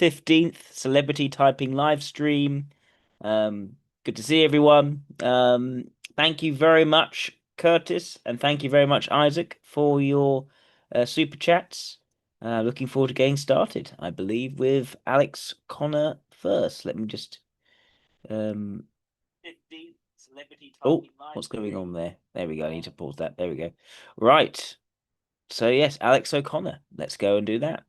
15th celebrity typing live stream. Good to see everyone. Thank you very much, Curtis, and thank you very much, Isaac, for your super chats. Looking forward to getting started, I believe, with Alex Connor first. Let me just 15th celebrity typing live what's going on there? There we go. I need to pause that. There we go. Right. So yes, Alex O'Connor. Let's go and do that.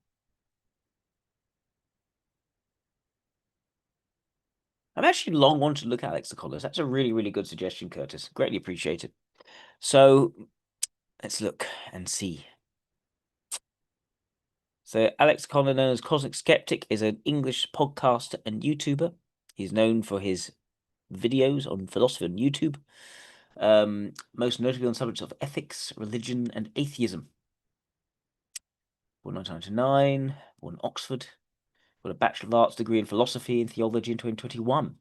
I've actually long wanted to look at Alex O'Connor. That's a really, really good suggestion, Curtis. Greatly appreciated. So let's look and see. So Alex O'Connor, known as Cosmic Skeptic, is an English podcaster and YouTuber. He's known for his videos on philosophy on YouTube, most notably on subjects of ethics, religion, and atheism. Born 1999, born in Oxford, got a Bachelor of Arts degree in philosophy and theology in 2021.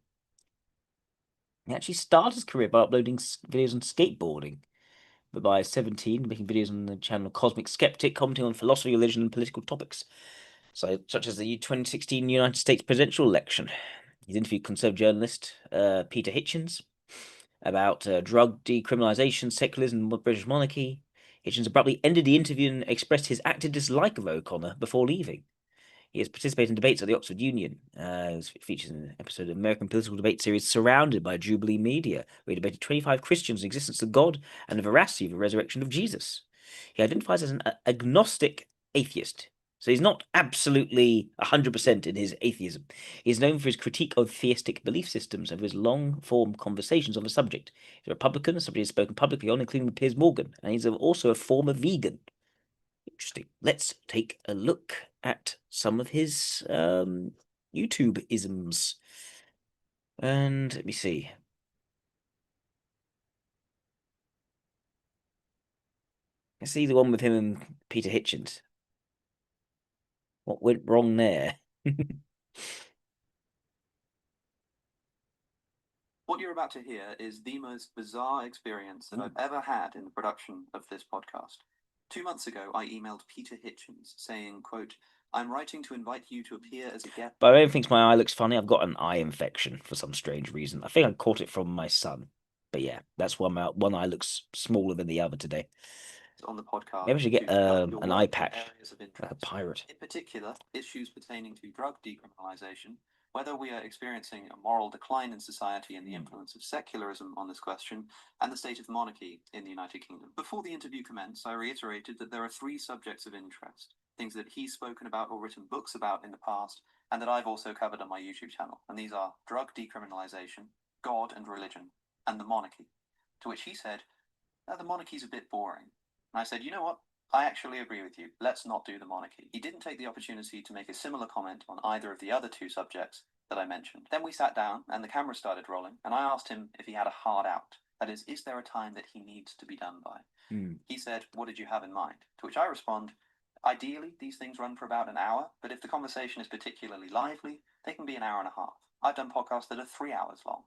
He actually started his career by uploading videos on skateboarding, but by 17, making videos on the channel Cosmic Skeptic, commenting on philosophy, religion, and political topics, such as the 2016 United States presidential election. He's interviewed conservative journalist Peter Hitchens about drug decriminalization, secularism, and the British monarchy. Hitchens abruptly ended the interview and expressed his active dislike of O'Connor before leaving. He has participated in debates at the Oxford Union. It features in an episode of the American political debate series Surrounded by Jubilee Media, where he debated 25 Christians on the existence of God and the veracity of the resurrection of Jesus. He identifies as an agnostic atheist. So he's not absolutely 100% in his atheism. He is known for his critique of theistic belief systems and for his long-form conversations on the subject. He's a Republican, somebody he's spoken publicly on, including with Piers Morgan, and he's also a former vegan. Interesting. Let's take a look at some of his YouTube isms. And let me see. I see the one with him and Peter Hitchens. What went wrong there? What you're about to hear is the most bizarre experience that I've ever had in the production of this podcast. 2 months ago, I emailed Peter Hitchens saying, quote, "I'm writing to invite you to appear as a guest." But I don't think my eye looks funny. I've got an eye infection for some strange reason. I think I caught it from my son. But yeah, that's one eye looks smaller than the other today. On the podcast. Maybe I should get an eye patch, like a pirate. In particular, issues pertaining to drug decriminalization, whether we are experiencing a moral decline in society and the influence of secularism on this question, and the state of monarchy in the United Kingdom. Before the interview commenced, I reiterated that there are 3 subjects of interest, things that he's spoken about or written books about in the past, and that I've also covered on my YouTube channel. And these are drug decriminalization, God and religion, and the monarchy. To which he said, the monarchy's a bit boring. And I said, you know what? I actually agree with you. Let's not do the monarchy. He didn't take the opportunity to make a similar comment on either of the other 2 subjects that I mentioned. Then we sat down and the camera started rolling, and I asked him if he had a hard out. That is there a time that he needs to be done by? He said, what did you have in mind? To which I respond, ideally, these things run for about an hour, but if the conversation is particularly lively, they can be an hour and a half. I've done podcasts that are 3 hours long.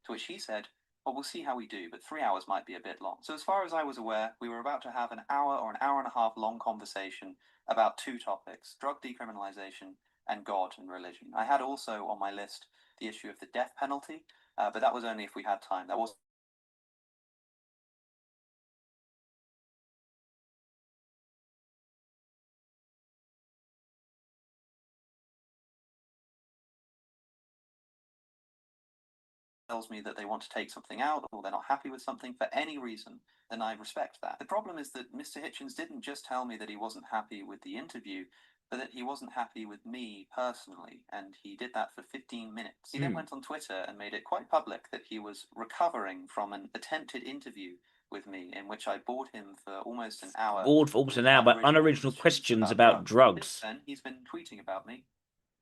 To which he said, well, we'll see how we do, but 3 hours might be a bit long. So as far as I was aware, we were about to have an hour or an hour and a half long conversation about 2 topics, drug decriminalization and God and religion. I had also on my list the issue of the death penalty, but that was only if we had time. That was tells me that they want to take something out or they're not happy with something for any reason, then I respect that. The problem is that Mr. Hitchens didn't just tell me that he wasn't happy with the interview, but that he wasn't happy with me personally, and he did that for 15 minutes. He then went on Twitter and made it quite public that he was recovering from an attempted interview with me in which I bored him for almost an hour. Bored for almost an hour by unoriginal questions about drugs. Since then, he's been tweeting about me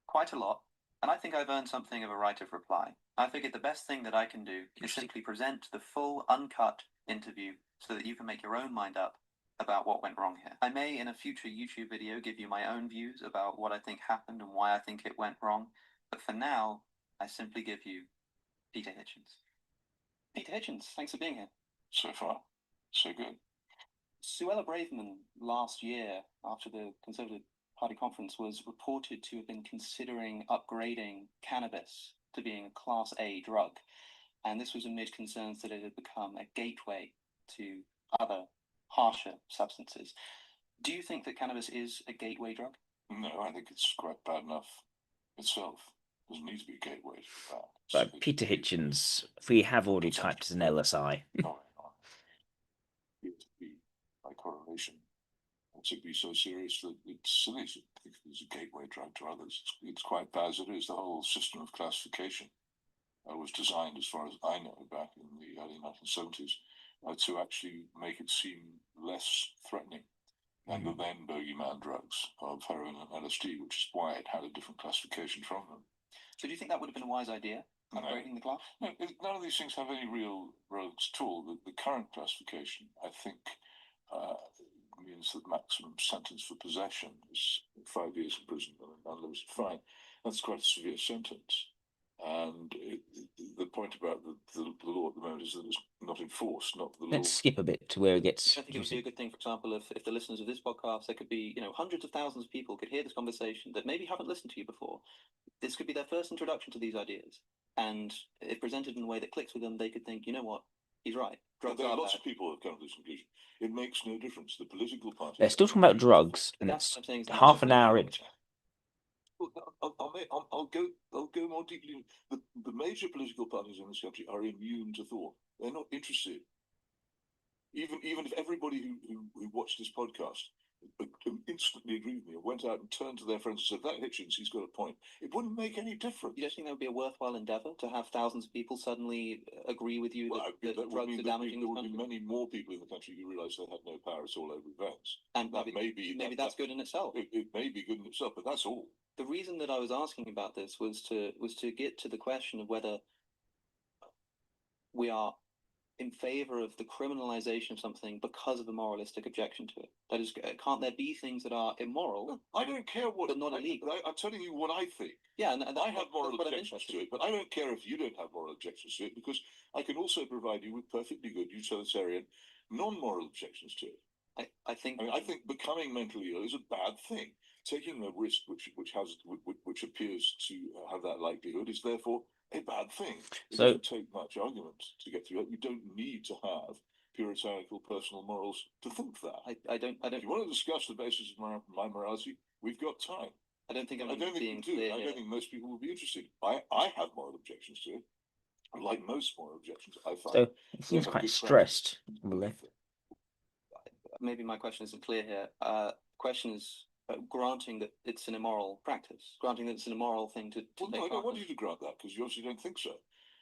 quite a lot, and I think I've earned something of a right of reply. I figured the best thing that I can do is simply present the full, uncut interview so that you can make your own mind up about what went wrong here. I may, in a future YouTube video, give you my own views about what I think happened and why I think it went wrong, but for now, I simply give you Peter Hitchens. Peter Hitchens, thanks for being here. So far, so good. Suella Braverman last year, after the Conservative Party conference was reported to have been considering upgrading cannabis to being a Class A drug. And this was amid concerns that it had become a gateway to other harsher substances. Do you think that cannabis is a gateway drug? No, I think it's quite bad enough itself. It doesn't need to be a gateway to that. But Peter Hitchens, we have already typed as an LSI. By correlation, to be so serious that it's silly to think it's a gateway drug to others. It's quite bad as it is. The whole system of classification was designed, as far as I know, back in the early 1970s, to actually make it seem less threatening than the then bogeyman drugs of heroin and LSD, which is why it had a different classification from them. So do you think that would have been a wise idea, upgrading the class? No, none of these things have any real relevance at all. The current classification, I think, means that maximum sentence for possession is 5 years in prison and an unlimited fine. That's quite a severe sentence. And the point about the law at the moment is that it's not enforced, not the law. Let's skip a bit to where it gets. I think it would be a good thing, for example, if the listeners of this podcast, there could be, hundreds of thousands of people could hear this conversation that maybe haven't listened to you before. This could be their first introduction to these ideas. And if presented in a way that clicks with them, they could think, you know what, he's right. Drugs there are lots of people who have come to this conclusion. It makes no difference. The political party. They're still talking about drugs, and it's half an hour in. I'll go more deeply. The major political parties in this country are immune to thought. They're not interested. Even if everybody who watched this podcast instantly agreed with me and went out and turned to their friends and said, "That Hitchens, he's got a point," it wouldn't make any difference. You don't think that would be a worthwhile endeavour to have thousands of people suddenly agree with you that drugs are damaging? There would be many more people in the country who realise they have no power at all over events, and that maybe that's good in itself. It may be good in itself, but that's all. The reason that I was asking about this was to get to the question of whether we are in favor of the criminalization of something because of a moralistic objection to it. That is, can't there be things that are immoral? I don't care what, but not illegal. I'm telling you what I think. Yeah, and I have moral objections to it, but I don't care if you don't have moral objections to it, because I can also provide you with perfectly good utilitarian, non-moral objections to it. I think becoming mentally ill is a bad thing. Taking a risk which appears to have that likelihood is therefore a bad thing. It doesn't take much argument to get through it. You don't need to have puritanical personal morals to think that. I don't. If you want to discuss the basis of my morality, we've got time. I don't think I don't think most people will be interested. I have moral objections to it. Like most moral objections, I find. So it seems quite stressed. Maybe my question isn't clear here. Question is, granting that it's an immoral practice, granting that it's an immoral thing to well, no, I don't want you to grant that, because you obviously don't think so.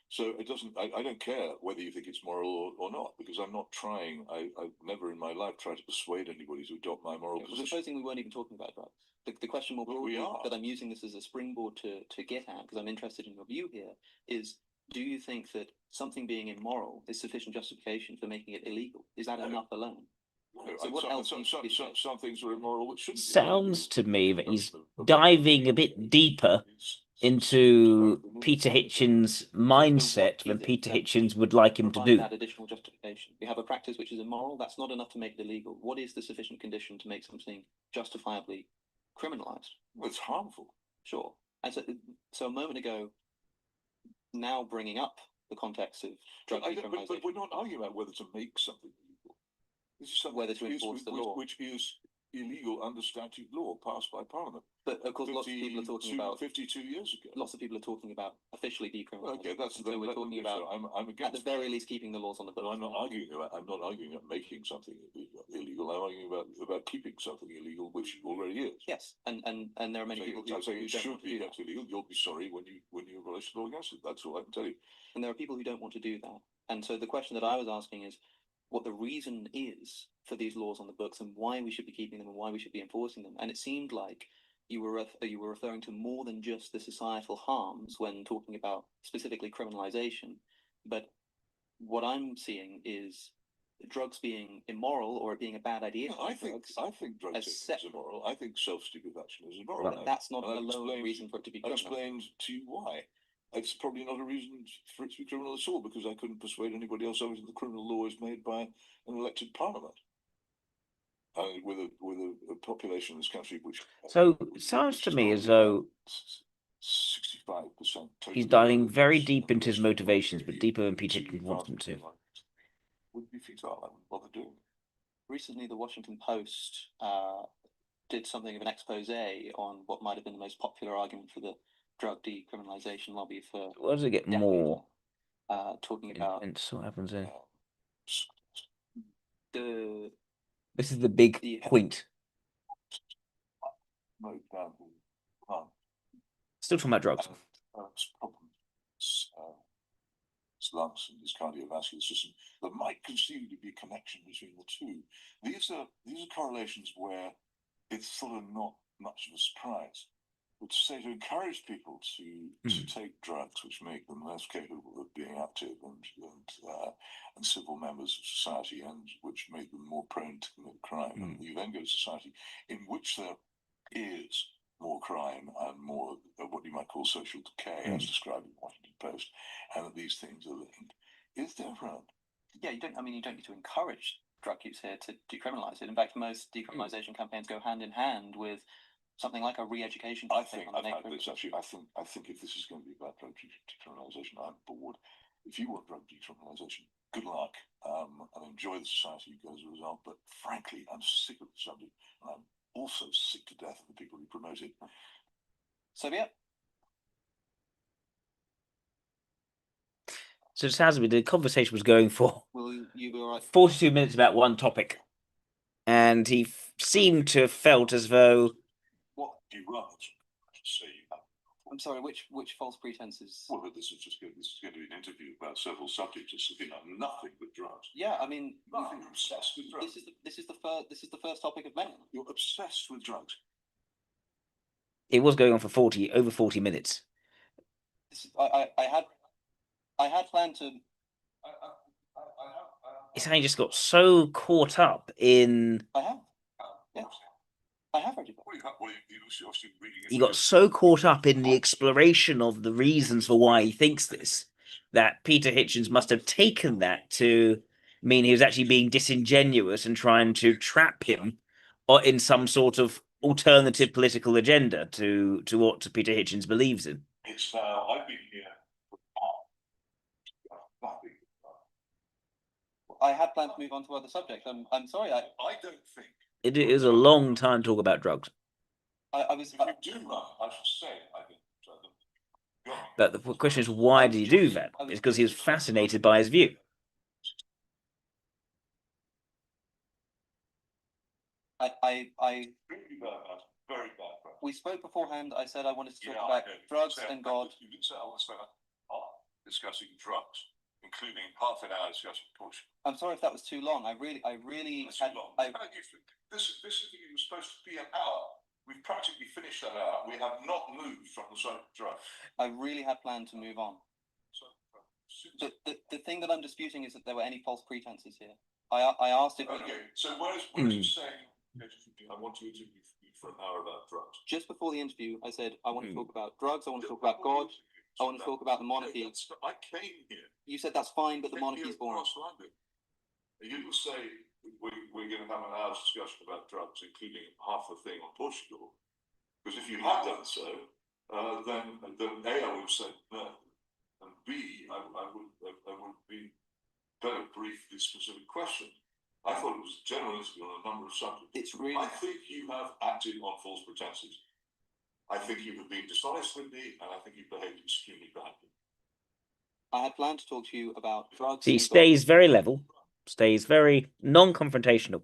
So it doesn't. I don't care whether you think it's moral or not, because I'm not trying. I've never in my life tried to persuade anybody to adopt my moral position. Supposing we weren't even talking about drugs. The question more broadly that I'm using this as a springboard to get at, because I'm interested in your view here, is: do you think that something being immoral is sufficient justification for making it illegal? Is that enough alone? So what else? Some things are immoral which shouldn't. Sounds to me that he's diving a bit deeper into Peter Hitchens' mindset than Peter Hitchens would like him to do. That additional justification. We have a practice which is immoral. That's not enough to make it illegal. What is the sufficient condition to make something justifiably criminalized? Well, it's harmful. Sure. And so a moment ago, now bringing up the context of drug decriminalization. But we're not arguing about whether to make something illegal. This is something whether to enforce the law, which is illegal under statute law passed by Parliament. But of course, lots of people are talking about 52 years ago. Lots of people are talking about officially decriminalizing. Okay, that's so we're talking about. I'm against. At the very least, keeping the laws on the books. Well, I'm not arguing about making something illegal. I'm arguing about keeping something illegal, which already is. Yes, and there are many people who say it should be kept illegal. You'll be sorry when you abolish the law against it. That's all I can tell you. And there are people who don't want to do that. And so the question that I was asking is, what the reason is for these laws on the books and why we should be keeping them and why we should be enforcing them. And it seemed like you were referring to more than just the societal harms when talking about specifically criminalization. But what I'm seeing is drugs being immoral or it being a bad idea. I think drug taking is immoral. I think self-stupefaction is immoral. But that's not alone reason for it to be criminal. I explained to you why. It's probably not a reason for it to be criminal at all, because I couldn't persuade anybody else over that the criminal law is made by an elected parliament. with a population in this country which. So it sounds to me as though 65%. he's diving very deep into his motivations, but deeper than Peter Hitchens wants him to. Would be futile. I wouldn't bother doing it. Recently, the Washington Post did something of an expose on what might have been the most popular argument for the drug decriminalization lobby for. Where does it get more talking about intense? What happens then? This is the big point. Still talking about drugs. Lungs and his cardiovascular system. There might conceivably be a connection between the two. These are correlations where it's sort of not much of a surprise. But to say, to encourage people to take drugs which make them less capable of being active and civil members of society, and which make them more prone to commit crime, and you then go to society in which there is more crime and more what you might call social decay, as described in the Washington Post, and that these things are linked, is different. Yeah, you don't need to encourage drug use here to decriminalize it. In fact, most decriminalization campaigns go hand in hand with something like a re-education campaign. I think if this is going to be about drug decriminalization, I'm bored. If you want drug decriminalization, good luck, and enjoy the society you go as a result. But frankly, I'm sick of the subject, and I'm also sick to death of the people who promote it. So yeah. So it sounds to me the conversation was going for Will you be all right? 42 minutes about one topic, and he seemed to have felt as though. What do you rather say? I'm sorry. Which false pretenses? Well, this is going to be an interview about several subjects. It's nothing but drugs. Yeah, I mean, nothing. You're obsessed with drugs. This is the first topic of many. You're obsessed with drugs. It was going on for over 40 minutes. I had planned to. It's how he just got so caught up in. I have. Yeah. I have read it. He got so caught up in the exploration of the reasons for why he thinks this, that Peter Hitchens must have taken that to mean he was actually being disingenuous and trying to trap him in some sort of alternative political agenda to what Peter Hitchens believes in. It's now, I've been here. I had planned to move on to other subjects. I'm sorry. I don't think it is a long time to talk about drugs. I was. If you do run, I should say, I think. But the question is, why did he do that? It's because he was fascinated by his view. Very bad. We spoke beforehand. I said I wanted to talk about drugs and God. You did say I want to spend discussing drugs, including half an hour discussing Porsche. I'm sorry if that was too long. I really had. This was supposed to be an hour. We've practically finished that hour. We have not moved from the subject of drugs. I really had planned to move on. The thing that I'm disputing is that there were any false pretenses here. I asked if. Okay, so where is you saying? I want you to interview for an hour about drugs. Just before the interview, I said I want to talk about drugs. I want to talk about God. I want to talk about the monarchy. I came here. You said that's fine, but the monarchy is boring. You will say we're going to have an hour's discussion about drugs, including half the thing on Portugal. Because if you had done so, then A, I would have said no, and B, I would be better briefed this specific question. I thought it was generalistic on a number of subjects. I think you have acted on false pretenses. I think you have been dishonest with me, and I think you've behaved extremely badly. I had planned to talk to you about drugs. He stays very level, stays very non-confrontational.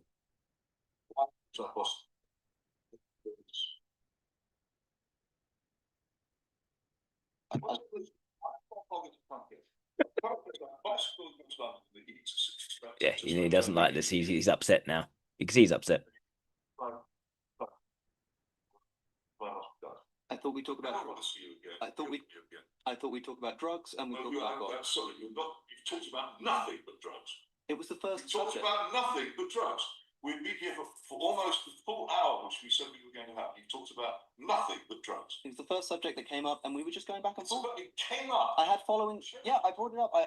Yeah, he doesn't like this. He's upset now because he's upset. I thought we talk about. I thought we talk about drugs and we talk about God. Sorry, you've talked about nothing but drugs. It was the first. You talked about nothing but drugs. We've been here for almost a full hour, which we said we were going to have. You talked about nothing but drugs. It was the first subject that came up, and we were just going back and forth. It came up. I had following. Yeah, I brought it up. I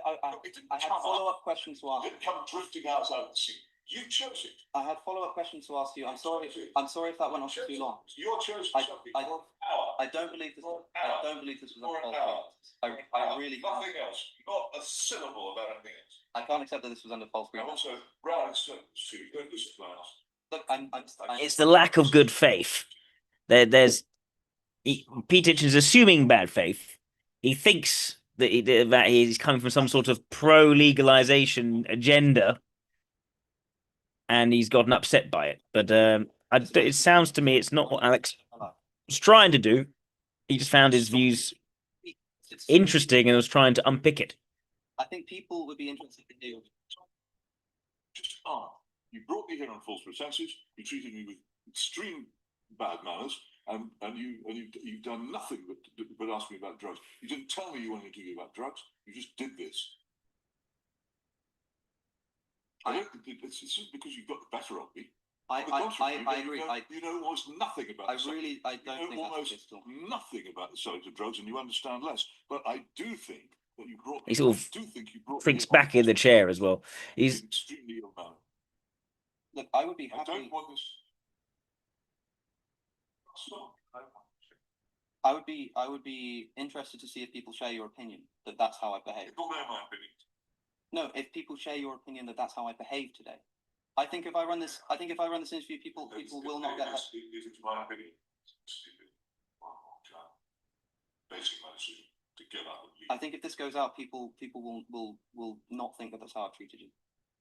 had follow-up questions to ask. It didn't come drifting outside the sea. You chose it. I had follow-up questions to ask you. I'm sorry. I'm sorry if that went on for too long. Your chosen subject for an hour. I don't believe this. I don't believe this was For a an false hour. pretense. I really can't. Nothing else. Not a syllable about anything else. I can't accept that this was under false And pretense. also, Brown externals too. Don't listen to us. Look, It's the lack of good faith. There's Pete Hitchens assuming bad faith. He thinks that he's coming from some sort of pro-legalization agenda, and he's gotten upset by it. But it sounds to me it's not what Alex was trying to do. He just found his views interesting and was trying to unpick it. I think people would be interested in hearing. Just you brought me here on false pretenses. You treated me with extreme bad manners, and you've done nothing but ask me about drugs. You didn't tell me you wanted to do about drugs. You just did this. I don't think it's just because you've got the better of me. I agree. You know almost nothing about. I don't think almost that's nothing about the subject of drugs, and you understand less. But I do think that you brought. He sort of shrinks back in the chair as well. He's extremely ill mannered. Look, I would be happy. I don't want this. Stop. I would be interested to see if people share your opinion that that's how I behave. People know my opinion. No, if people share your opinion that that's how I behave today. I think if I run this interview, people will not get that. It's my opinion. Stupid. Basing my decision to get out of leave. I think if this goes out, people will not think that that's how I've treated you.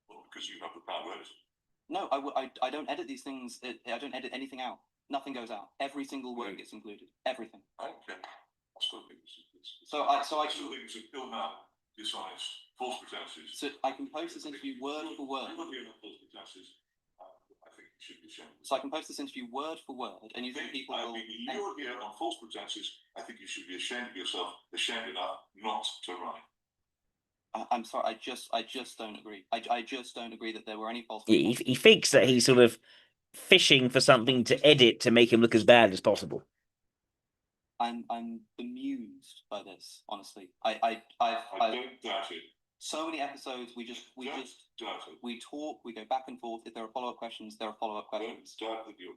Well, because you have the power. No, I don't edit these things. I don't edit anything out. Nothing goes out. Every single word gets included. Everything. Okay. I still think this. So I still think it's an ill-mannered, dishonest, false pretenses. So I can post this interview word for word. You're looking at false pretenses. I think you should be ashamed. So I can post this interview word for word, and you think people will. You're here on false pretenses. I think you should be ashamed of yourself. Ashamed enough not to write. I'm sorry. I just don't agree. I just don't agree that there were any false. He thinks that he's sort of fishing for something to edit to make him look as bad as possible. I'm bemused by this, honestly. I don't doubt it. So many episodes, we talk, we go back and forth. If there are follow-up questions, there are follow-up questions. Don't doubt that you're.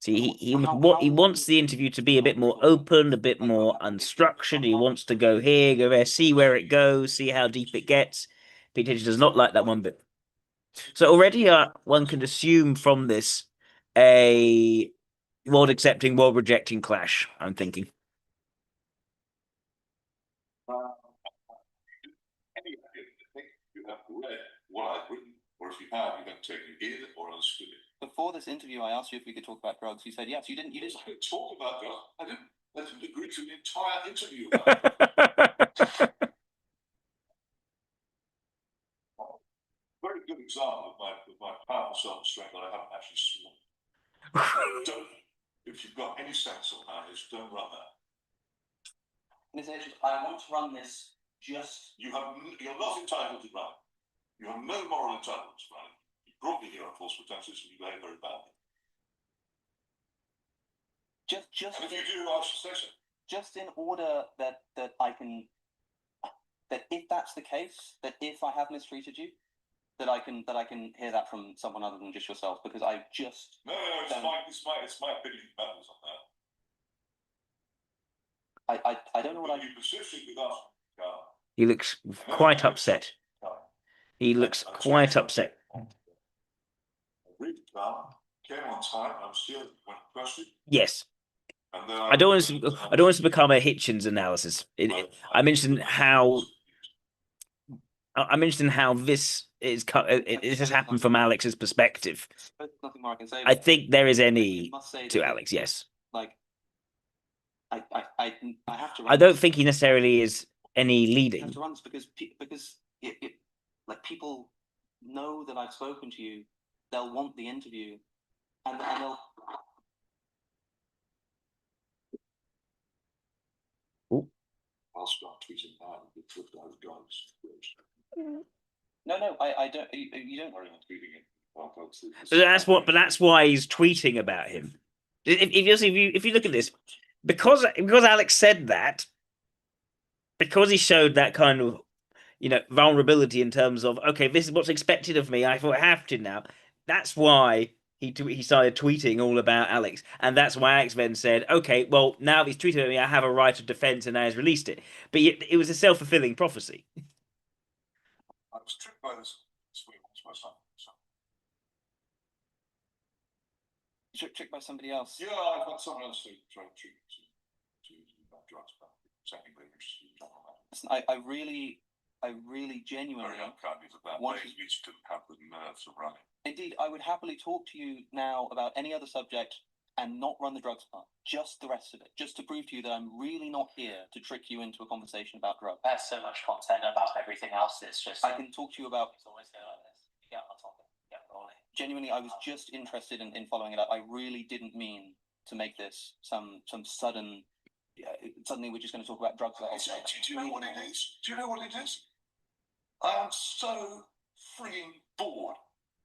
See, he wants the interview to be a bit more open, a bit more unstructured. He wants to go here, go there, see where it goes, see how deep it gets. Pete Hitchens does not like that one bit. So already one can assume from this a world accepting, world rejecting clash, I'm thinking. You have read what I've written, or if you have, you haven't taken it in or understood it. Before this interview, I asked you if we could talk about drugs. You said yes. You didn't. I didn't talk about drugs. I didn't agree to the entire interview about it. Very good example of my powerful self-restraint that I haven't actually sworn. Don't. If you've got any sense of how it is, don't run that. Ms. Hitchens, I want to run this just. You're not entitled to run. You have no moral entitlement to run. You brought me here on false pretenses and you behave very badly. Just. And if you do, I should say so. Just in order that I can. That if that's the case, that if I have mistreated you, that I can hear that from someone other than just yourself, because I just. No, it's my opinion that matters on that. I don't know what you persisted with us, Carl. He looks quite upset. He looks quite upset. Read it, Carl. Came on time. I was here when questioned. Yes. And then I don't want to become a Hitchens analysis. I mentioned how this has happened from Alex's perspective. There's nothing more I can say. I think there is any to Alex. Yes. Like. I have to. I don't think he necessarily is any leading. I have to run this because like people know that I've spoken to you. They'll want the interview, and they'll. Ooh. I'll start tweeting now with guns. No, I don't. You don't. Worry, I'm tweeting it. But that's why he's tweeting about him. If you look at this. Because Alex said that, because he showed that kind of vulnerability in terms of, okay, this is what's expected of me. I thought I have to now. That's why he started tweeting all about Alex, and that's why Alex then said, okay, well, now he's tweeted at me, I have a right of defense, and now he's released it. But it was a self-fulfilling prophecy. I was tricked by this week once by so. Tricked by somebody else? Yeah, I've got someone else to try to drugs, but exactly very interested in Listen, I really genuinely very unkind of that. want We just didn't have the nerves of running. Indeed, I would happily talk to you now about any other subject and not run the drugs part, just the rest of it, just to prove to you that I'm really not here to trick you into a conversation about drugs. There's so much content about everything else. It's just I can talk to you about. It's always go like this. Yeah, on topic. Yeah, rolling. Genuinely, I was just interested in following it up. I really didn't mean to make this some sudden. Suddenly, we're just going to talk about drugs. Do you know what it is? Do you know what it is? I am so frigging bored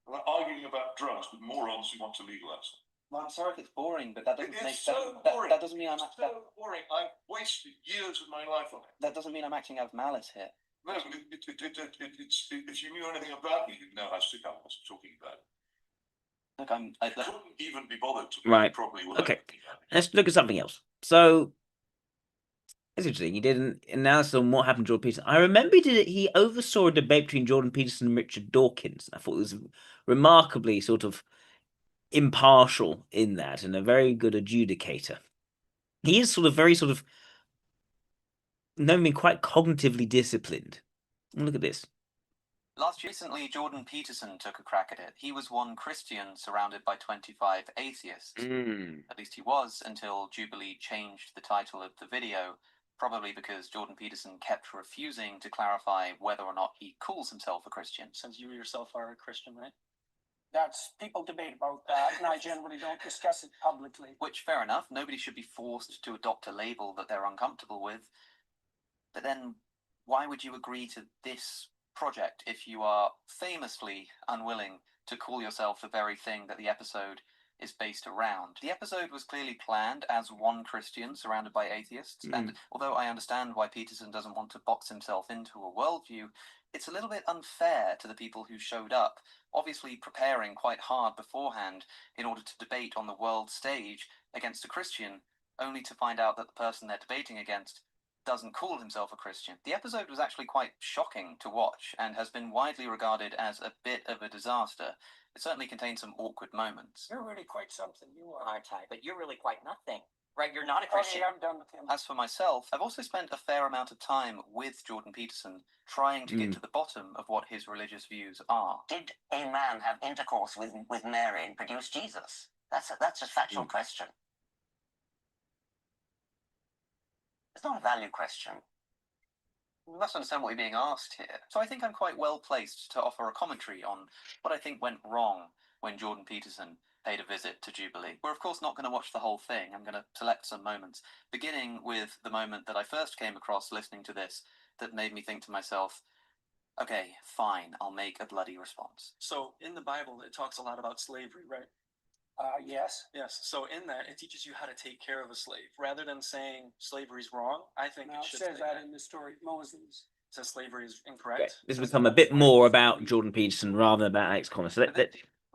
of arguing about drugs with morons who want to legalize them. Well, I'm sorry if it's boring, but that doesn't make boring. That doesn't mean I'm so boring. I've wasted years of my life on it. That doesn't mean I'm acting out of malice here. No, but it's if you knew anything about me, you'd know how sick I was talking about it. Look, I couldn't even be bothered to Right. properly. Okay, let's look at something else. So it's interesting. He did an analysis on what happened to Jordan Peterson. I remember he oversaw a debate between Jordan Peterson and Richard Dawkins. I thought it was remarkably sort of impartial in that and a very good adjudicator. He is very known being quite cognitively disciplined. Look at this. Recently, Jordan Peterson took a crack at it. He was one Christian surrounded by 25 atheists. At least he was, until Jubilee changed the title of the video, probably because Jordan Peterson kept refusing to clarify whether or not he calls himself a Christian. Since you yourself are a Christian, right? People debate about that, and I generally don't discuss it publicly. Which, fair enough, nobody should be forced to adopt a label that they're uncomfortable with. But then, why would you agree to this project if you are famously unwilling to call yourself the very thing that the episode is based around? The episode was clearly planned as one Christian surrounded by atheists, and although I understand why Peterson doesn't want to box himself into a worldview, it's a little bit unfair to the people who showed up, obviously preparing quite hard beforehand in order to debate on the world stage against a Christian, only to find out that the person they're debating against doesn't call himself a Christian. The episode was actually quite shocking to watch and has been widely regarded as a bit of a disaster. It certainly contained some awkward moments. You're really quite something, you are. Hard time, but you're really quite nothing. Right, you're not a Christian. Okay, I'm done with him. As for myself, I've also spent a fair amount of time with Jordan Peterson trying to get to the bottom of what his religious views are. Did a man have intercourse with Mary and produce Jesus? That's a factual question. It's not a value question. You must understand what you're being asked here. So I think I'm quite well placed to offer a commentary on what I think went wrong when Jordan Peterson paid a visit to Jubilee. We're of course not going to watch the whole thing. I'm going to select some moments, beginning with the moment that I first came across listening to this that made me think to myself, okay, fine, I'll make a bloody response. So in the Bible, it talks a lot about slavery, right? Yes. Yes. So in that, it teaches you how to take care of a slave. Rather than saying slavery's wrong, I think Now, it it should says say that in the story of Moses. It says slavery is Okay, incorrect. this has become a bit more about Jordan Peterson rather than about Alex Connor. So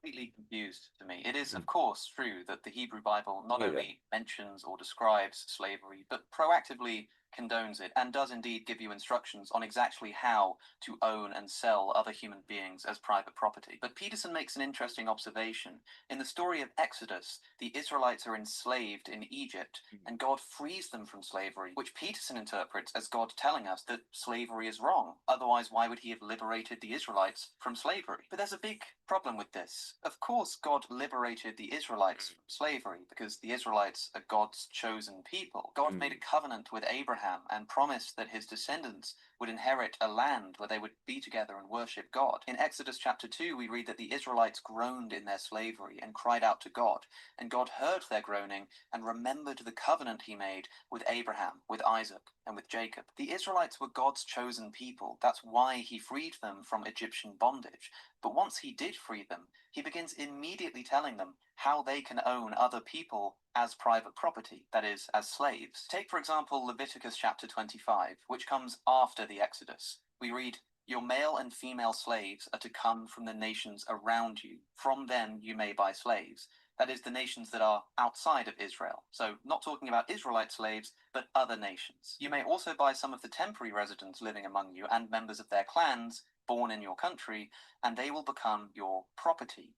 Completely confused to me. It is, of course, true that the Hebrew Bible not only mentions or describes slavery, but proactively condones it and does indeed give you instructions on exactly how to own and sell other human beings as private property. But Peterson makes an interesting observation. In the story of Exodus, the Israelites are enslaved in Egypt, and God frees them from slavery, which Peterson interprets as God telling us that slavery is wrong. Otherwise, why would he have liberated the Israelites from slavery? But there's a big problem with this. Of course, God liberated the Israelites from slavery because the Israelites are God's chosen people. God made a covenant with Abraham and promised that his descendants would inherit a land where they would be together and worship God. In Exodus chapter 2, we read that the Israelites groaned in their slavery and cried out to God, and God heard their groaning and remembered the covenant he made with Abraham, with Isaac, and with Jacob. The Israelites were God's chosen people. That's why he freed them from Egyptian bondage. But once he did free them, he begins immediately telling them how they can own other people as private property, that is, as slaves. Take, for example, Leviticus chapter 25, which comes after the Exodus. We read, Your male and female slaves are to come from the nations around you. From them you may buy slaves. That is, the nations that are outside of Israel. So not talking about Israelite slaves, but other nations. You may also buy some of the temporary residents living among you and members of their clans born in your country, and they will become your property.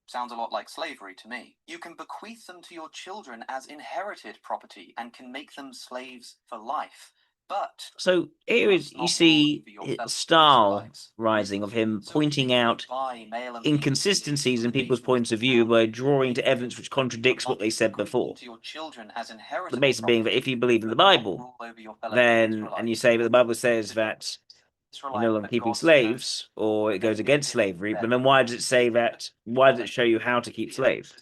Sounds a lot like slavery to me. You can bequeath them to your children as inherited property and can make them slaves for life. But So here is, you see style rising of him pointing out inconsistencies in people's points of view by drawing to evidence which contradicts what they said before. The basis being that if you believe in the Bible, then, and you say that the Bible says that you're no longer keeping slaves, or it goes against slavery, but then why does it say that? Why does it show you how to keep slaves?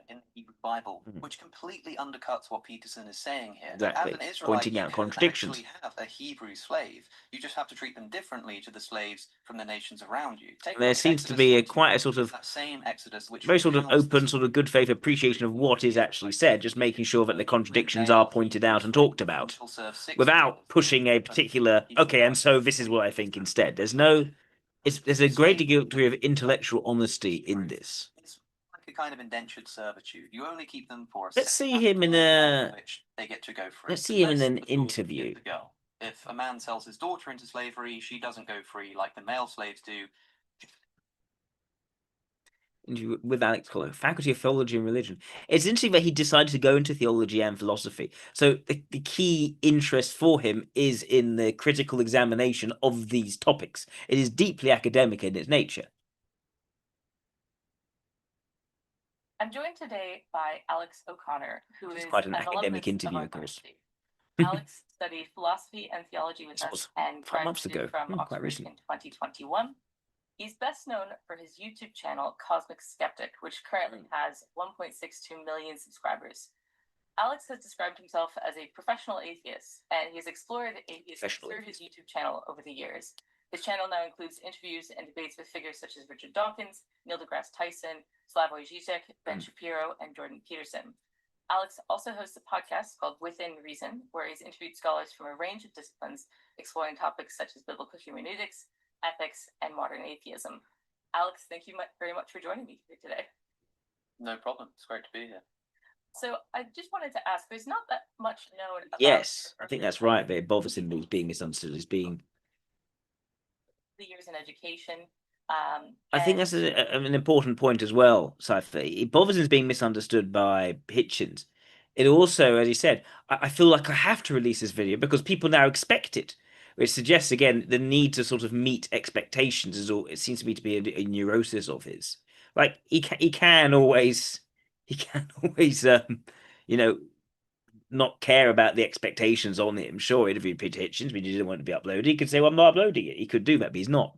In the Hebrew Bible, which completely undercuts what Peterson is saying here. Exactly. As an Israelite, Pointing out you contradictions. actually have a Hebrew slave. You just have to treat them differently to the slaves from the nations around you. There seems to be quite a sort of that same Exodus, which very sort of open, sort of good faith appreciation of what is actually said, just making sure that the contradictions are pointed out and talked about, without pushing a particular, okay, and so this is what I think instead. There's a great degree of intellectual honesty in this. It's like a kind of indentured servitude. You only keep them for a Let's see him in a. which they get to go free. Let's see him in an interview. If a man sells his daughter into slavery, she doesn't go free like the male slaves do. With Alex Collo, Faculty of Theology and Religion. It's interesting that he decided to go into theology and philosophy. So the key interest for him is in the critical examination of these topics. It is deeply academic in its nature. I'm joined today by Alex O'Connor, who is quite an academic interview, of course. Alex studied philosophy and theology with us and 5 months ago, from quite Oxford recently. in 2021. He's best known for his YouTube channel, Cosmic Skeptic, which currently has 1.62 million subscribers. Alex has described himself as a professional atheist, and he has explored atheism through his YouTube channel over the years. His channel now includes interviews and debates with figures such as Richard Dawkins, Neil deGrasse Tyson, Slavoj Žižek, Ben Shapiro, and Jordan Peterson. Alex also hosts a podcast called Within Reason, where he's interviewed scholars from a range of disciplines, exploring topics such as biblical hermeneutics, ethics, and modern atheism. Alex, thank you very much for joining me here today. No problem. It's great to be here. So I just wanted to ask, there's not that much known about... Yes, I think that's right, but it bothers him that he's being misunderstood as being... The years in education. I think that's an important point as well, Cypher. It bothers him as being misunderstood by Hitchens. It also, as he said, I feel like I have to release this video because people now expect it, which suggests, again, the need to sort of meet expectations. It seems to me to be a neurosis of his. Like, he can always, you know, not care about the expectations on him. Sure, interviewed Peter Hitchens, but he didn't want to be uploaded. He could say, well, I'm not uploading it. He could do that, but he's not.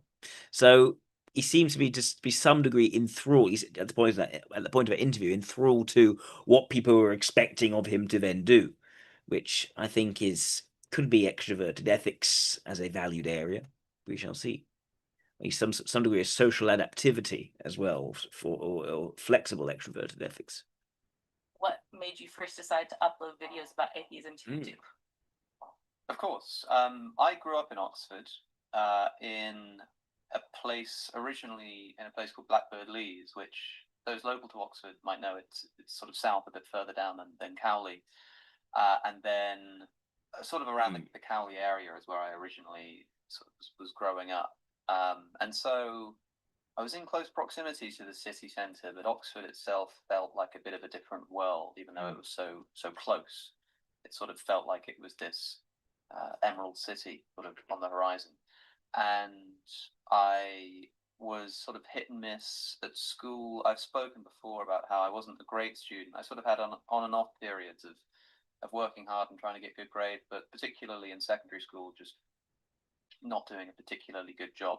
So he seems to be just be some degree enthralled. He's at the point of an interview, enthralled to what people were expecting of him to then do, which I think could be extroverted ethics as a valued area. We shall see. Some degree of social adaptivity as well, or flexible extroverted ethics. What made you first decide to upload videos about atheism to YouTube? Of course. I grew up in Oxford, in a place called Blackbird Leys, which those local to Oxford might know. It's sort of south, a bit further down than Cowley, and then sort of around the Cowley area is where I originally sort of was growing up, and so I was in close proximity to the city centre, but Oxford itself felt like a bit of a different world, even though it was so close. It sort of felt like it was this emerald city sort of on the horizon. And I was sort of hit and miss at school. I've spoken before about how I wasn't a great student. I sort of had on and off periods of working hard and trying to get good grades, but particularly in secondary school, just not doing a particularly good job.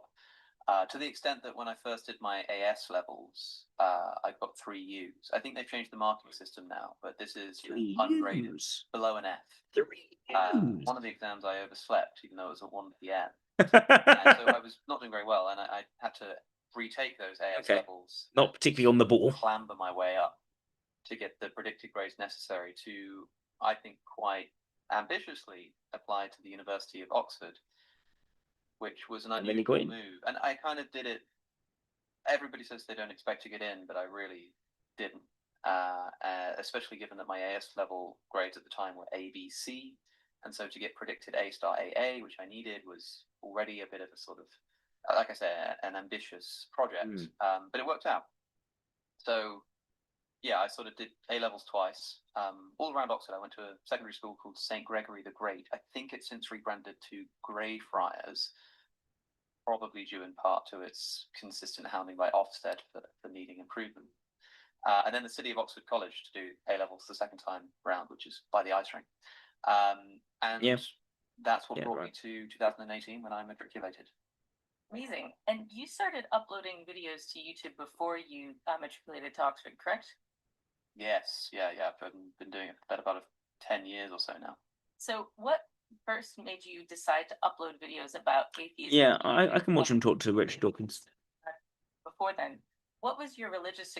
To the extent that when I first did my AS levels, I got 3 U's. I think they've changed the marking system now, but this is ungraded, below an F. 3 U's. One of the exams I overslept, even though it was at 1 p.m. And so I was not doing very well, and I had to retake those AS levels. Not particularly on the ball. Clamber my way up to get the predicted grades necessary to, I think, quite ambitiously apply to the University of Oxford. which was an And then you unusual got in. move. And I kind of did it. Everybody says they don't expect to get in, but I really didn't. Especially given that my AS level grades at the time were A, B, C, and so to get predicted A star AA, which I needed, was already a bit of a sort of, like I say, an ambitious project. But it worked out. So yeah, I sort of did A levels twice. All around Oxford, I went to a secondary school called St. Gregory the Great. I think it's since rebranded to Greyfriars, probably due in part to its consistent hounding by Ofsted for needing improvement. And then the City of Oxford College to do A levels the second time round, which is by the ice rink. And that's what brought me to 2018 when I matriculated. Amazing. And you started uploading videos to YouTube before you matriculated to Oxford, correct? Yes, yeah. I've been doing it for about 10 years or so now. So what first made you decide to upload videos about atheism? Yeah, I can watch him talk to Richard Dawkins. Before then, what was your religious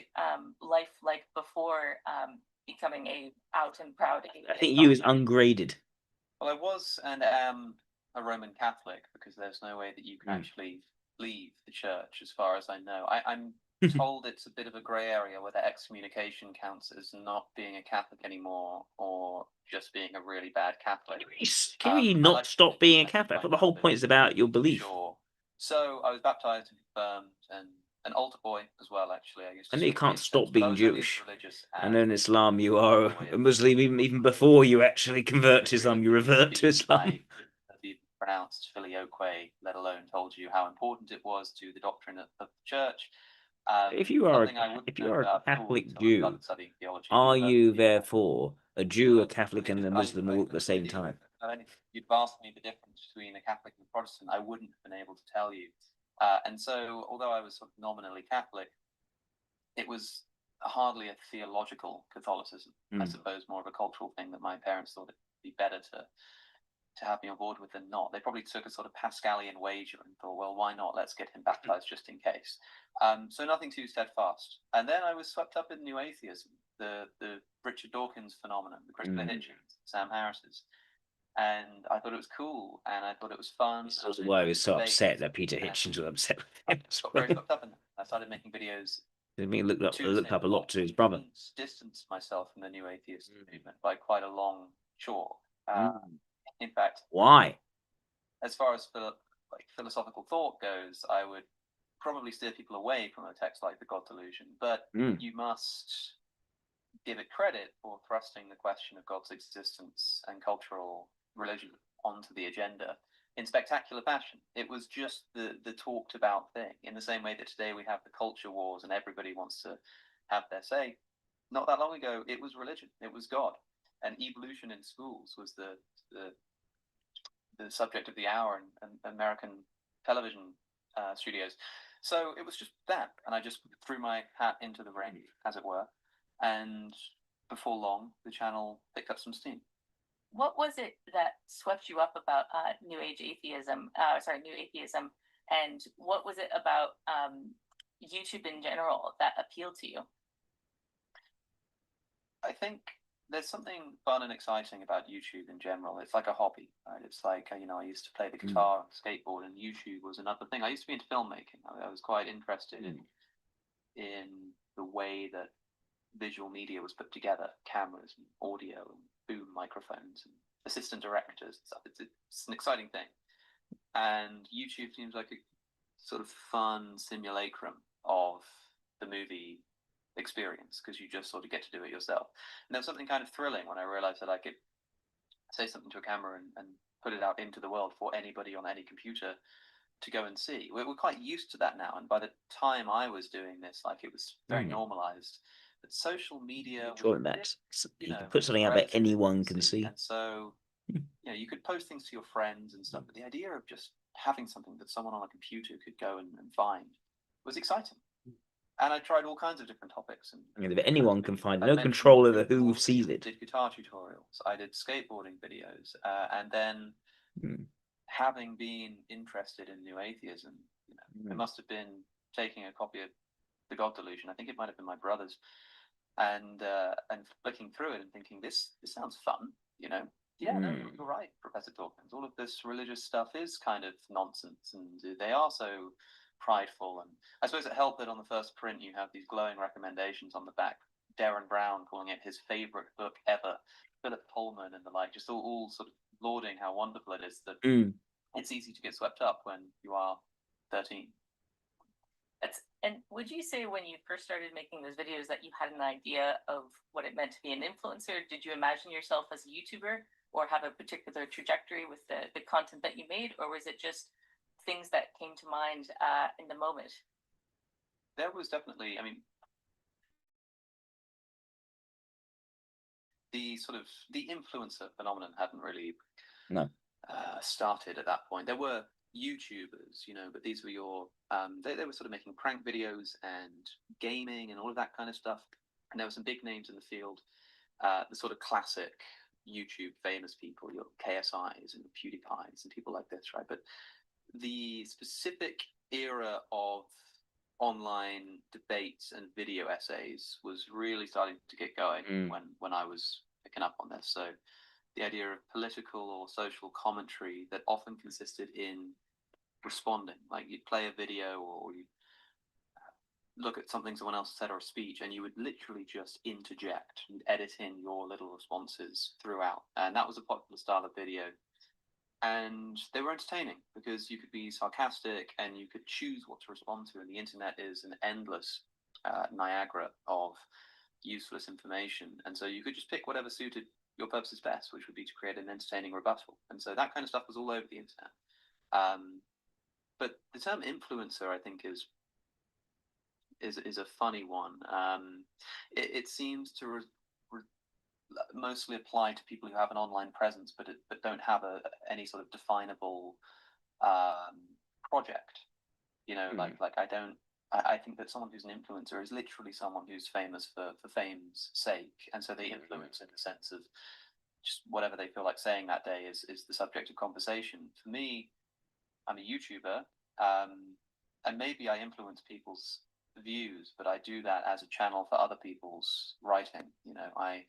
life like before becoming a out and proud atheist? I think you was ungraded. Well, I was and am a Roman Catholic because there's no way that you can actually leave the church, as far as I know. I'm told it's a bit of a grey area whether excommunication counts as not being a Catholic anymore or just being a really bad Catholic. Can you not stop being a Catholic? I thought the whole point is about your belief. Sure. So I was baptized and confirmed and an altar boy as well, actually. I know you can't stop being Jewish. I know in Islam you are a Muslim even before you actually convert to Islam. You revert to Islam. Pronounced filioque, let alone told you how important it was to the doctrine of the church. If you are a Catholic Jew, are you therefore a Jew, a Catholic, and a Muslim all at the same time? You'd asked me the difference between a Catholic and a Protestant, I wouldn't have been able to tell you. And so, although I was sort of nominally Catholic, it was hardly a theological Catholicism. I suppose more of a cultural thing that my parents thought it'd be better to have me on board with than not. They probably took a sort of Pascalian wager and thought, well, why not? Let's get him baptized just in case. So nothing too steadfast. And then I was swept up in new atheism, the Richard Dawkins phenomenon, the Christopher Hitchens, Sam Harris's. And I thought it was cool, and I thought it was fun. This is also why I was so upset that Peter Hitchens was upset with him. I got very swept up in that. I started making videos. I mean, looked up a lot to his brother. Distanced myself from the new atheist movement by quite a long chalk. In fact, why? As far as philosophical thought goes, I would probably steer people away from a text like The God Delusion, but you must give it credit for thrusting the question of God's existence and cultural religion onto the agenda in spectacular fashion. It was just the talked about thing, in the same way that today we have the culture wars and everybody wants to have their say. Not that long ago, it was religion, it was God, and evolution in schools was the subject of the hour in American television studios. So it was just that, and I just threw my hat into the ring, as it were, and before long, the channel picked up some steam. What was it that swept you up about New atheism, and what was it about YouTube in general that appealed to you? I think there's something fun and exciting about YouTube in general. It's like a hobby, right? It's like, I used to play the guitar and skateboard, and YouTube was another thing. I used to be into filmmaking. I was quite interested in the way that visual media was put together, cameras and audio and boom microphones and assistant directors and stuff. It's an exciting thing. And YouTube seems like a sort of fun simulacrum of the movie experience, because you just sort of get to do it yourself. And there was something kind of thrilling when I realized that I could say something to a camera and put it out into the world for anybody on any computer to go and see. We're quite used to that now, and by the time I was doing this, it was very normalized. But social media, you can put something out that anyone can see. And so you could post things to your friends and stuff, but the idea of just having something that someone on a computer could go and find was exciting. And I tried all kinds of different topics. And if anyone can find it, no control over who sees it. I did guitar tutorials, I did skateboarding videos, and then having been interested in new atheism, it must have been taking a copy of The God Delusion. I think it might have been my brother's, and flicking through it and thinking, this sounds fun. Yeah, no, Mm. you're right, Professor Dawkins. All of this religious stuff is kind of nonsense, and they are so prideful. And I suppose it helped that on the first print you have these glowing recommendations on the back. Darren Brown calling it his favorite book ever, Philip Pullman and the like, just all sort of lauding how wonderful it is that it's easy to get swept up when you are 13. And would you say when you first started making those videos that you had an idea of what it meant to be an influencer? Did you imagine yourself as a YouTuber or have a particular trajectory with the content that you made, or was it just things that came to mind in the moment? There was definitely, I mean, the influencer phenomenon hadn't really started at that point. There were YouTubers, but these were your they were sort of making prank videos and gaming and all of that kind of stuff. And there were some big names in the field, the sort of classic YouTube famous people, your KSIs and PewDiePies and people like this, right? But the specific era of online debates and video essays was really starting to get going when I was picking up on this. So the idea of political or social commentary that often consisted in responding, like you'd play a video or you look at something someone else said or a speech, and you would literally just interject and edit in your little responses throughout. And that was a popular style of video. And they were entertaining because you could be sarcastic and you could choose what to respond to. And the internet is an endless Niagara of useless information. And so you could just pick whatever suited your purposes best, which would be to create an entertaining rebuttal. And so that kind of stuff was all over the internet. But the term influencer, I think, is a funny one. It seems to mostly apply to people who have an online presence, but don't have any sort of definable project. Like I think that someone who's an influencer is literally someone who's famous for fame's sake, and so they influence in the sense of just whatever they feel like saying that day is the subject of conversation. For me, I'm a YouTuber, and maybe I influence people's views, but I do that as a channel for other people's writing. I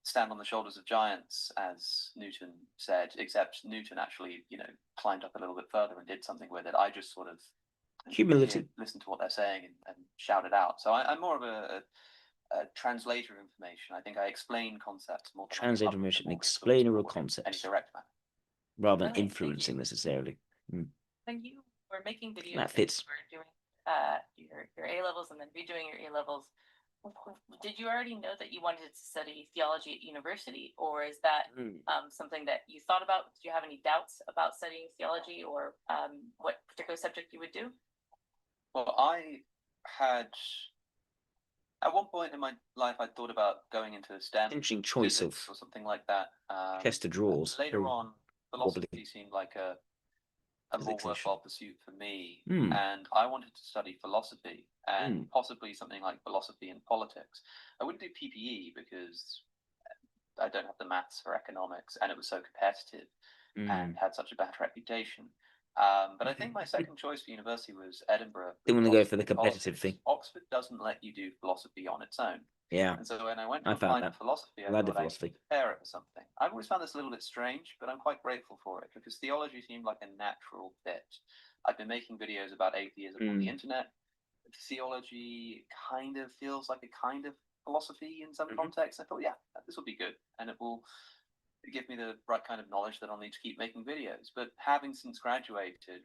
stand on the shoulders of giants, as Newton said, except Newton actually, climbed up a little bit further and did something with it. I just sort of humility, listen to what they're saying and shout it out. So I'm more of a translator of information. I think I explain concepts more than translate information, explainer of concepts, any direct manner, rather than influencing necessarily. When you were making videos, that fits. You were doing your A levels and then redoing your A levels. Did you already know that you wanted to study theology at university, or is that something that you thought about? Did you have any doubts about studying theology, or what particular subject you would do? Well, I had at one point in my life I thought about going into STEM, interesting choice of or something like that. chest of drawers. Later on, philosophy seemed like a more worthwhile pursuit for me, and I wanted to study philosophy and possibly something like philosophy and politics. I wouldn't do PPE because I don't have the maths for economics, and it was so competitive and had such a bad reputation. But I think my second choice for university was Edinburgh. Didn't want to go for the competitive thing. Oxford doesn't let you do philosophy on its own. Yeah. And so when I went to apply for philosophy, I thought I could prepare it for something. I've always found this a little bit strange, but I'm quite grateful for it because theology seemed like a natural fit. I've been making videos about atheism on the internet. Theology kind of feels like a kind of philosophy in some context. I thought, yeah, this will be good, and it will give me the right kind of knowledge that I'll need to keep making videos. But having since graduated,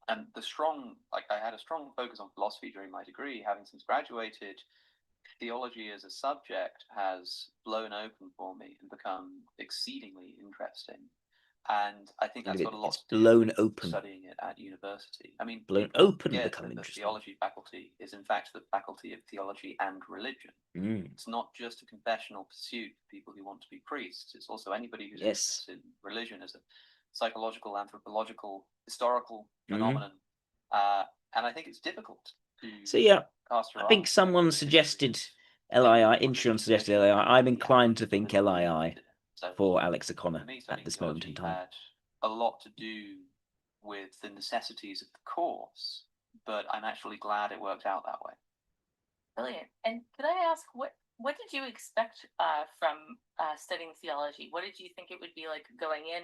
and I had a strong focus on philosophy during my degree, having since graduated, theology as a subject has blown open for me and become exceedingly interesting. And I think that's got a lot to do with studying it at university. I mean, blown open and the become interesting. theology faculty is in fact the faculty of theology and religion. It's not just a confessional pursuit for people who want to be priests. It's also anybody who's interested in religion as a psychological, anthropological, historical phenomenon. And I think it's difficult to I think someone suggested LII, Insurance suggested LII. I'm inclined to think LII for Alex O'Connor at this moment in time. Had a lot to do with the necessities of the course, but I'm actually glad it worked out that way. Brilliant. And could I ask, what what did you expect from studying theology? What did you think it would be like going in?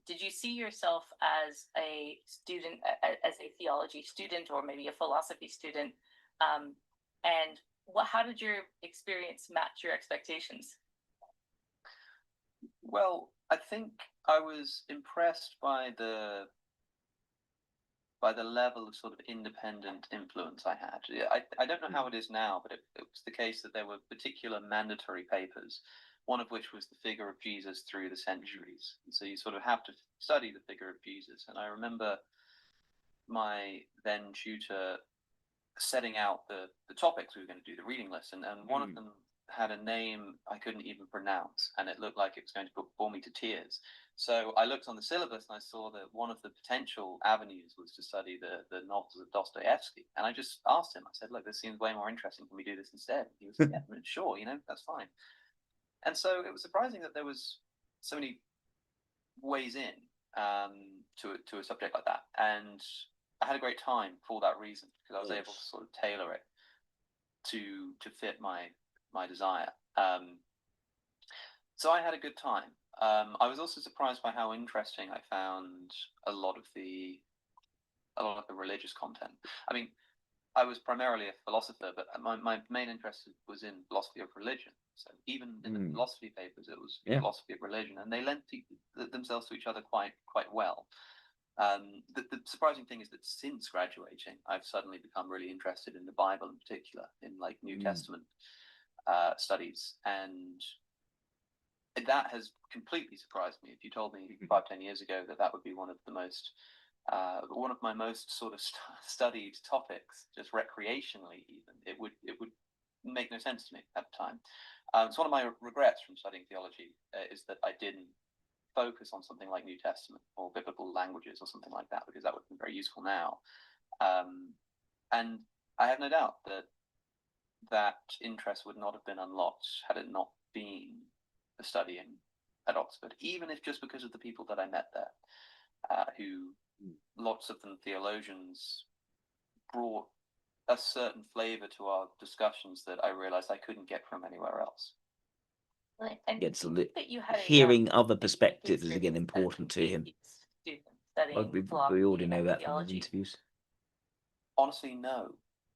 Did you see yourself as a student, as a theology student, or maybe a philosophy student? And how did your experience match your expectations? Well, I think I was impressed by the level of sort of independent influence I had. I don't know how it is now, but it was the case that there were particular mandatory papers, one of which was the figure of Jesus through the centuries. And so you sort of have to study the figure of Jesus. And I remember my then tutor setting out the topics we were going to do, the reading list, and one of them had a name I couldn't even pronounce, and it looked like it was going to bore me to tears. So I looked on the syllabus and I saw that one of the potential avenues was to study the novels of Dostoevsky. And I just asked him, I said, look, this seems way more interesting. Can we do this instead? He was like, yeah, sure, that's fine. And so it was surprising that there was so many ways in to a subject like that. And I had a great time for that reason, because I was able to sort of tailor it to fit my desire. So I had a good time. I was also surprised by how interesting I found a lot of the religious content. I mean, I was primarily a philosopher, but my main interest was in philosophy of religion. So even in the philosophy papers, it was philosophy of religion, and they lent themselves to each other quite well. The surprising thing is that since graduating, I've suddenly become really interested in the Bible in particular, in like New Testament studies, and that has completely surprised me. If you told me 5-10 years ago that would be one of my most sort of studied topics, just recreationally, even it would make no sense to me at the time. It's one of my regrets from studying theology is that I didn't focus on something like New Testament or biblical languages or something like that, because that would have been very useful now. And I have no doubt that interest would not have been unlocked had it not been for studying at Oxford, even if just because of the people that I met there, who, lots of them theologians, brought a certain flavor to our discussions that I realized I couldn't get from anywhere else. And hearing other perspectives is again important to him. We already know that from the interviews. Honestly, no,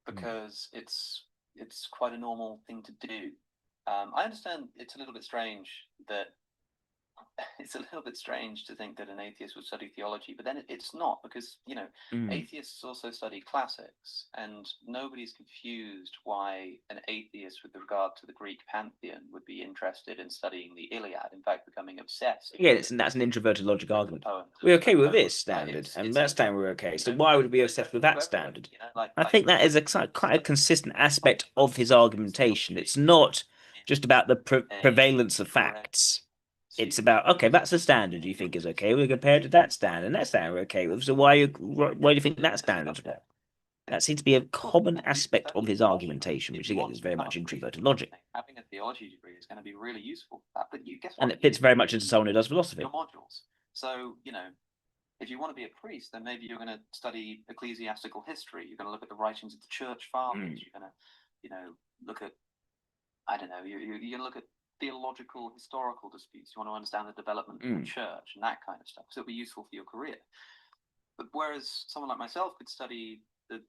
because it's quite a normal thing to do. I understand it's a little bit strange to think that an atheist would study theology, but then it's not, because atheists also study classics, and nobody's confused why an atheist with regard to the Greek pantheon would be interested in studying the Iliad, in fact becoming obsessed. Yeah, that's an introverted logic argument. We're okay with this standard, and that standard we're okay. So why would we be obsessed with that standard? I think that is quite a consistent aspect of his argumentation. It's not just about the prevalence of facts. It's about, okay, that's the standard you think is okay. We're compared to that standard, and that standard we're okay with. So why do you think that standard's wrong? That seems to be a common aspect of his argumentation, which again is very much introverted logic. Having a theology degree is going to be really useful for that, but guess what? And it fits very much into someone who does philosophy. Your modules. So, if you want to be a priest, then maybe you're going to study ecclesiastical history. You're going to look at the writings of the church fathers. You're going to, look at, I don't know, you're going to look at theological, historical disputes. You want to understand the development of the church and that kind of stuff. So it'll be useful for your career. But whereas someone like myself could study the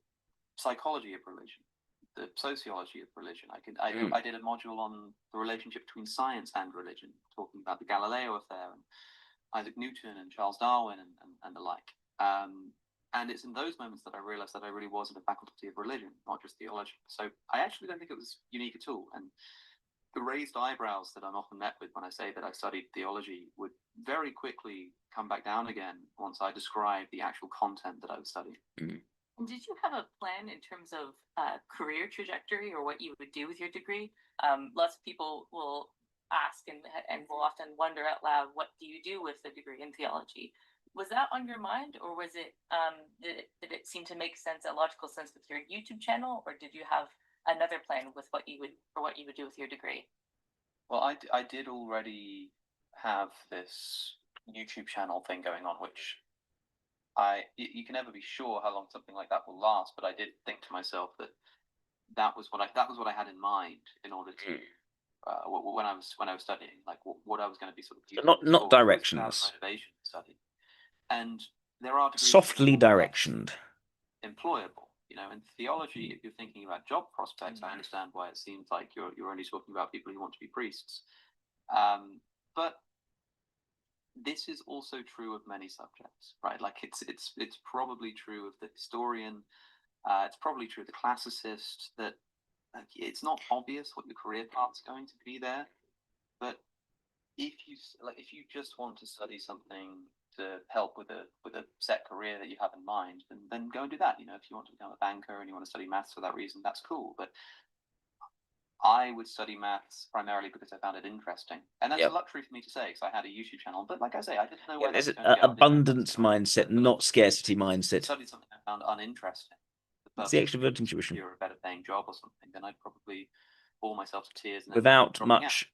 psychology of religion, the sociology of religion. I did a module on the relationship between science and religion, talking about the Galileo affair and Isaac Newton and Charles Darwin and the like. And it's in those moments that I realized that I really was in the faculty of religion, not just theology. So I actually don't think it was unique at all. And the raised eyebrows that I'm often met with when I say that I studied theology would very quickly come back down again once I describe the actual content that I was studying. And did you have a plan in terms of career trajectory, or what you would do with your degree? Lots of people will ask and will often wonder out loud, what do you do with the degree in theology? Was that on your mind, or was it did it seem to make sense, a logical sense, with your YouTube channel, or did you have another plan with what you would do with your degree? Well, I did already have this YouTube channel thing going on, which you can never be sure how long something like that will last, but I did think to myself that that was what I had in mind in order to when I was studying, like what I was going to be sort of So not directions. motivation to study. And there are degrees Softly directioned. employable. You know, in theology, if you're thinking about job prospects, I understand why it seems like you're only talking about people who want to be priests. But this is also true of many subjects, right? Like it's probably true of the historian. It's probably true of the classicist. That it's not obvious what your career path's going to be there. But if you just want to study something to help with a set career that you have in mind, then go and do that. You know, if you want to become a banker and you want to study maths for that reason, that's cool. But I would study maths primarily because I found it interesting, and that's a luxury for me to say because I had a YouTube channel. But like I say, I didn't know where There's that was an going to go. abundance mindset, not scarcity mindset. Studied something I found uninteresting. It's the extrovert intuition. You're a better paying job or something, then I'd probably bore myself to tears without much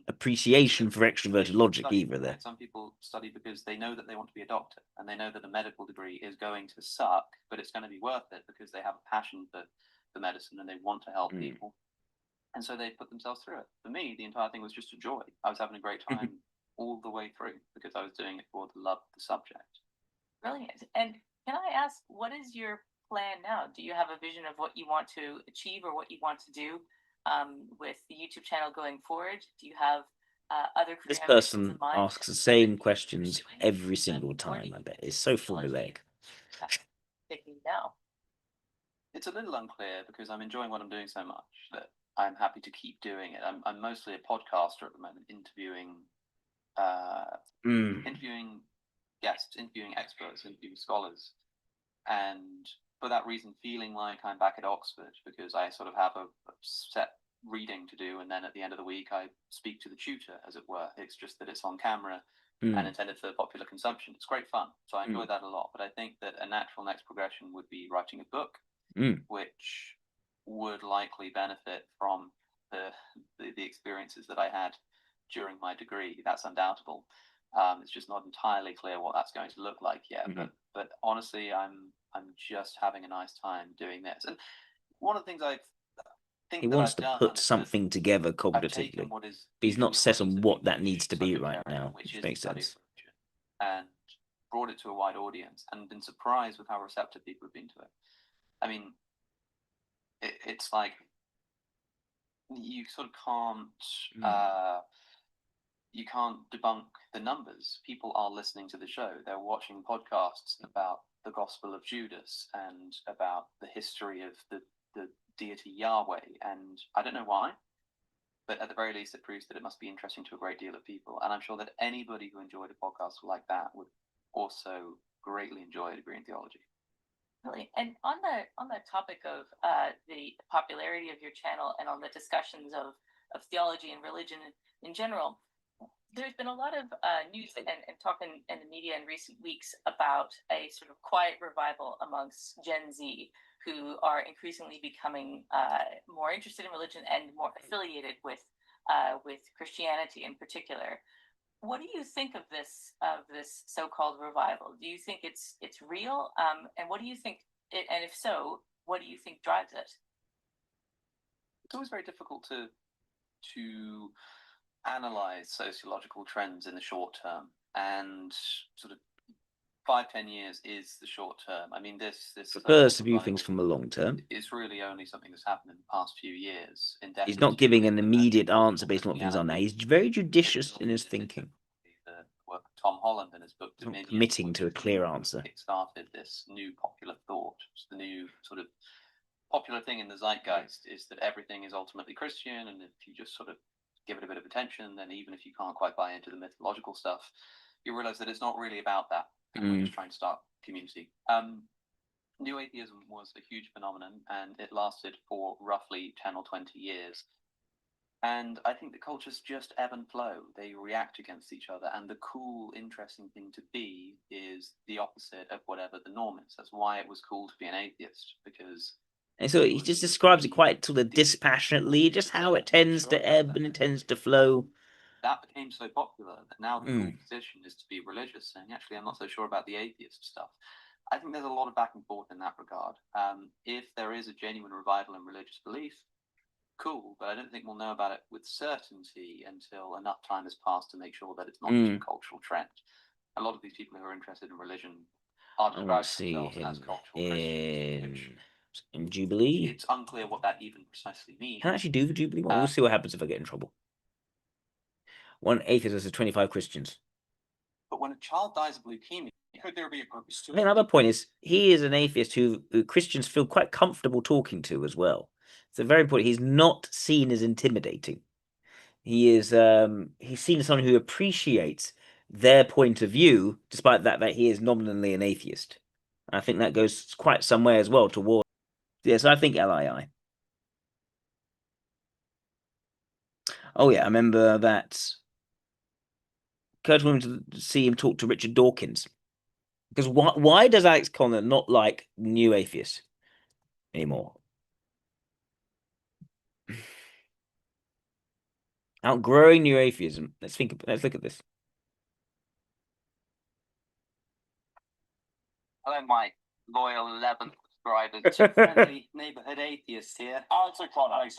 appreciation for extroverted logic either there. Some people study because they know that they want to be a doctor and they know that a medical degree is going to suck, but it's going to be worth it because they have a passion for medicine and they want to help people. And so they put themselves through it. For me, the entire thing was just a joy. I was having a great time all the way through because I was doing it for the love of the subject. Brilliant. And can I ask, what is your plan now? Do you have a vision of what you want to achieve or what you want to do with the YouTube channel going forward? Do you have other This person asks the same questions every single time, I bet. It's so formulaic. Now. It's a little unclear because I'm enjoying what I'm doing so much that I'm happy to keep doing it. I'm mostly a podcaster at the moment, interviewing guests, interviewing experts, interviewing scholars, and for that reason feeling like I'm back at Oxford because I sort of have a set reading to do, and then at the end of the week I speak to the tutor, as it were. It's just that it's on camera and intended for popular consumption. It's great fun, so I enjoy that a lot. But I think that a natural next progression would be writing a book, which would likely benefit from the experiences that I had during my degree. That's undoubtable. It's just not entirely clear what that's going to look like yet. But honestly, I'm just having a nice time doing this. And one of the things he wants to put something together cognitively, but he's not set on what that needs to be right now, which makes sense. And brought it to a wide audience and been surprised with how receptive people have been to it. I mean, it's like you sort of you can't debunk the numbers. People are listening to the show. They're watching podcasts about the Gospel of Judas and about the history of the deity Yahweh. And I don't know why, but at the very least, it proves that it must be interesting to a great deal of people. And I'm sure that anybody who enjoyed a podcast like that would also greatly enjoy a degree in theology. Really, and on the topic of the popularity of your channel and on the discussions of theology and religion in general, there's been a lot of news and talk in the media in recent weeks about a sort of quiet revival amongst Gen Z, who are increasingly becoming more interested in religion and more affiliated with Christianity in particular. What do you think of this so-called revival? Do you think it's real? And what do you think? And if so, what do you think drives it? It's always very difficult to analyze sociological trends in the short term, and sort of 5-10 years is the short term. I mean, this prefers to view things from the long term. It's really only something that's happened in the past few years. He's not giving an immediate answer based on what things are now. He's very judicious in his thinking. The work of Tom Holland in his book Dominion, committing to a clear answer. It started this new popular thought. The new sort of popular thing in the zeitgeist is that everything is ultimately Christian, and if you just sort of give it a bit of attention, then even if you can't quite buy into the mythological stuff, you realize that it's not really about that. We're just trying to start community. New atheism was a huge phenomenon, and it lasted for roughly 10 or 20 years. And I think the cultures just ebb and flow. They react against each other. And the cool, interesting thing to be is the opposite of whatever the norm is. That's why it was cool to be an atheist, because... And so he just describes it quite sort of dispassionately, just how it tends to ebb and it tends to flow. That became so popular that now the cool position is to be religious, saying, actually, I'm not so sure about the atheist stuff. I think there's a lot of back and forth in that regard. If there is a genuine revival in religious belief, cool, but I don't think we'll know about it with certainty until enough time has passed to make sure that it's not just a cultural trend. A lot of these people who are interested in religion are I want describing to see themselves as him cultural Christians. in Jubilee. It's unclear what that even precisely means. Can I actually do the Jubilee one? We'll see what happens if I get in trouble. One atheist versus 25 Christians. But when a child dies of leukemia, could there be a purpose to I think another point is he is an atheist who Christians feel quite comfortable talking to as well. So very important. He's not seen as intimidating. He is he's seen as someone who appreciates their point of view, despite that he is nominally an atheist. I think that goes quite some way as well towards. Yes, I think LII. Oh yeah, I remember that. Kurt wanted to see him talk to Richard Dawkins. Because why does Alex Connor not like New Atheist anymore? Outgrowing New Atheism. Let's look at this. Hello, my loyal 11 subscribers. Friendly neighborhood atheist here. Alex O'Connor.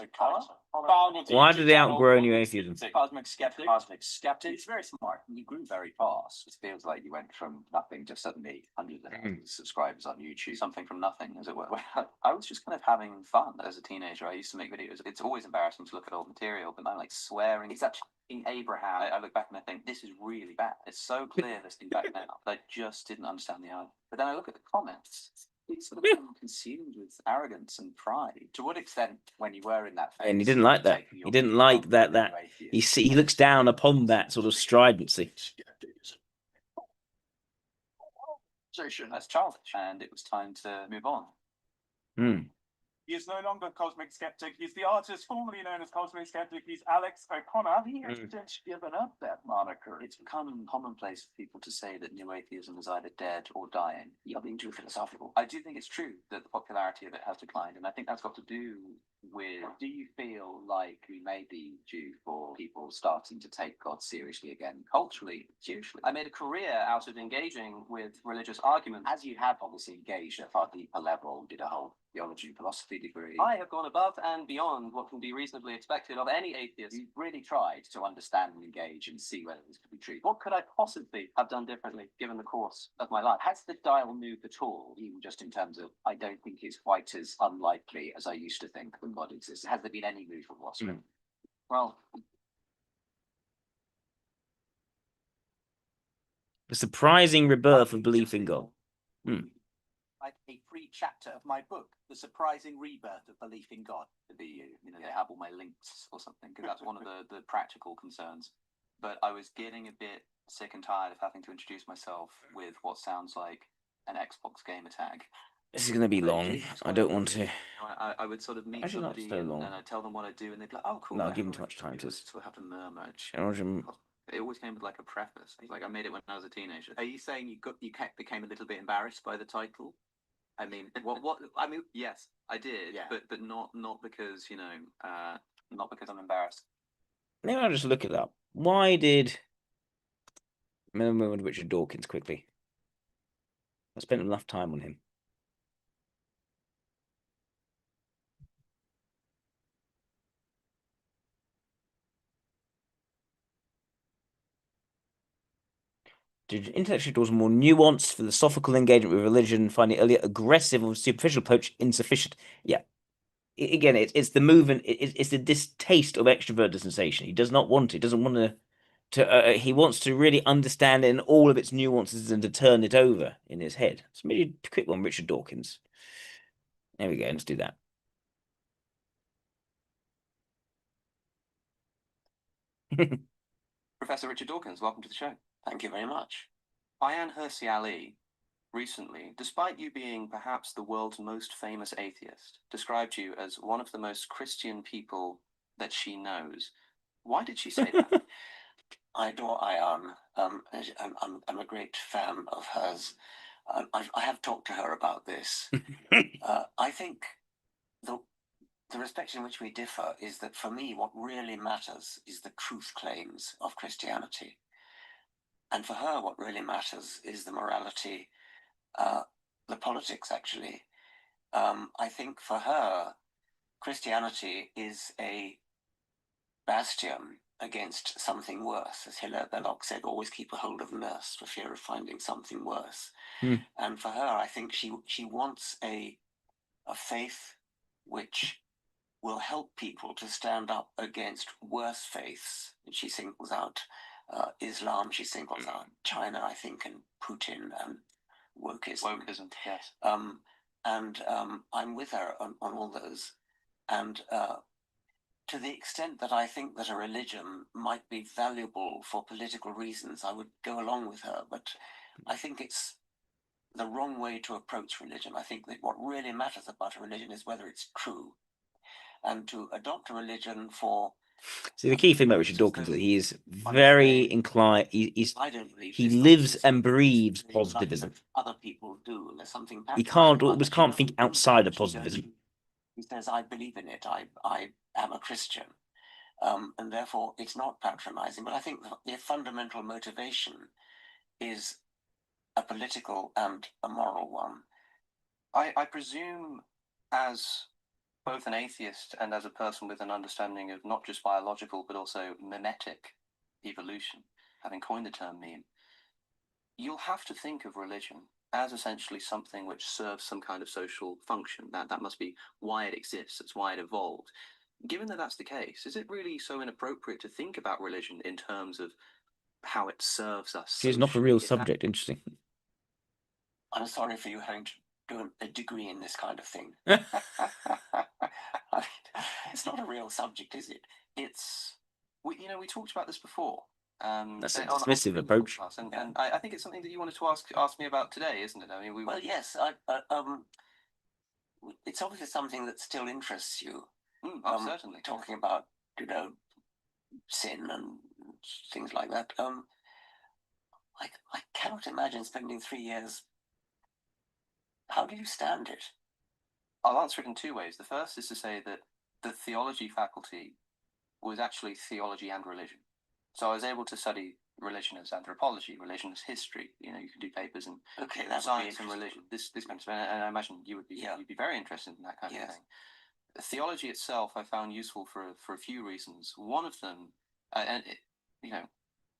Why did they outgrow New Atheism? Cosmic skeptic. Cosmic skeptic. He's very smart. You grew very fast. It feels like you went from nothing to suddenly hundreds of thousands of subscribers on YouTube. Something from nothing, as it were. I was just kind of having fun as a teenager. I used to make videos. It's always embarrassing to look at old material, but I'm like swearing. Except in Abraham, I look back and I think this is really bad. It's so clear listening back now that I just didn't understand the argument. But then I look at the comments. It's sort of become consumed with arrogance and pride. To what extent, when you were in that phase, And he didn't like that. He didn't like that he looks down upon that sort of stridency. That's childish, and it was time to move on. He is no longer Cosmic Skeptic. He's the artist formerly known as Cosmic Skeptic. He's Alex O'Connor. He has since given up that moniker. It's become commonplace for people to say that New Atheism is either dead or dying. You're being too philosophical. I do think it's true that the popularity of it has declined, and I think that's got to do with, do you feel like we may be due for people starting to take God seriously again, culturally, hugely? I made a career out of engaging with religious arguments. As you have obviously engaged at a far deeper level, did a whole theology and philosophy degree. I have gone above and beyond what can be reasonably expected of any atheist. You've really tried to understand and engage and see whether this could be true. What could I possibly have done differently given the course of my life? Has the dial moved at all, even just in terms of, I don't think it's quite as unlikely as I used to think that God exists? Has there been any movement whatsoever? Well, The surprising rebirth of belief in God. a free chapter of my book, The Surprising Rebirth of Belief in God. To be, I have all my links or something, because that's one of the practical concerns. But I was getting a bit sick and tired of having to introduce myself with what sounds like an Xbox gamer tag. This is going to be long. I don't want to. I would sort of meet Actually, not somebody so long. and I'd tell them what I do, and they'd be like, "Oh, cool." No, give them too much time to. Sort of have to murmur. Belgium. It always came with like a preface. Like I made it when I was a teenager. Are you saying you became a little bit embarrassed by the title? I mean, what? I mean, yes, I did, yeah. but not because not because I'm embarrassed. Maybe I'll just look it up. Why did? Remember Richard Dawkins quickly. I spent enough time on him. Did intellectual was more nuanced, philosophical engagement with religion, finding earlier aggressive or superficial approach insufficient. Yeah. Again, it's the movement. It's the distaste of extrovert sensation. He does not want it. Doesn't want to. He wants to really understand it in all of its nuances and to turn it over in his head. So maybe a quick one, Richard Dawkins. There we go. Let's do that. Professor Richard Dawkins, welcome to the show. Thank you very much. Ayaan Hirsi Ali recently, despite you being perhaps the world's most famous atheist, described you as one of the most Christian people that she knows. Why did she say that? I adore Ayaan. I'm a great fan of hers. I have talked to her about this. I think the respect in which we differ is that for me, what really matters is the truth claims of Christianity. And for her, what really matters is the morality the politics, actually. I think for her, Christianity is a bastion against something worse. As Hilaire Belloc said, always keep a hold of nurse for fear of finding something worse. And for her, I think she wants a faith which will help people to stand up against worse faiths. And she singles out Islam, she singles out China, I think, and Putin and wokeism. Wokeism, yes. And I'm with her on all those. And to the extent that I think that a religion might be valuable for political reasons, I would go along with her. But I think it's the wrong way to approach religion. I think that what really matters about a religion is whether it's true. And to adopt a religion for... See, the key thing about Richard Dawkins is he is very inclined. He lives and breathes positivism. Other people do. There's something He almost can't think outside of positivism. He says, I believe in it. I am a Christian. And therefore, it's not patronizing. But I think the fundamental motivation is a political and a moral one. I presume, as both an atheist and as a person with an understanding of not just biological but also mimetic evolution, having coined the term meme, you'll have to think of religion as essentially something which serves some kind of social function. That must be why it exists. It's why it evolved. Given that that's the case, is it really so inappropriate to think about religion in terms of how it serves us? It's not a real subject. Interesting. I'm sorry for you having to do a degree in this kind of thing. It's not a real subject, is it? It's... we talked about this before. That's a dismissive approach. And I think it's something that you wanted to ask me about today, isn't it? I mean, well, yes. It's obviously something that still interests you. Certainly. Talking about, sin and things like that. I cannot imagine spending 3 years. How do you stand it? I'll answer it in two ways. The first is to say that the theology faculty was actually theology and religion. So I was able to study religion as anthropology, religion as history. You can do papers in science and religion. This kind of stuff. And I imagine you'd be very interested in that kind of thing. Theology itself I found useful for a few reasons. One of them,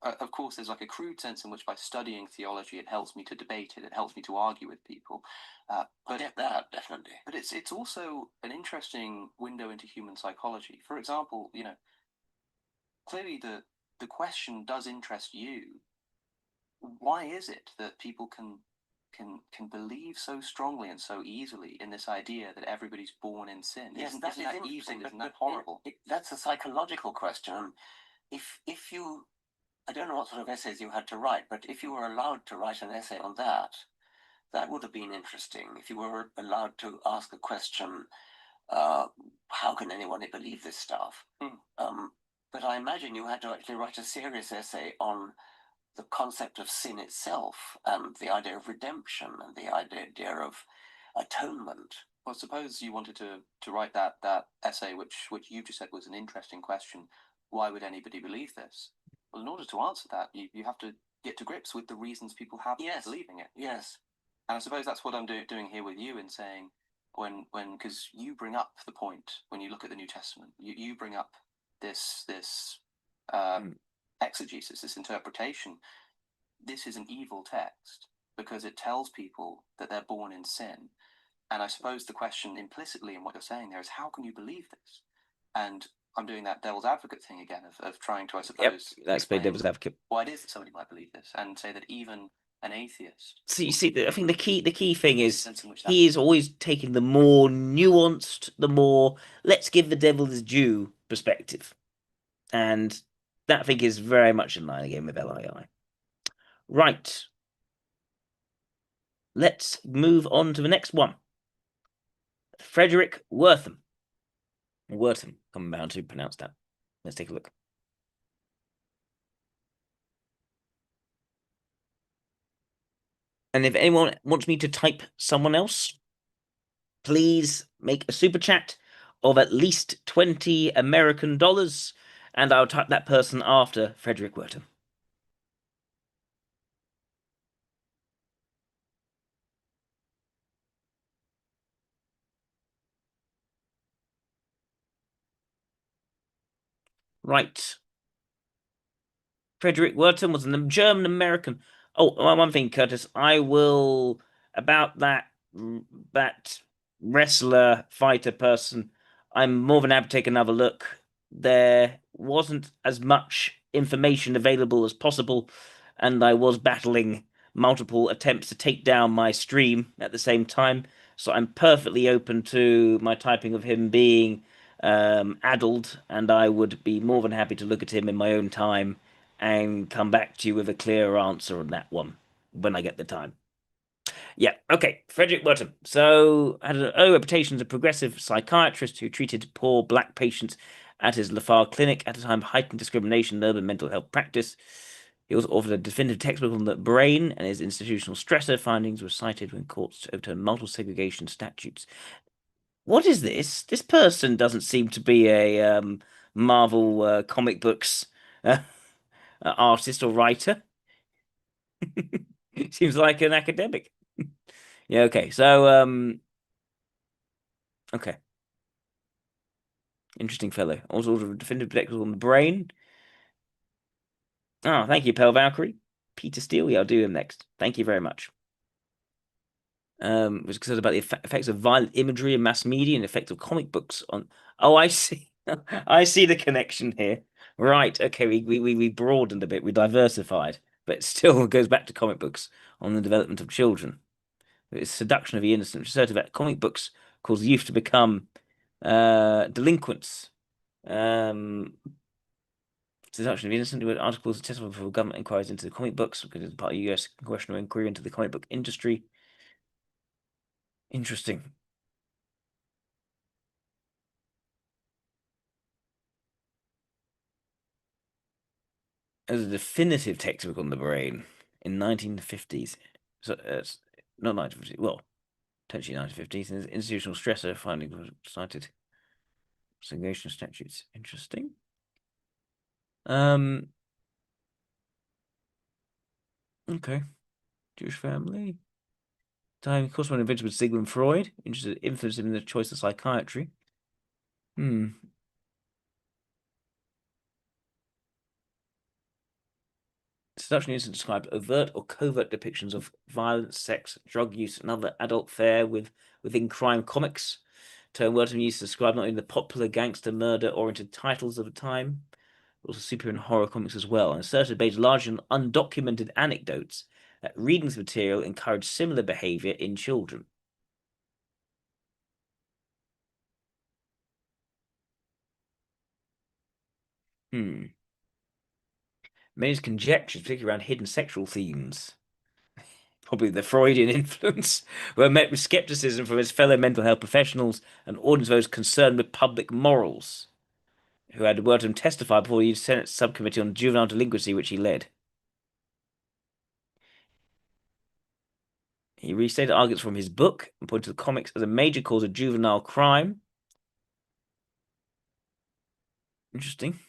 of course, there's like a crude sense in which by studying theology, it helps me to debate it. It helps me to argue with people. I get that, definitely. But it's also an interesting window into human psychology. For example, clearly the question does interest you. Why is it that people can believe so strongly and so easily in this idea that everybody's born in sin? Yes, isn't that evil? Isn't that horrible? That's a psychological question. If you, I don't know what sort of essays you had to write, but if you were allowed to write an essay on that, that would have been interesting. If you were allowed to ask a question, how can anyone believe this stuff? But I imagine you had to actually write a serious essay on the concept of sin itself and the idea of redemption and the idea of atonement. Well, suppose you wanted to write that essay, which you just said was an interesting question. Why would anybody believe this? Well, in order to answer that, you have to get to grips with the reasons people have for believing it. Yes. And I suppose that's what I'm doing here with you in saying, because you bring up the point when you look at the New Testament, you bring up this exegesis, this interpretation. This is an evil text because it tells people that they're born in sin. And I suppose the question implicitly in what you're saying there is, how can you believe this? And I'm doing that devil's advocate thing again of trying to, I suppose, that's play devil's advocate. Why it is that somebody might believe this, and say that even an atheist. So you see, I think the key thing is he is always taking the more nuanced, the more let's give the devil his due perspective, and that I think is very much in line again with LII. Right. Let's move on to the next one. Frederick Wortham. Wortham, come down to pronounce that. Let's take a look. And if anyone wants me to type someone else, please make a super chat of at least $20 American, and I'll type that person after Frederick Wortham. Right. Frederick Werton was a German American. Oh, one thing, Curtis. I will about that wrestler fighter person. I'm more than happy to take another look. There wasn't as much information available as possible, and I was battling multiple attempts to take down my stream at the same time. So I'm perfectly open to my typing of him being addled, and I would be more than happy to look at him in my own time and come back to you with a clearer answer on that one when I get the time. Yeah, okay. Frederick Burton. So, had an early reputation as a progressive psychiatrist who treated poor black patients at his Lafarge clinic at a time of heightened discrimination in urban mental health practice. He also authored a definitive textbook on the brain, and his institutional stressor findings were cited when courts overturned multiple segregation statutes. What is this? This person doesn't seem to be a Marvel comic books artist or writer. Seems like an academic. Yeah, okay. So, okay. Interesting fellow. Also, definitive textbook on the brain. Oh, thank you, Pearl Valkyrie. Peter Steele. Yeah, I'll do him next. Thank you very much. Was concerned about the effects of violent imagery and mass media and the effects of comic books on. Oh, I see. I see the connection here. Right. Okay. We broadened a bit. We diversified, but it still goes back to comic books on the development of children. It's seduction of the innocent, which asserted that comic books cause youth to become delinquents. Seduction of the innocent articles testified for government inquiries into the comic books because it's part of U.S. congressional inquiry into the comic book industry. Interesting. As a definitive textbook on the brain in 1950s. So not 1950s. Well, potentially 1950s. And institutional stressor findings were cited. Segregation statutes. Interesting. Okay. Jewish family. Time corresponding invention with Sigmund Freud, interested influence him in the choice of psychiatry. Seduction used to describe overt or covert depictions of violence, sex, drug use, and other adult fare within crime comics. Term Wertham used to describe not only the popular gangster murder-oriented titles of the time, but also super and horror comics as well, and asserted based largely on undocumented anecdotes that reading this material encouraged similar behavior in children. Many conjectures, particularly around hidden sexual themes, probably the Freudian influence, were met with skepticism from his fellow mental health professionals and audience those concerned with public morals, who had heard him testify before the Senate subcommittee on juvenile delinquency, which he led. He restated arguments from his book and pointed to the comics as a major cause of juvenile crime. Interesting.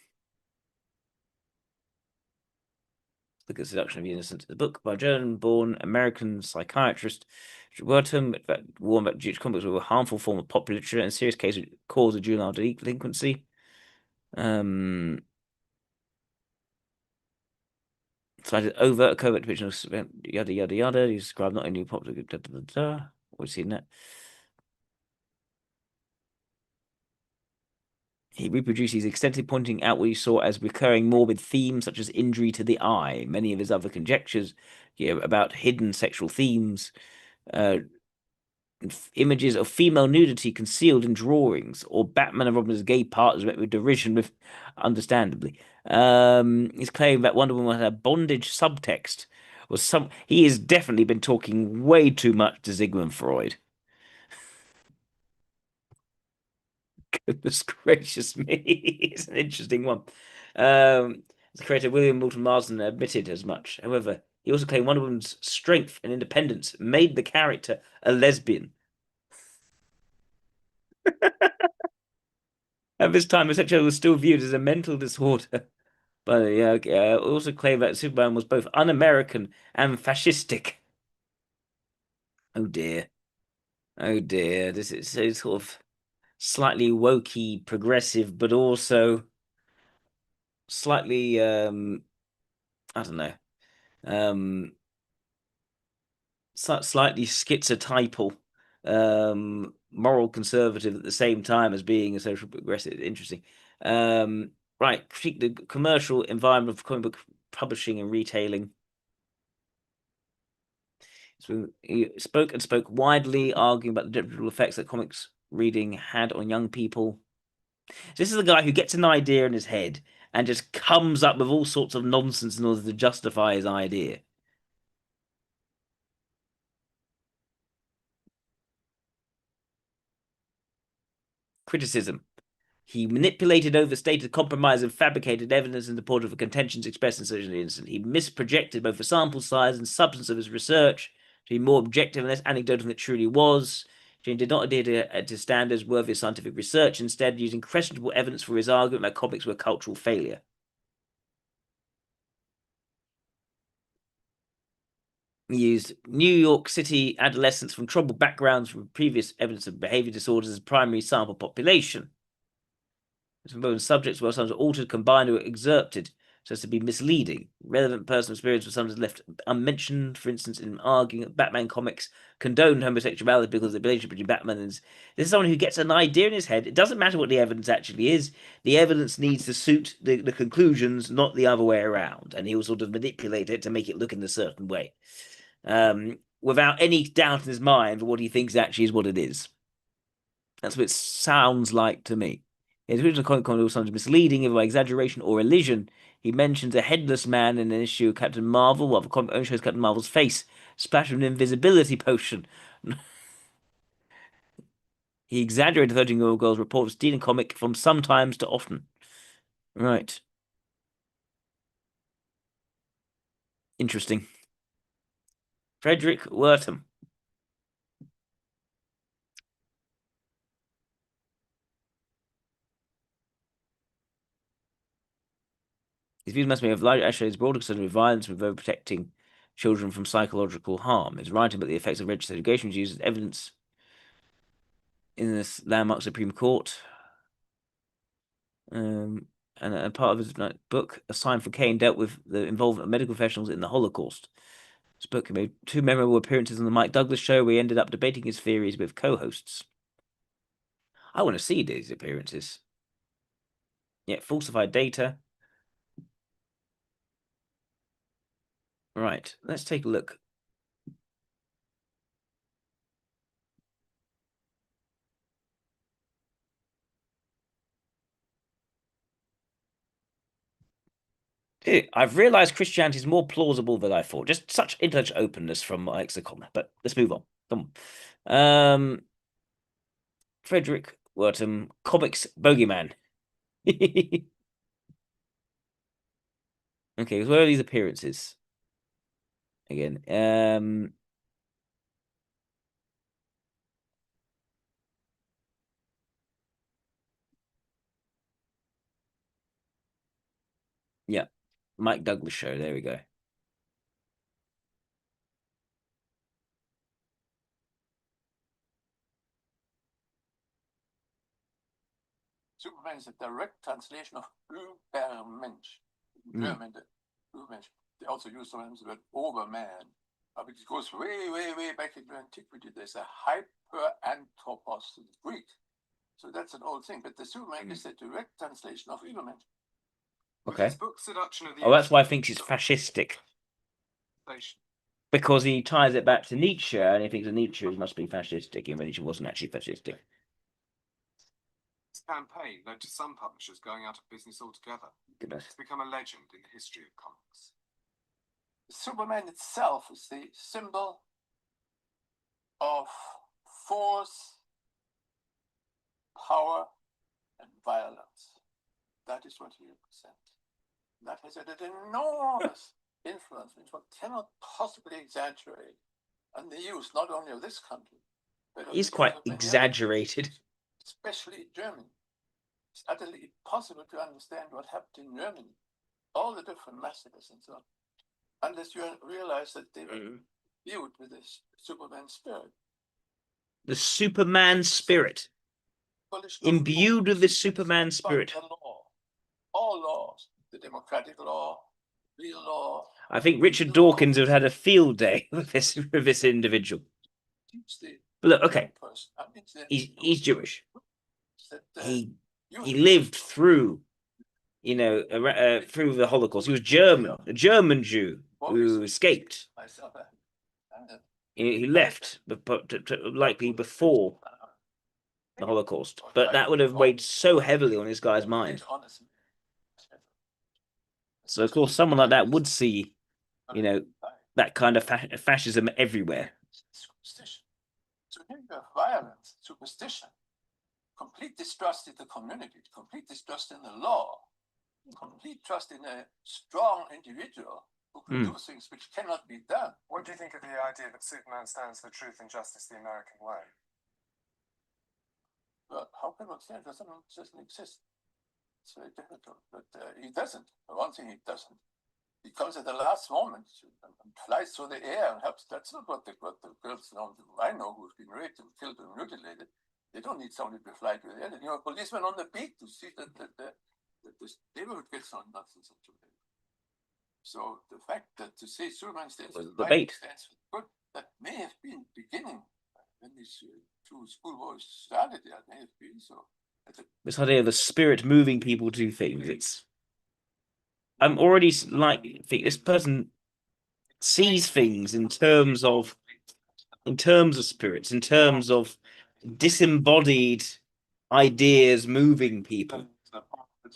Look at Seduction of the Innocent. The book by a German-born American psychiatrist Wertham warned that Jewish comics were a harmful form of pop literature and a serious cause of juvenile delinquency. Cited overt, covert depiction of yada yada yada. He described not only popular. We've seen that. He reproduced these extensively, pointing out what he saw as recurring morbid themes such as injury to the eye. Many of his other conjectures, about hidden sexual themes, images of female nudity concealed in drawings, or Batman and Robin's gay partners met with derision, with understandably. His claim that Wonder Woman had a bondage subtext was some. He has definitely been talking way too much to Sigmund Freud. Goodness gracious me, it's an interesting one. The creator William Moulton Marsden admitted as much. However, he also claimed Wonder Woman's strength and independence made the character a lesbian. At this time, homosexuality was still viewed as a mental disorder. But yeah, also claimed that Superman was both un-American and fascistic. Oh dear. Oh dear. This is so sort of slightly wokey, progressive, but also slightly I don't know, slightly schizotypal, moral conservative at the same time as being a social progressive. Interesting. Right, critique the commercial environment of comic book publishing and retailing. So he spoke widely, arguing about the detrimental effects that comics reading had on young people. This is a guy who gets an idea in his head and just comes up with all sorts of nonsense in order to justify his idea. Criticism. He manipulated, overstated, compromised, and fabricated evidence in support of the contentions expressed in such an incident. He misprojected both the sample size and substance of his research to be more objective and less anecdotal than it truly was. He did not adhere to standards worthy of scientific research, instead using questionable evidence for his argument that comics were a cultural failure. He used New York City adolescents from troubled backgrounds with previous evidence of behavior disorders as primary sample population. Some subjects were sometimes altered, combined, or excerpted so as to be misleading. Relevant personal experience was sometimes left unmentioned. For instance, in arguing that Batman comics condoned homosexuality because the relationship between Batman and... This is someone who gets an idea in his head. It doesn't matter what the evidence actually is. The evidence needs to suit the conclusions, not the other way around. And he will sort of manipulate it to make it look in a certain way. Without any doubt in his mind for what he thinks actually is what it is. That's what it sounds like to me. His original comic was sometimes misleading, either by exaggeration or elision. He mentions a headless man in an issue of Captain Marvel, while the comic only shows Captain Marvel's face splashed with an invisibility potion. He exaggerated the 13-year-old girl's report of stealing comic from sometimes to often. Right. Interesting. Frederick Wertham. His views must be of large actually his broader concern with violence and with protecting children from psychological harm. His writing about the effects of religious segregation was used as evidence in this landmark Supreme Court. And part of his book, A Sign for Cain, dealt with the involvement of medical professionals in the Holocaust. This book made 2 memorable appearances on the Mike Douglas show, where he ended up debating his theories with co-hosts. I want to see these appearances. Yeah, falsified data. Right, let's take a look. I've realized Christianity is more plausible than I thought. Just such intellectual openness from Alex the Comma. But let's move on. Come on. Frederick Wertham, comics bogeyman. Okay, so where are these appearances? Again, yeah, Mike Douglas show. There we go. Superman is a direct translation of Übermensch. In German, the Übermensch. They also use sometimes the word Overman. But it goes way, way, way back into antiquity. There's a hyperanthropos in Greek. So that's an old thing. But the Superman is a direct translation of Übermensch. Okay. Oh, that's why I think it's fascistic. Because he ties it back to Nietzsche, and he thinks that Nietzsche must be fascistic, even though Nietzsche wasn't actually fascistic. This campaign led to some publishers going out of business altogether. Goodness. It's become a legend in the history of comics. Superman itself is the symbol of force, power, and violence. That is what he represents. That has had an enormous influence, which one cannot possibly exaggerate. And the use not only of this country, but he's quite exaggerated. Especially Germany. It's utterly impossible to understand what happened in Germany. All the different massacres and so on. Unless you realize that they were viewed with this Superman spirit. The Superman spirit. Imbued with the Superman spirit. The law. All laws. the democratic law, real law. I think Richard Dawkins would have had a field day with this individual. But look, okay, he's Jewish. He lived through, you know, through the Holocaust. He was German, a German Jew who escaped. He left, likely before the Holocaust, but that would have weighed so heavily on this guy's mind. So of course, someone like that would see, you know, that kind of fascism everywhere. So here you have violence, superstition, complete distrust in the community, complete distrust in the law, complete trust in a strong individual who can do things which cannot be done. What do you think of the idea that Superman stands for truth and justice the American way? Well, how can one say it doesn't exist? It's very difficult, but he doesn't. For one thing, he doesn't. He comes at the last moment and flies through the air and helps. That's not what the girls I know who've been raped and killed and mutilated. They don't need somebody to fly to the air. You know, a policeman on the beat to see that the neighborhood gets on nonsense. So the fact that to say Superman stands for good, that may have been beginning when these two schoolboys started. That may have been so. This idea of the spirit moving people to things. I'm already like this person sees things in terms of spirits, in terms of disembodied ideas moving people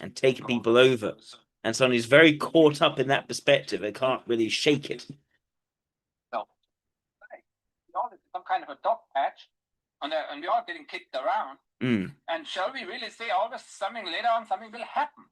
and taking people over. And someone who's very caught up in that perspective and can't really shake it. Some kind of a dog patch, and we're all getting kicked around. And shall we really say always something later on, something will happen?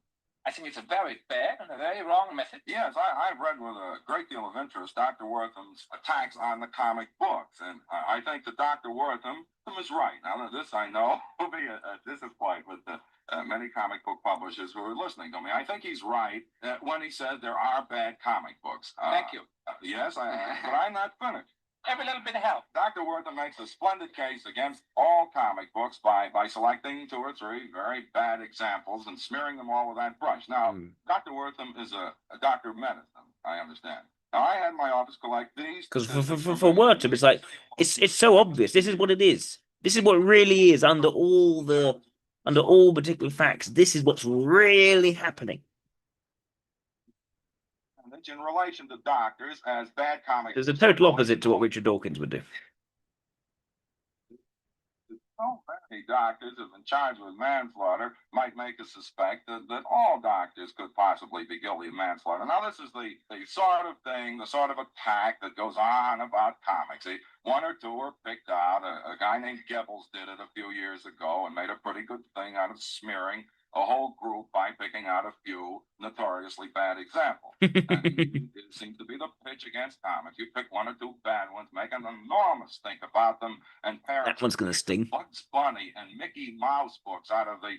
I think it's a very bad and a very wrong message. Yes, I've read with a great deal of interest Dr. Wortham's attacks on the comic books, and I think that Dr. Wortham is right. Now, this I know will be a disappointment with the many comic book publishers who are listening to me. I think he's right when he said there are bad comic books. Thank you. Yes, but I'm not finished. Every little bit of help. Dr. Wortham makes a splendid case against all comic books by selecting 2 or 3 very bad examples and smearing them all with that brush. Now, Dr. Wortham is a doctor of medicine, I understand. Now, I had my office collect these. Because for Wortham, it's like, it's so obvious. This is what it is. This is what it really is under all particular facts. This is what's really happening. In relation to doctors as bad comics. There's a total opposite to what Richard Dawkins would do. So many doctors who've been charged with manslaughter might make us suspect that all doctors could possibly be guilty of manslaughter. Now, this is the sort of thing, the sort of attack that goes on about comics. 1 or 2 are picked out. A guy named Goebbels did it a few years ago and made a pretty good thing out of smearing a whole group by picking out a few notoriously bad examples. And it seems to be the pitch against comics. You pick 1 or 2 bad ones, make an enormous stink about them, and parents. That one's going to sting. Bugs Bunny and Mickey Mouse books out of the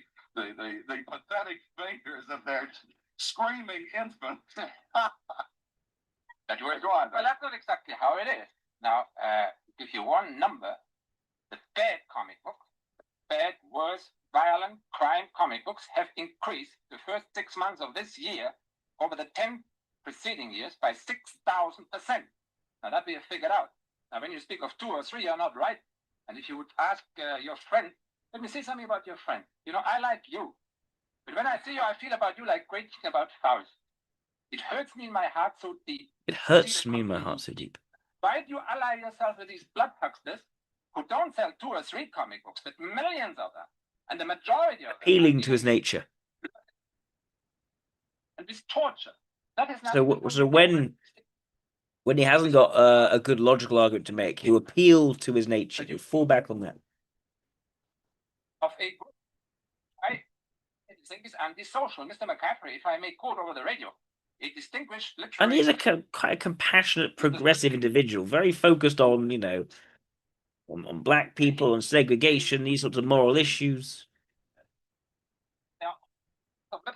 pathetic figures of their screaming infants. That word. Well, that's not exactly how it is. Now, give you one number. The bad comic books, bad, worse, violent crime comic books have increased the first 6 months of this year over the 10 preceding years by 6,000%. Now that we have figured out. Now when you speak of 2 or 3, you're not right. And if you would ask your friend, let me say something about your friend. You know, I like you. But when I see you, I feel about you like great thing about Faust. It hurts me in my heart so deep. It hurts me in my heart so deep. Why do you ally yourself with these blood hucksters who don't sell 2 or 3 comic books, but millions of them? And the majority of appealing to his nature. And this torture. That is not so when he hasn't got a good logical argument to make, he'll appeal to his nature. He'll fall back on that. Of a group. I think is antisocial. Mr. McCaffrey, if I may quote over the radio, a distinguished literary... And he's quite a compassionate, progressive individual, very focused on, you know, on black people and segregation, these sorts of moral issues.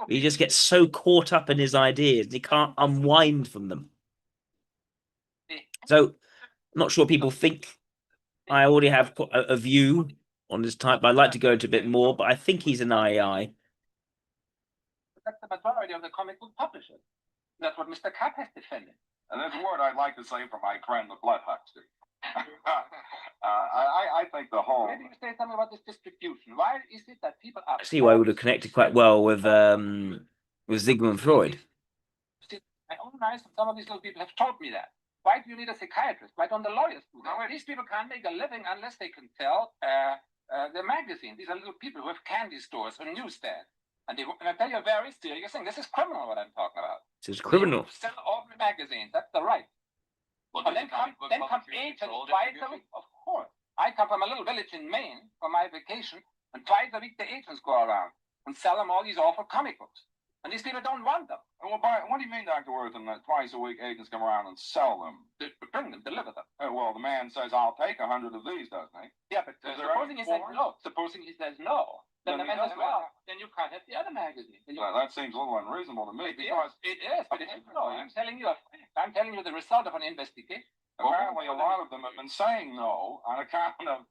He just gets so caught up in his ideas, he can't unwind from them. So, I'm not sure people think I already have a view on this type, but I'd like to go into a bit more, but I think he's an IAI. that's the majority of the comic book publishers. That's what Mr. Kapp has defended. And there's a word I'd like to say for my friend, the blood huckster. I think the whole. Maybe you say something about this distribution. Why is it that people are? I see why I would have connected quite well with Sigmund Freud. My own eyes, some of these little people have told me that. Why do you need a psychiatrist? Why don't the lawyers do that? These people can't make a living unless they can sell the magazine. These are little people who have candy stores or newsstands. And I tell you a very serious thing. This is criminal what I'm talking about. This is criminal. They sell ordinary magazines. That's the right. Well, then come agents twice a week. Of course. I come from a little village in Maine for my vacation, and twice a week the agents go around and sell them all these awful comic books. And these people don't want them. Well, what do you mean, Dr. Wortham, that twice a week agents come around and sell them? Bring them, deliver them. Well, the man says, I'll take 100 of these, doesn't he? Yeah, but supposing he says no. Supposing he says no. Then the man says, well, then you can't have the other magazine. Well, that seems a little unreasonable to me. Because it is, but it is no. I'm telling you the result of an investigation. Apparently, a lot of them have been saying no on account of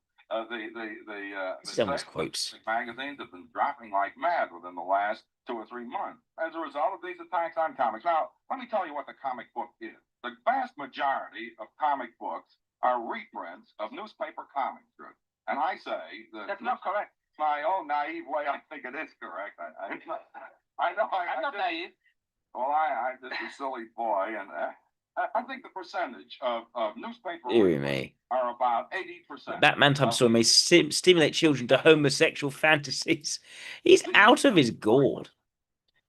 Someone's quotes. Magazines have been dropping like mad within the last 2 or 3 months as a result of these attacks on comics. Now, let me tell you what the comic book is. The vast majority of comic books are reprints of newspaper comic strips. And I say that that's not correct. My own naive way, I think it is correct. I know I'm not naive. Well, I'm just a silly boy, and I think the percentage of newspaper are about 80%. Batman type story may stimulate children to homosexual fantasies. He's out of his gourd.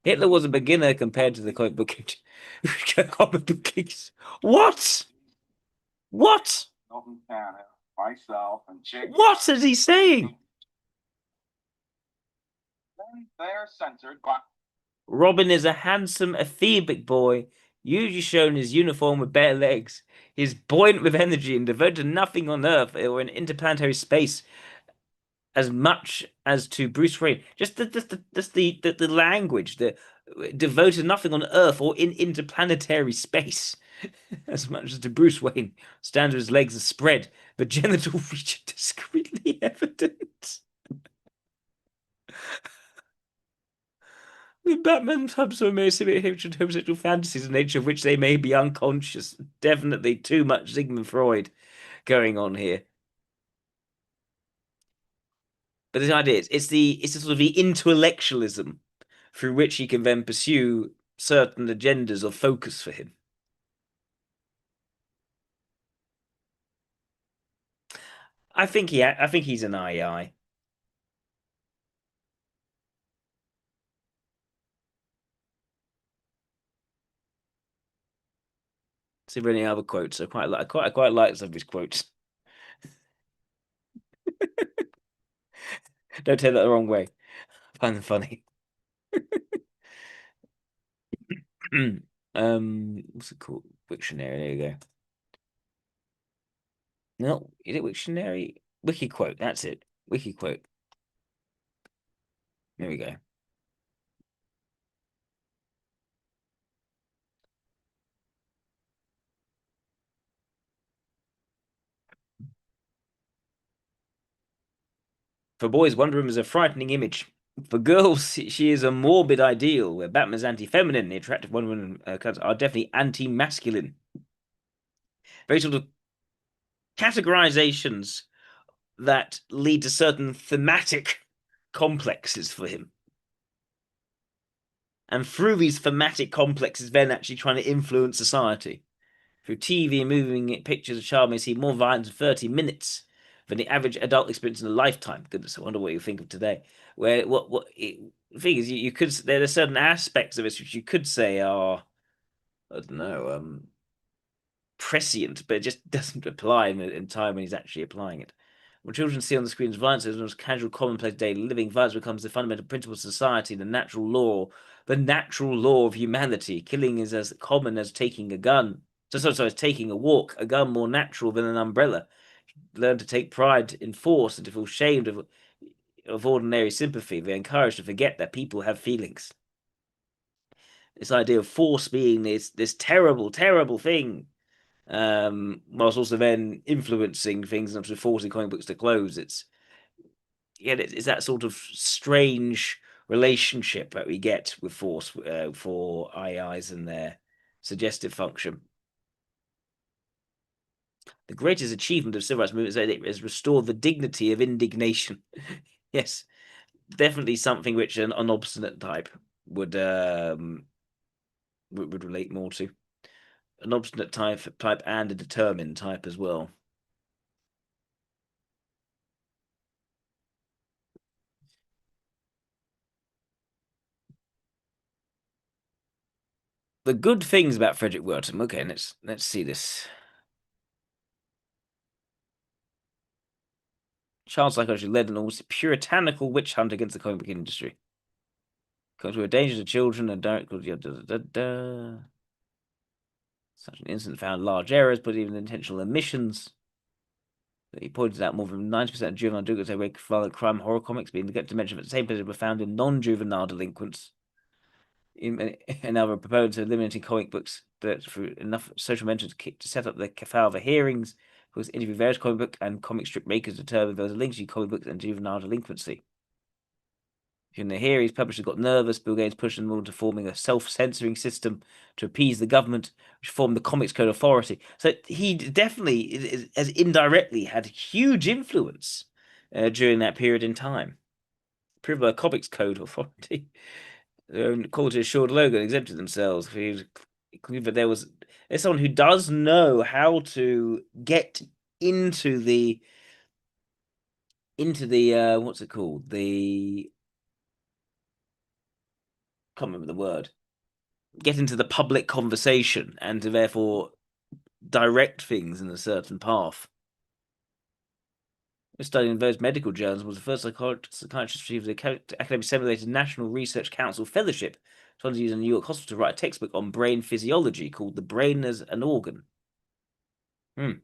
Hitler was a beginner compared to the comic book geeks. What? What? Milton Tanner, myself, and Chick. What is he saying? Then they're censored by. Robin is a handsome, ephemic boy, usually shown in his uniform with bare legs. He is buoyant with energy and devoted to nothing on Earth or in interplanetary space as much as to Bruce Wayne. Just the language, the devoted to nothing on Earth or in interplanetary space as much as to Bruce Wayne. Stands with his legs are spread, the genital region discreetly evident. The Batman subs may exhibit hatred homosexual fantasies, the nature of which they may be unconscious. Definitely too much Sigmund Freud going on here. But the idea is it's the sort of the intellectualism through which he can then pursue certain agendas of focus for him. I think he's an II. See if there are any other quotes. I quite like some of his quotes. Don't take that the wrong way. I find them funny. What's it called? Wiktionary. There you go. No, is it Wiktionary? Wiki quote. That's it. Wiki quote. There we go. For boys, Wonder Woman is a frightening image. For girls, she is a morbid ideal, where Batman's anti-feminine. The attractive Wonder Woman are definitely anti-masculine. Very sort of categorizations that lead to certain thematic complexes for him. And through these thematic complexes, then actually trying to influence society. Through TV and moving pictures, a child may see more violence in 30 minutes than the average adult experience in a lifetime. Goodness, I wonder what you think of today. Where the thing is, you could, there are certain aspects of it which you could say are, I don't know, prescient, but it just doesn't apply in time when he's actually applying it. When children see on the screens violence as most casual, commonplace daily living, violence becomes the fundamental principle of society, the natural law of humanity. Killing is as common as taking a gun. So as taking a walk, a gun more natural than an umbrella. Learn to take pride in force and to feel ashamed of ordinary sympathy. They're encouraged to forget that people have feelings. This idea of force being this terrible, terrible thing, whilst also then influencing things and forcing comic books to close. It's that sort of strange relationship that we get with force for AIs and their suggestive function. The greatest achievement of civil rights movement is that it has restored the dignity of indignation. Yes, definitely something which an obstinate type would relate more to. An obstinate type and a determined type as well. The good things about Frederick Wertham. Okay, let's see this. Child psychology led an almost puritanical witch hunt against the comic book industry. Comes with dangers to children and direct. Such an incident found large errors, but even intentional omissions. He pointed out more than 90% of juvenile delinquents have read violent crime horror comics, being the to mention that the same places were found in non-juvenile delinquents. And other proponents of eliminating comic books, but through enough social mentors to set up the Kafalva hearings, was interview various comic book and comic strip makers to determine if there was a link between comic books and juvenile delinquency. In the hearings, publishers got nervous. Bill Gates pushed them all into forming a self-censoring system to appease the government, which formed the Comics Code Authority. So he definitely has indirectly had huge influence during that period in time. Approved by the Comics Code Authority. Quality assured logo exempted themselves. He concluded that there's someone who does know how to get into the what's it called? Can't remember the word. Get into the public conversation and to therefore direct things in a certain path. Studying in those medical journals was the first psychiatrist to receive the academic semi-related National Research Council Fellowship. Trying to use a New York hospital to write a textbook on brain physiology called "The Brain as an Organ." The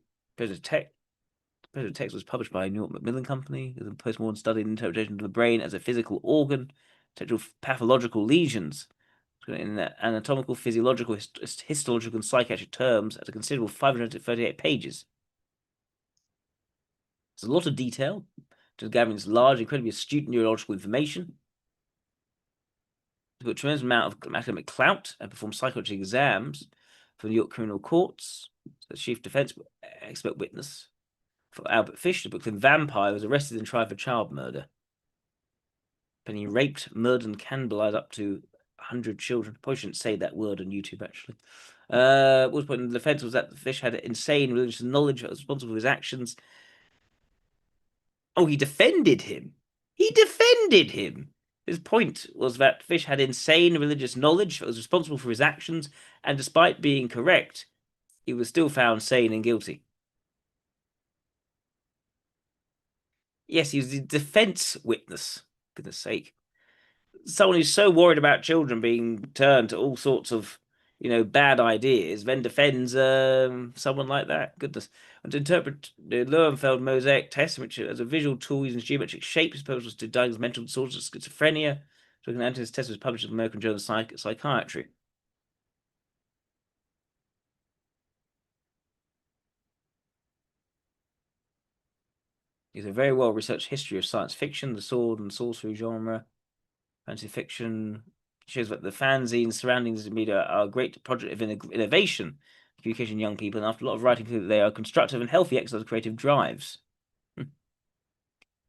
text was published by New York Macmillan Company. The postmodern study and interpretation of the brain as a physical organ, potential pathological lesions, in anatomical, physiological, histological, and psychiatric terms at a considerable 538 pages. There's a lot of detail to gathering this large, incredibly astute neurological information. They've got a tremendous amount of academic clout and performed psychiatric exams for the New York criminal courts. The chief defense expert witness for Albert Fish, the Brooklyn vampire, was arrested and tried for child murder. And he raped, murdered, and cannibalized up to 100 children. Probably shouldn't say that word on YouTube, actually. What point in the defense was that the Fish had insane religious knowledge that was responsible for his actions. Oh, he defended him. He defended him. His point was that Fish had insane religious knowledge that was responsible for his actions, and despite being correct, he was still found sane and guilty. Yes, he was the defense witness, for goodness sake. Someone who's so worried about children being turned to all sorts of, bad ideas, then defends someone like that. Goodness. And to interpret the Lowenfeld mosaic test, which as a visual tool using geometric shapes, was to diagnose mental disorders of schizophrenia. So an anti test was published in the American Journal of Psychiatry. It's a very well-researched history of science fiction, the sword and sorcery genre, fantasy fiction. Shows that the fanzines surrounding the media are a great project of innovation, communication young people, and after a lot of writing, they are constructive and healthy exercise of creative drives. Turns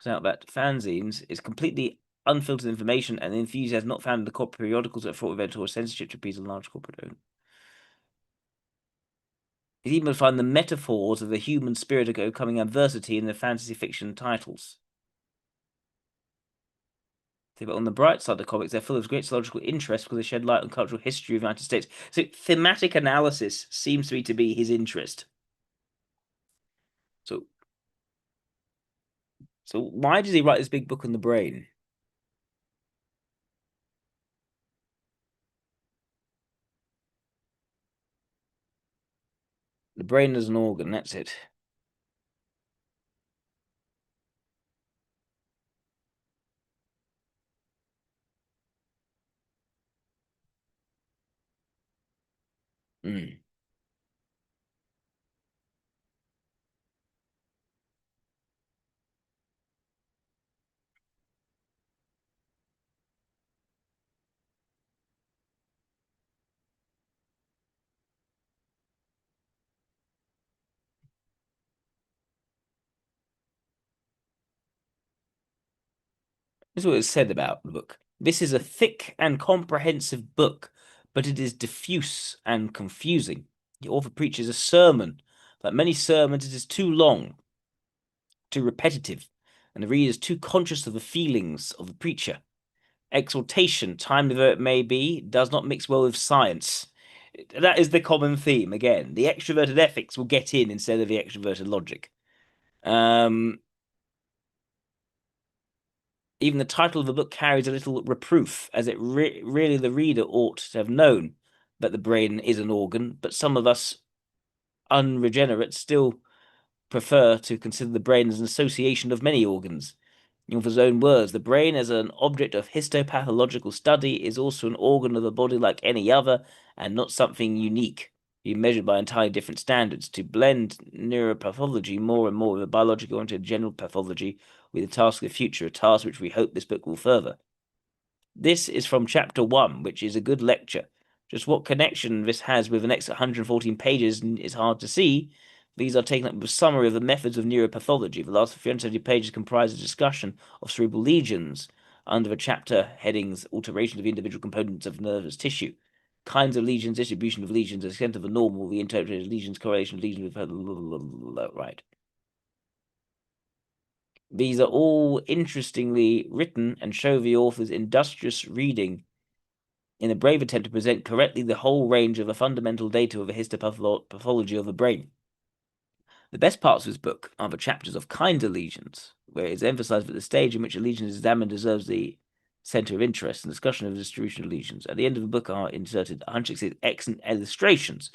out that fanzines is completely unfiltered information and enthusiasm not found in the corporate periodicals that fraught event or censorship to appease a large corporate owner. It even find the metaphors of the human spirit of overcoming adversity in the fantasy fiction titles. But on the bright side of the comics, they're full of great psychological interest because they shed light on cultural history of the United States. So thematic analysis seems to be his interest. So why does he write this big book on the brain? The brain as an organ, that's it. This is what is said about the book. This is a thick and comprehensive book, but it is diffuse and confusing. The author preaches a sermon. Like many sermons, it is too long, too repetitive, and the reader is too conscious of the feelings of the preacher. Exhortation, timely though it may be, does not mix well with science. That is the common theme. Again, the extroverted ethics will get in instead of the extroverted logic. Even the title of the book carries a little reproof, as it really the reader ought to have known that the brain is an organ, but some of us unregenerate still prefer to consider the brain as an association of many organs. In his own words, the brain as an object of histopathological study is also an organ of the body like any other, and not something unique, being measured by entirely different standards. To blend neuropathology more and more with a biological oriented general pathology with the task of the future, a task which we hope this book will further. This is from chapter 1, which is a good lecture. Just what connection this has with the next 114 pages is hard to see. These are taken up with a summary of the methods of neuropathology. The last 370 pages comprise a discussion of cerebral lesions under the chapter headings Alteration of the individual components of nervous tissue, kinds of lesions, distribution of lesions, extent of the normal, the interpretation of lesions, correlation of lesions with... Right. These are all interestingly written and show the author's industrious reading in a brave attempt to present correctly the whole range of the fundamental data of the histopathology of the brain. The best parts of this book are the chapters of kinds of lesions, where it is emphasized that the stage in which a lesion is examined deserves the center of interest and discussion of the distribution of lesions. At the end of the book are inserted 166 excellent illustrations,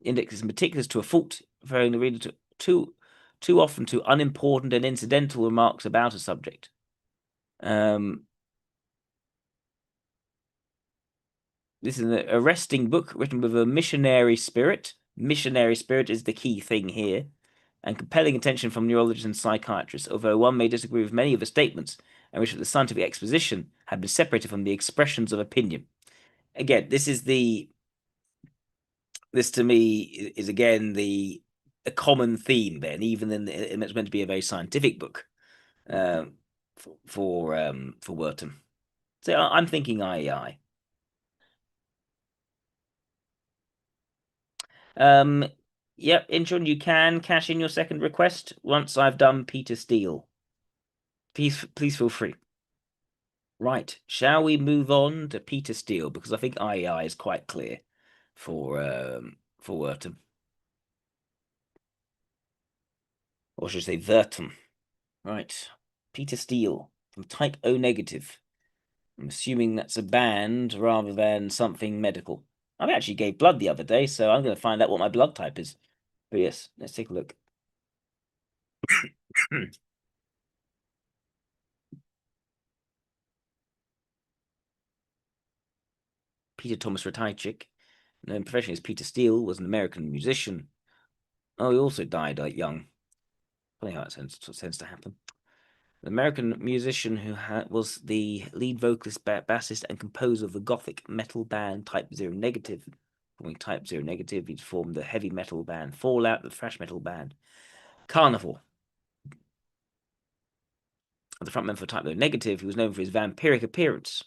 indexes meticulous to a fault, referring the reader to too often to unimportant and incidental remarks about a subject. This is an arresting book written with a missionary spirit. Missionary spirit is the key thing here, and compelling attention from neurologists and psychiatrists, although one may disagree with many of the statements and wish that the scientific exposition had been separated from the expressions of opinion. Again, this to me is again a common theme then, even in it's meant to be a very scientific book for Wertham. So I'm thinking IEI. Yep, Intron, you can cash in your second request once I've done Peter Steele. Please feel free. Right, shall we move on to Peter Steele, because I think IEI is quite clear for Wertham. Or should I say Wertham. Right, Peter Steele from Type O negative. I'm assuming that's a band rather than something medical. I actually gave blood the other day, so I'm going to find out what my blood type is. But yes, let's take a look. Peter Thomas Ratajczyk, known professionally as Peter Steele, was an American musician. Oh, he also died young. Funny how that tends to happen. An American musician who was the lead vocalist, bassist, and composer of the gothic metal band Type O negative. Forming Type O negative, he'd formed the heavy metal band Fallout, the thrash metal band Carnival. The frontman for Type O negative, he was known for his vampiric appearance,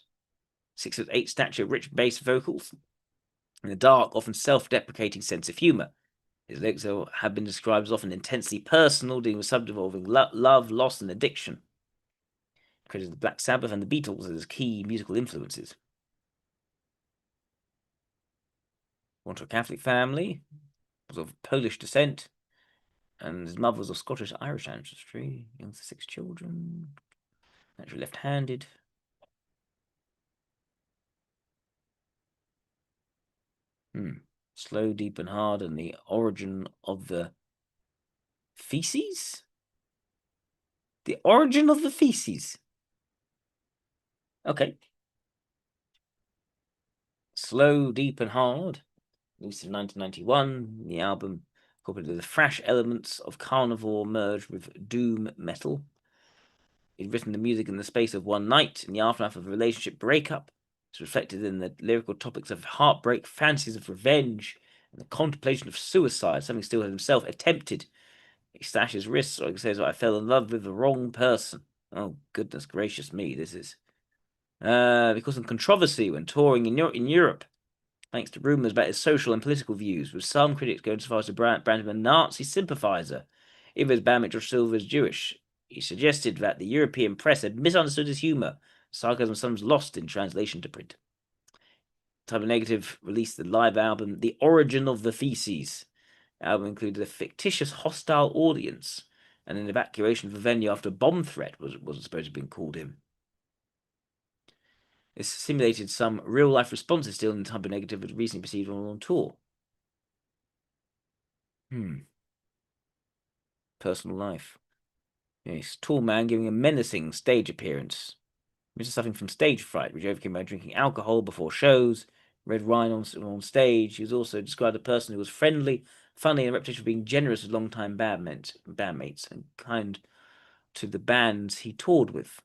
6'8" stature, rich bass vocals, and a dark, often self-deprecating sense of humor. His lyrics have been described as often intensely personal, dealing with subjects involving love, loss, and addiction. Credited the Black Sabbath and the Beatles as key musical influences. Born to a Catholic family, was of Polish descent, and his mother was of Scottish-Irish ancestry. Young to 6 children, naturally left-handed. Slow, deep, and hard, and the origin of the feces? The origin of the feces. Okay. Slow, deep, and hard. Released in 1991. The album incorporated the thrash elements of carnivore merged with doom metal. He'd written the music in the space of one night in the aftermath of a relationship breakup. It's reflected in the lyrical topics of heartbreak, fantasies of revenge, and the contemplation of suicide, something Steele had himself attempted. He slashed his wrists, or he says, I fell in love with the wrong person. Oh, goodness gracious me, this is... because of controversy when touring in Europe, thanks to rumours about his social and political views, with some critics going so far as to brand him a Nazi sympathiser. Even his bandmate Josh Silver is Jewish. He suggested that the European press had misunderstood his humour. Sarcasm sometimes lost in translation to print. Type of Negative released the live album The Origin of the Feces. The album included a fictitious hostile audience and an evacuation of a venue after a bomb threat was supposed to have been called in. This simulated some real-life responses still in Type of Negative had recently received on tour. Personal life. Yes, tall man giving a menacing stage appearance. Mr. suffering from stage fright, which overcame by drinking alcohol before shows, red wine on stage. He was also described as a person who was friendly, funny, and a reputation for being generous with long-time bandmates and kind to the bands he toured with.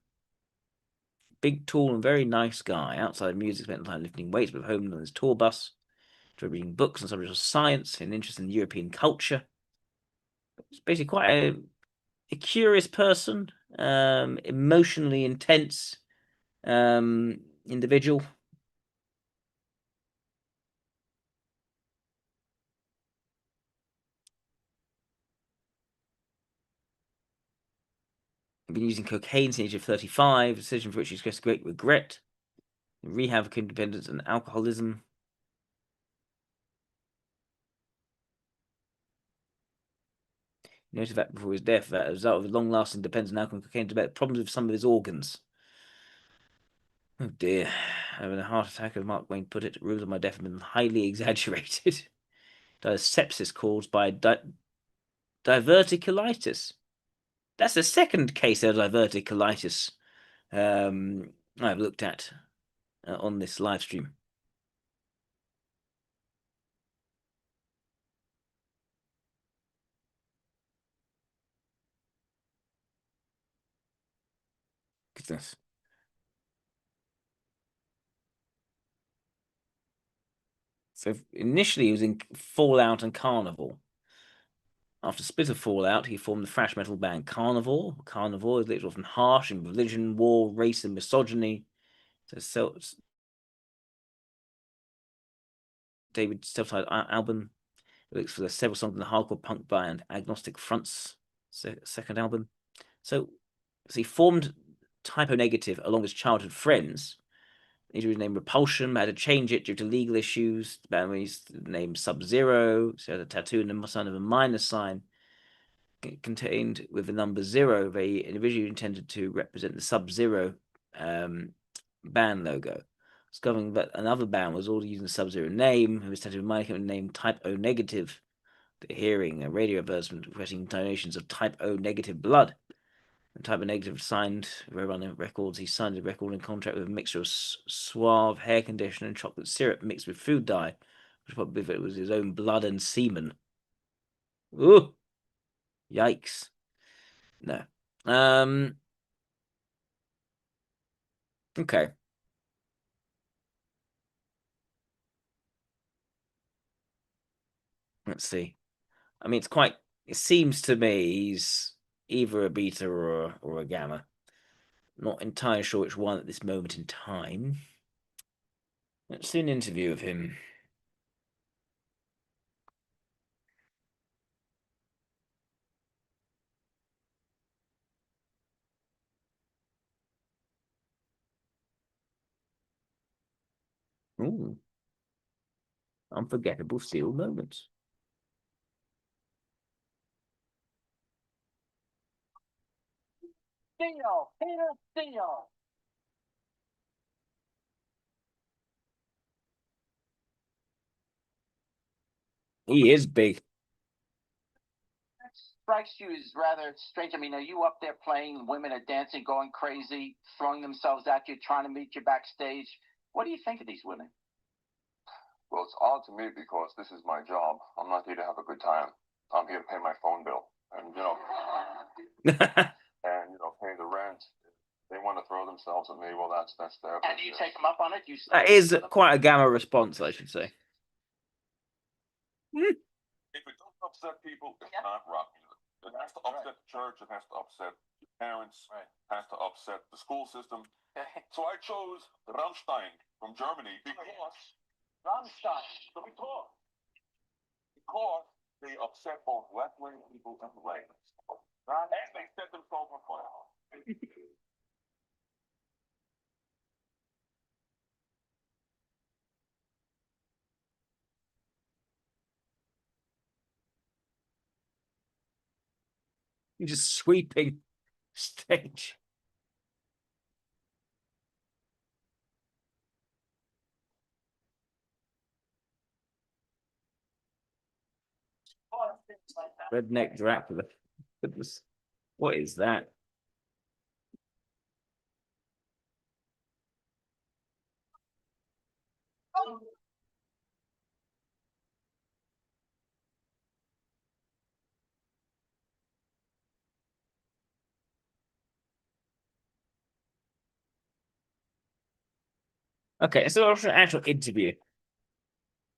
Big, tall, and very nice guy. Outside of music, spent time lifting weights, but home on his tour bus. Enjoyed reading books on subjects of science, and interest in European culture. He's basically quite a curious person, emotionally intense individual. Been using cocaine since the age of 35, a decision for which he expressed great regret. Rehab for independence and alcoholism. He noted that before his death, that as a result of long-lasting dependence on alcohol and cocaine, developed problems with some of his organs. Oh dear, having a heart attack, as Mark Twain put it, rumors of my death have been highly exaggerated. Died of sepsis caused by diverticulitis. That's the second case of diverticulitis I've looked at on this live stream. Goodness. So initially he was in Fallout and Carnival. After split of Fallout, he formed the thrash metal band Carnivore. Carnivore is literally often harsh in religion, war, race, and misogyny. So David's self-titled album looks for the several songs in the hardcore punk band Agnostic Front's second album. So he formed Type O Negative along with his childhood friends. He was named Repulsion, but had to change it due to legal issues. The band was named Sub-Zero, so had a tattoo in the sign of a minus sign contained with the number 0. They originally intended to represent the Sub-Zero band logo. Discovering that another band was already using the Sub-Zero name, who was tattooed with my name Type O Negative. The hearing a radio advertisement requesting donations of Type O Negative blood. And Type O Negative signed Roadrunner Records. He signed a recording contract with a mixture of suave hair conditioner and chocolate syrup mixed with food dye, which probably it was his own blood and semen. Ooh, yikes! No. Okay. Let's see. I mean, it seems to me he's either a beta or a gamma. Not entirely sure which one at this moment in time. Let's see an interview of him. Ooh. Unforgettable Seal moments. Theo. He is big. That strikes you as rather strange. I mean, are you up there playing, women are dancing, going crazy, throwing themselves at you, trying to meet you backstage? What do you think of these women? Well, it's odd to me because this is my job. I'm not here to have a good time. I'm here to pay my phone bill and, pay the rent. They want to throw themselves at me. Well, that's their. And do you take them up on it? That is quite a gamma response, I should say. If it doesn't upset people, it's not rock music. It has to upset the church. It has to upset parents has to upset the school system. So I chose Rammstein from Germany because because they upset both left-wing people and right. And they set themselves on fire. You're just sweeping stage. Redneck Dracula. Goodness. What is that? Okay, it's an actual interview.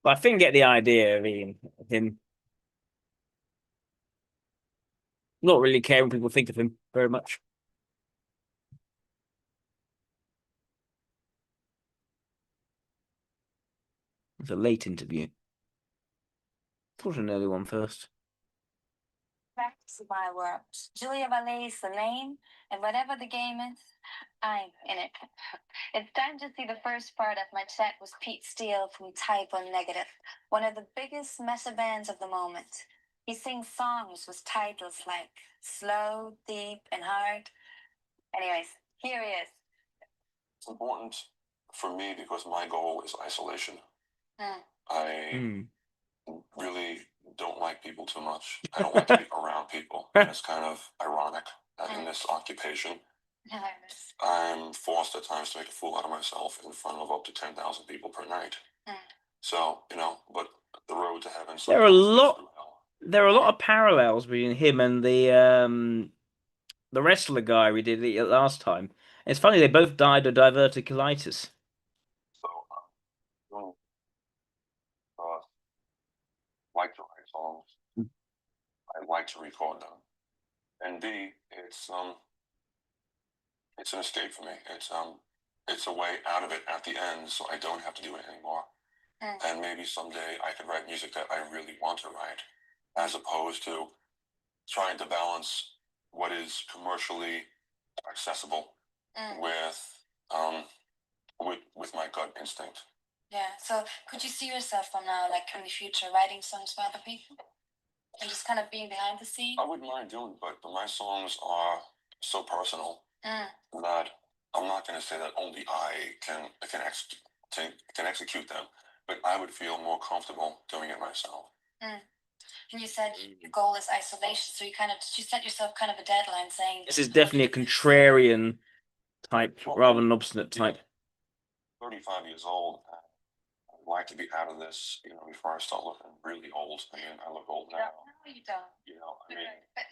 But I think I get the idea of him not really caring what people think of him very much. It's a late interview. Thought an early one first. Practice my words. Julia Valet is the name, and whatever the game is, I'm in it. It's time to see the first part of my chat with Pete Steele from Type O Negative, one of the biggest metal bands of the moment. He sings songs with titles like Slow, Deep, and Hard. Anyways, here he is. It's important for me because my goal is isolation. I really don't like people too much. I don't like to be around people. And it's kind of ironic that in this occupation, I'm forced at times to make a fool out of myself in front of up to 10,000 people per night. So, but the road to heaven. There are a lot of parallels between him and the wrestler guy we did it last time. It's funny, they both died of diverticulitis. So, like to write songs. I like to record them. And B, it's an escape for me. It's a way out of it at the end, so I don't have to do it anymore. And maybe someday I could write music that I really want to write, as opposed to trying to balance what is commercially accessible with my gut instinct. Yeah. So could you see yourself from now, like in the future, writing songs for other people? And just kind of being behind the scenes? I wouldn't mind doing it, but my songs are so personal that I'm not going to say that only I can execute them, but I would feel more comfortable doing it myself. And you said your goal is isolation, so you set yourself kind of a deadline saying... This is definitely a contrarian type rather than an obstinate type. 35 years old. I'd like to be out of this, before I start looking really old. I mean, I look old now. No, you don't. But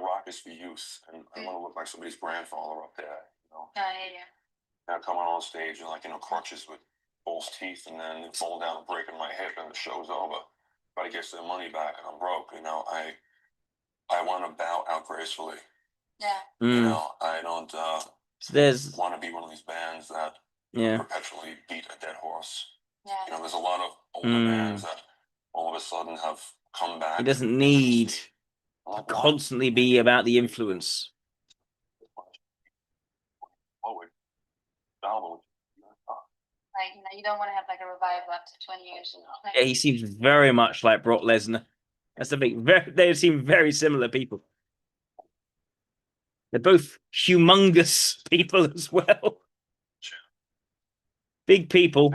Rock is for youth, and I want to look like somebody's grandfather up there, yeah. Now coming on stage and crutches with false teeth, and then fall down and breaking my hip, and the show's over. But I get their money back, and I'm broke. I want to bow out gracefully. Yeah. I don't want to be one of these bands that perpetually beat a dead horse. Yeah. There's a lot of older bands that all of a sudden have come back. He doesn't need to constantly be about the influence. Like, you don't want to have like a revival up to 20 years. Yeah, he seems very much like Brock Lesnar. That's the thing. They seem very similar people. They're both humongous people as well. Big people.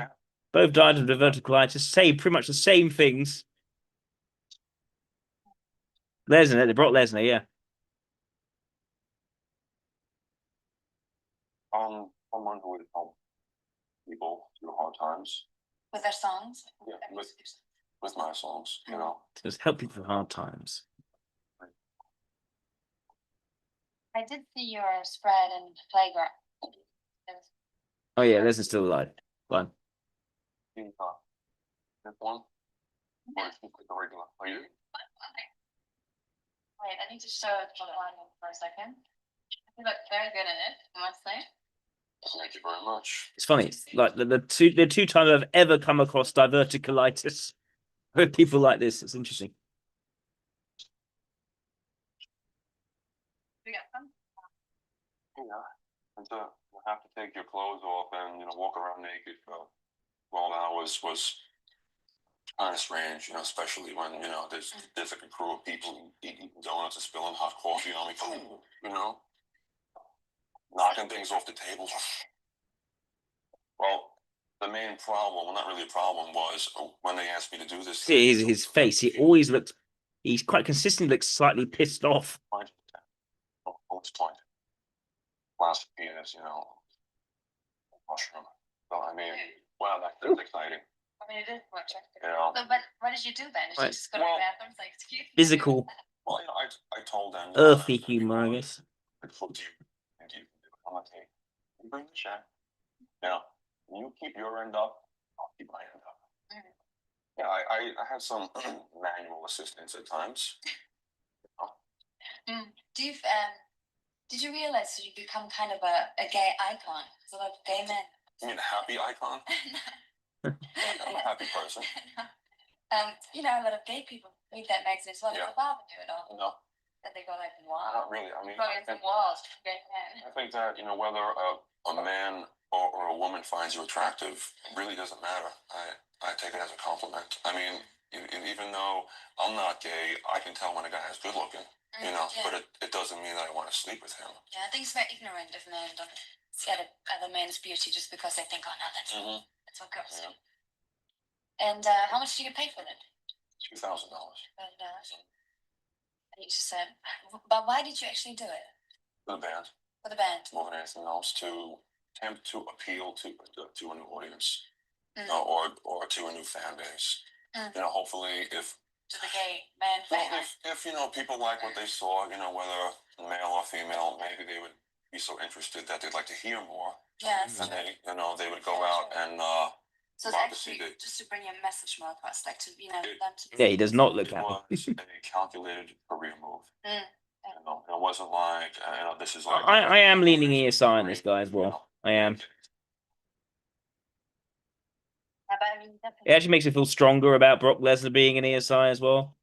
Both died of diverticulitis. Say pretty much the same things. Lesnar, they brought Lesnar, yeah. Someone who would help people through hard times. With their songs? Yeah, with my songs, Just help people through hard times. I did see your spread in Playground. Oh yeah, Lesnar's still alive. Fine. This one? Or is it the regular? Are you? Wait, I need to show it for a second. You look very good in it, I must say. Thank you very much. It's funny, like the two times I've ever come across diverticulitis with people like this. It's interesting. We got some. Yeah, and to have to take your clothes off and walk around naked for 12 hours was kind of strange, especially when there's like a crew of people eating donuts and spilling hot coffee on me, knocking things off the table. Well, the main problem, well, not really a problem, was when they asked me to do this. See his face. He always looks. He's quite consistently looks slightly pissed off. At this point, philosophy is, mushroom. So I mean, wow, that's exciting. I mean, it is much. Yeah. So, but what did you do then? Did you just go to the bathroom? Like, excuse me? Physical. Well, I told them. Earthy humor, I guess. What do you think you can do? I'm like, hey, you bring the check. You keep your end up, I'll keep my end up. Yeah, I have some manual assistance at times. Did you realize you become kind of a gay icon? There's a lot of gay men. You mean a happy icon? I'm a happy person. A lot of gay people read that magazine as well. Yeah. Does it bother you at all? No. That they go like, wow. Not really. I mean, go against the walls for gay men. I think that whether a man or a woman finds you attractive really doesn't matter. I take it as a compliment. I mean, even though I'm not gay, I can tell when a guy is good looking. But it doesn't mean that I want to sleep with him. Yeah, I think it's very ignorant of men to see other men's beauty just because they think, oh no, that's what girls do. And how much do you get paid for that? $2,000. And you just said, but why did you actually do it? For the band. For the band. More than anything else, to attempt to appeal to a new audience, or to a new fan base. Hopefully, if to the gay man fan. If people like what they saw, whether male or female, maybe they would be so interested that they'd like to hear more. Yes. And they would go out and so it's actually just to bring your message more across, like to them to. Yeah, he does not look happy. It was a calculated career move. It wasn't like this is like. I am leaning ESI on this guy as well. I am. It actually makes me feel stronger about Brock Lesnar being an ESI as well.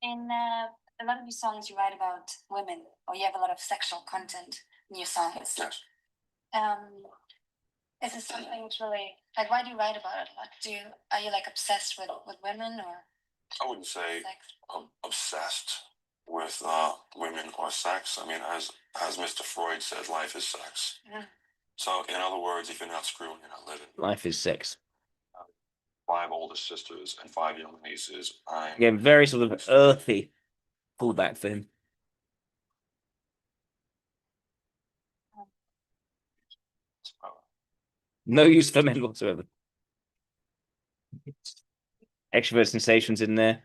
In a lot of your songs, you write about women, or you have a lot of sexual content in your songs. Yes. Is it something that's really like? Why do you write about it? Are you like obsessed with women, or? I wouldn't say I'm obsessed with women or sex. I mean, as Mr. Freud said, life is sex. So, in other words, if you're not screwing, you're not living. Life is sex. 5 older sisters and 5 young nieces. Again, very sort of earthy fallback for him. No use for men whatsoever. Extrovert sensations in there.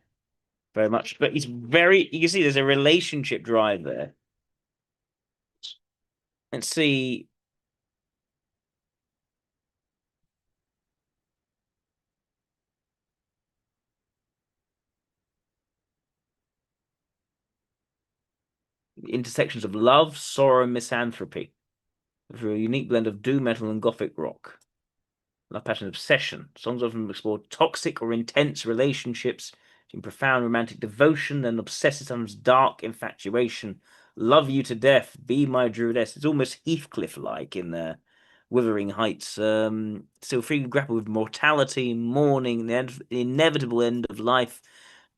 Very much. But he's very, you can see there's a relationship drive there. Let's see. The intersections of love, sorrow, and misanthropy through a unique blend of doom metal and gothic rock. Love passion, obsession. Songs often explore toxic or intense relationships, in profound romantic devotion and obsessive, sometimes dark infatuation. Love you to death, be my druidess. It's almost Heathcliff-like in the Wuthering Heights. Still free to grapple with mortality, mourning, the inevitable end of life.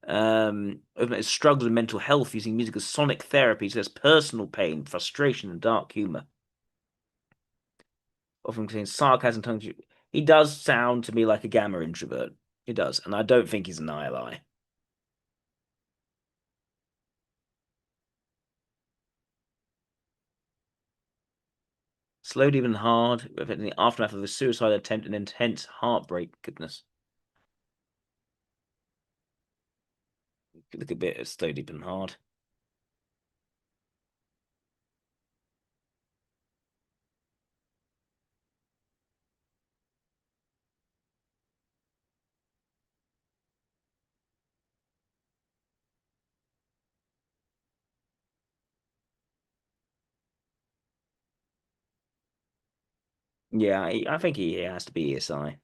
Struggles with mental health, using music as sonic therapy. So there's personal pain, frustration, and dark humor. Often contains sarcasm, tongue. He does sound to me like a gamma introvert. He does, and I don't think he's an ILI. Slow, deep, and hard, in the aftermath of a suicide attempt and intense heartbreak. Goodness. Look a bit at slow, deep, and hard. Yeah, I think he has to be ESI.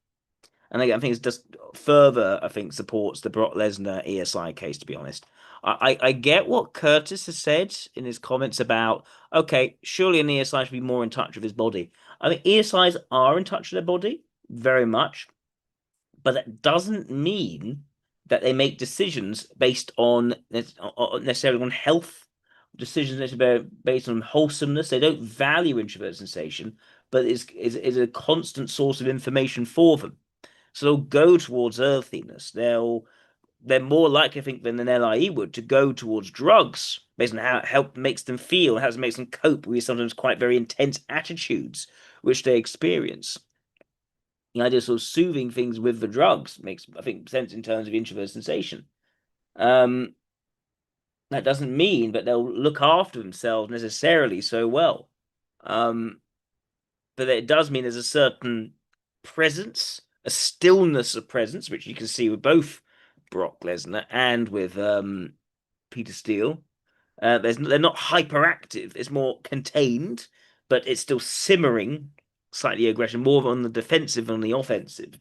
And again, I think it's just further, I think, supports the Brock Lesnar ESI case, to be honest. I get what Curtis has said in his comments about, okay, surely an ESI should be more in touch with his body. I think ESIs are in touch with their body, very much. But that doesn't mean that they make decisions based on necessarily on health, decisions based on wholesomeness. They don't value introvert sensation, but is a constant source of information for them. So they'll go towards earthiness. They're more likely, I think, than an LIE would to go towards drugs based on how it help makes them feel, how it makes them cope with sometimes quite very intense attitudes which they experience. The idea of sort of soothing things with the drugs makes, I think, sense in terms of introvert sensation. That doesn't mean that they'll look after themselves necessarily so well. But it does mean there's a certain presence, a stillness of presence, which you can see with both Brock Lesnar and with Peter Steele. They're not hyperactive. It's more contained, but it's still simmering, slightly aggression, more on the defensive than the offensive.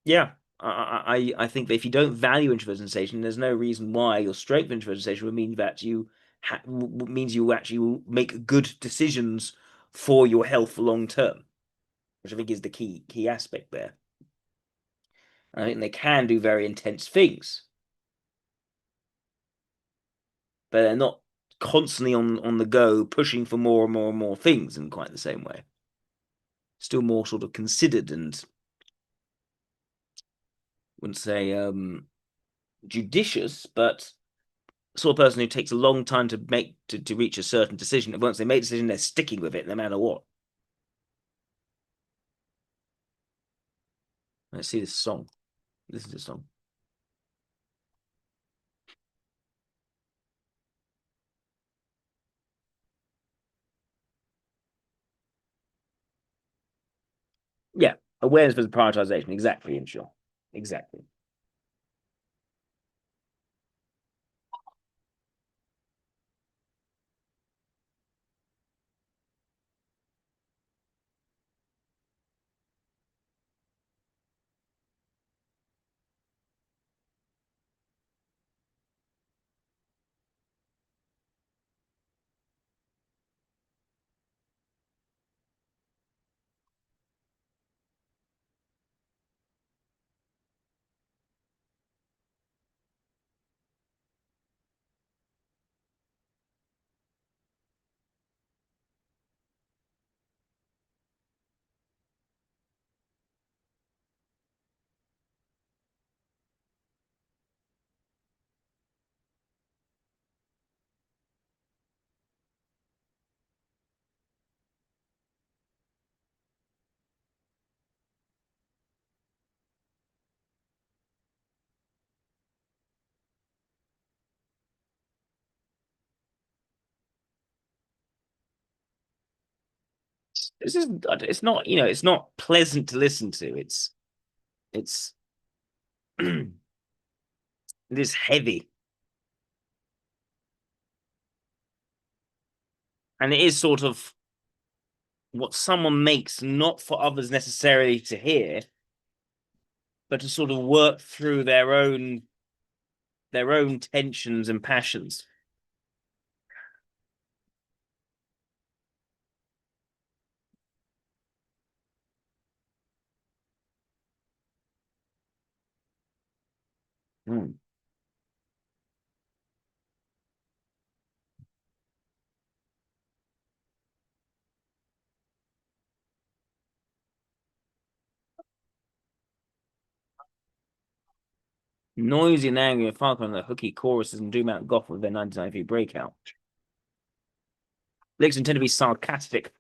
Yeah, I think that if you don't value introvert sensation, there's no reason why your strength of introvert sensation would mean that you means you actually will make good decisions for your health long term, which I think is the key aspect there. I think they can do very intense things, but they're not constantly on the go, pushing for more and more and more things in quite the same way. Still more sort of considered and wouldn't say judicious, but sort of person who takes a long time to make to reach a certain decision. And once they make a decision, they're sticking with it no matter what. Let's see this song. Listen to the song. Yeah, awareness versus prioritization. Exactly, Inshaw. Exactly. This is it's not, it's not pleasant to listen to. It's it is heavy. And it is sort of what someone makes not for others necessarily to hear, but to sort of work through their own tensions and passions. Noisy and angry and funk on the hooky choruses and Doom Out Goth with their 1993 breakout. Lyrics intend to be sarcastic.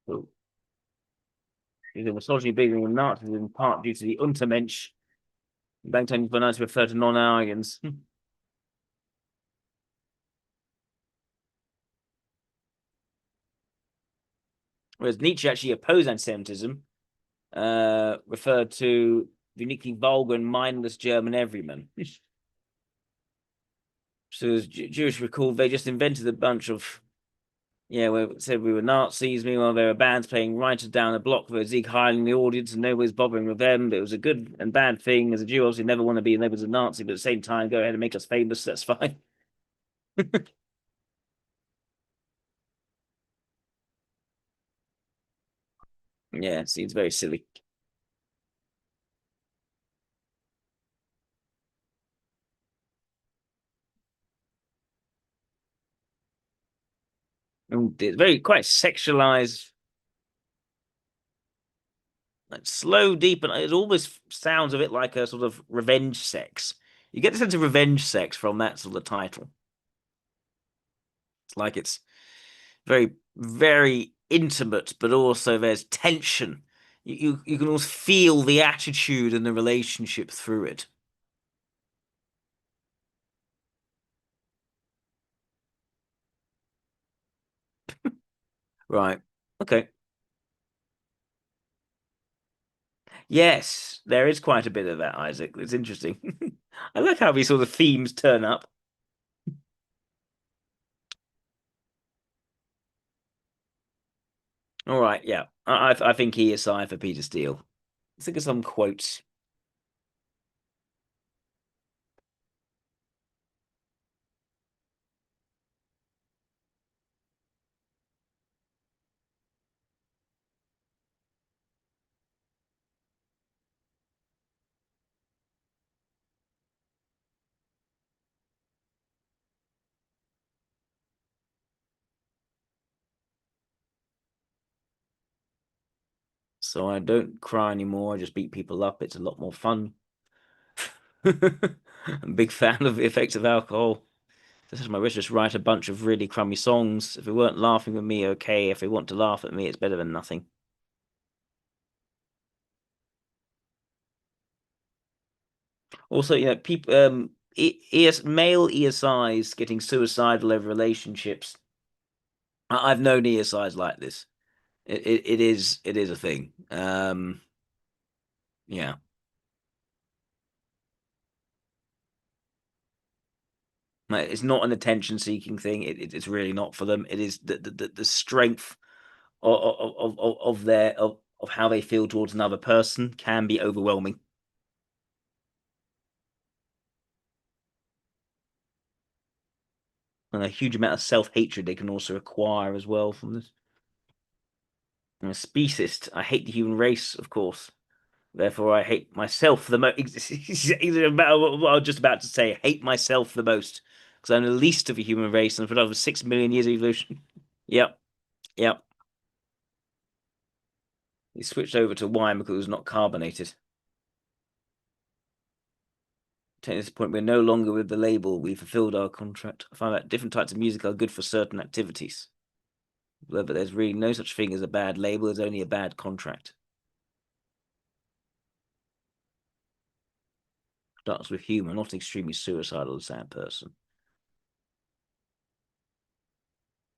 Oh. The misogyny bigger than Nazis in part due to the Untermensch. Bangtone for nice to refer to non-Aryans. Whereas Nietzsche actually opposed anti-Semitism, referred to the uniquely vulgar and mindless German everyman. So as Jewish recall, they just invented a bunch of, we said we were Nazis. Meanwhile, there were bands playing right down the block with Zeke Heil in the audience, and nobody's bothering with them. But it was a good and bad thing. As a Jew, obviously, never want to be labeled as a Nazi, but at the same time, go ahead and make us famous. That's fine. Yeah, it seems very silly. It's very quite sexualized, like slow, deep, and it almost sounds a bit like a sort of revenge sex. You get the sense of revenge sex from that sort of title. It's like it's very, very intimate, but also there's tension. You can almost feel the attitude and the relationship through it. Right. Okay. Yes, there is quite a bit of that, Isaac. It's interesting. I like how these sort of themes turn up. All right, yeah. I think he is for Peter Steele. Let's think of some quotes. So I don't cry anymore. I just beat people up. It's a lot more fun. I'm a big fan of the effects of alcohol. This is my wish. Just write a bunch of really crummy songs. If they weren't laughing with me, okay. If they want to laugh at me, it's better than nothing. Also, people, male ESIs getting suicidal over relationships. I've known ESIs like this. It is a thing. Yeah. It's not an attention-seeking thing. It's really not for them. It is the strength of their of how they feel towards another person can be overwhelming. And a huge amount of self-hatred they can also acquire as well from this. I'm a speciesist. I hate the human race, of course. Therefore, I hate myself the most. About what I was just about to say. Hate myself the most because I'm the least of the human race, and for over 6 million years of evolution. Yep, yep. He switched over to wine because it was not carbonated. To this point, we're no longer with the label. We fulfilled our contract. I find that different types of music are good for certain activities. But there's really no such thing as a bad label. There's only a bad contract. Starts with humor, not an extremely suicidal and sad person.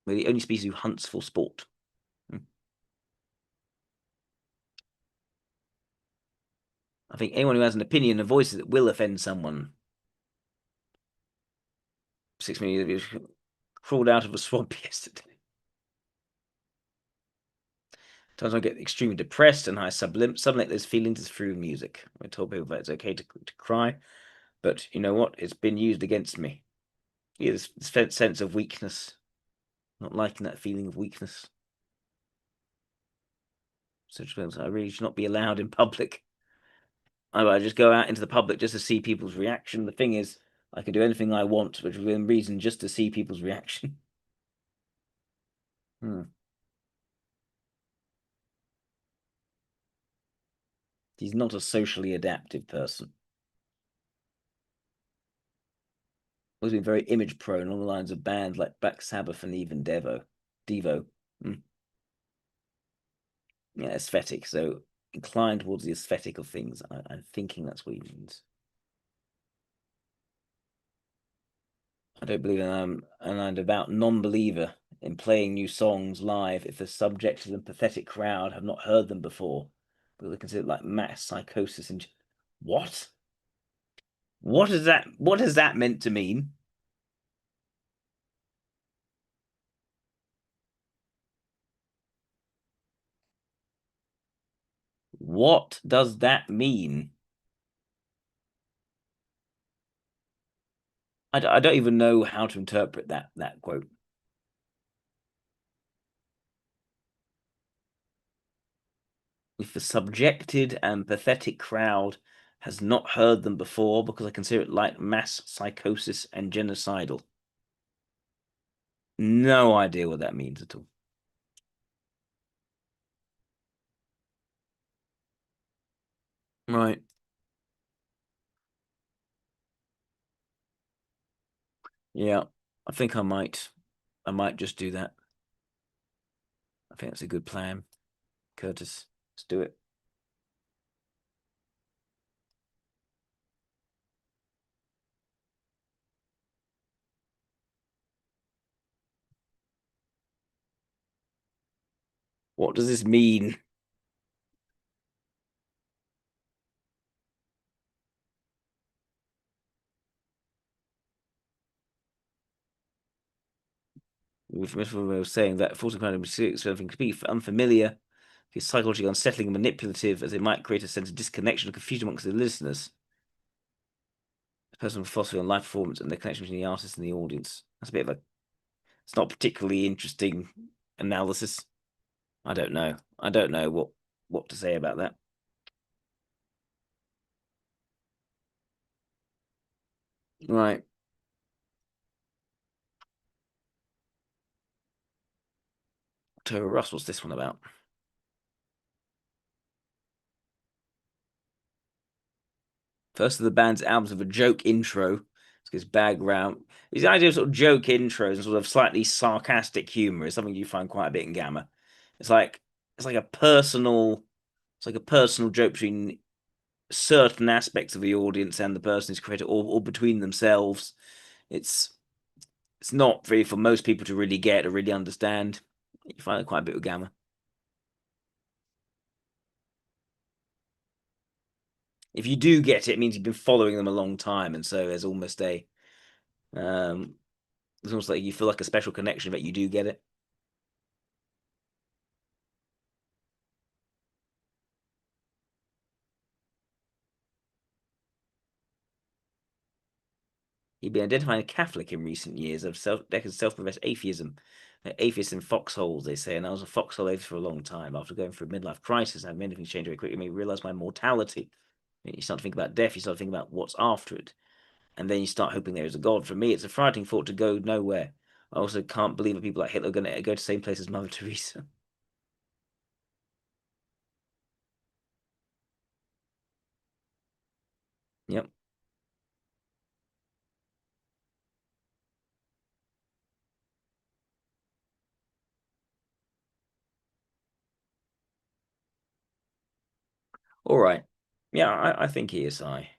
We're the only species who hunts for sport. I think anyone who has an opinion and voices it will offend someone. 6 million of you crawled out of a swamp yesterday. Sometimes I get extremely depressed and I sublimate those feelings through music. I told people that it's okay to cry, but you know what? It's been used against me. Yeah, this sense of weakness. Not liking that feeling of weakness. Such things I really should not be allowed in public. I just go out into the public just to see people's reaction. The thing is, I can do anything I want, which is within reason, just to see people's reaction. He's not a socially adaptive person. Always been very image prone on the lines of bands like Black Sabbath and even Devo. Yeah, aesthetic. So inclined towards the aesthetic of things. I'm thinking that's what he means. I don't believe and I'm about non-believer in playing new songs live if the subject and pathetic crowd have not heard them before. But they consider it like mass psychosis and what? What is that? What has that meant to mean? What does that mean? I don't even know how to interpret that quote. If the subjected and pathetic crowd has not heard them before because I consider it like mass psychosis and genocidal. No idea what that means at all. Right. Yeah, I think I might just do that. I think that's a good plan. Curtis, let's do it. What does this mean? We're saying that 14 something could be unfamiliar, it's psychologically unsettling and manipulative, as it might create a sense of disconnection and confusion amongst the listeners. Personal philosophy on live performance and the connection between the artist and the audience. That's a bit of a. It's not particularly interesting analysis. I don't know. I don't know what to say about that. Right. October Russ, what's this one about? First of the band's albums with a joke intro. His background. His idea of sort of joke intros and sort of slightly sarcastic humor is something you find quite a bit in Gamma. It's like a personal joke between certain aspects of the audience and the person who's created, or between themselves. It's not really for most people to really get or really understand. You find it quite a bit with Gamma. If you do get it, it means you've been following them a long time, and so there's almost a it's almost like you feel like a special connection, but you do get it. He'd been identifying a Catholic in recent years of self-professed atheism. Atheists in foxholes, they say, and I was a foxhole atheist for a long time. After going through a midlife crisis, I had many things change very quickly. It made me realize my mortality. You start to think about death, you start to think about what's after it. And then you start hoping there is a God. For me, it's a frightening thought to go nowhere. I also can't believe that people like Hitler are going to go to the same place as Mother Teresa. Yep. All right. Yeah, I think he is. I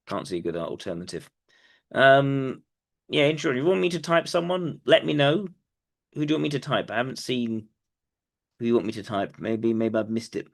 can't see a good alternative. Yeah, interesting. If you want me to type someone, let me know. Who do you want me to type? I haven't seen who you want me to type. Maybe I've missed it.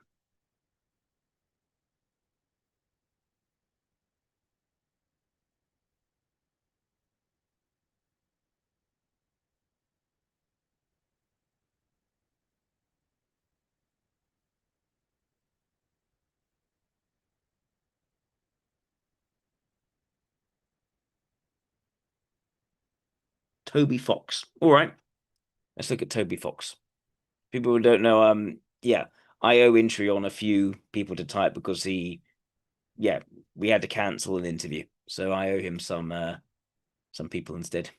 Toby Fox. All right. Let's look at Toby Fox. People who don't know, yeah, I owe Intry on a few people to type because we had to cancel an interview. So I owe him some people instead.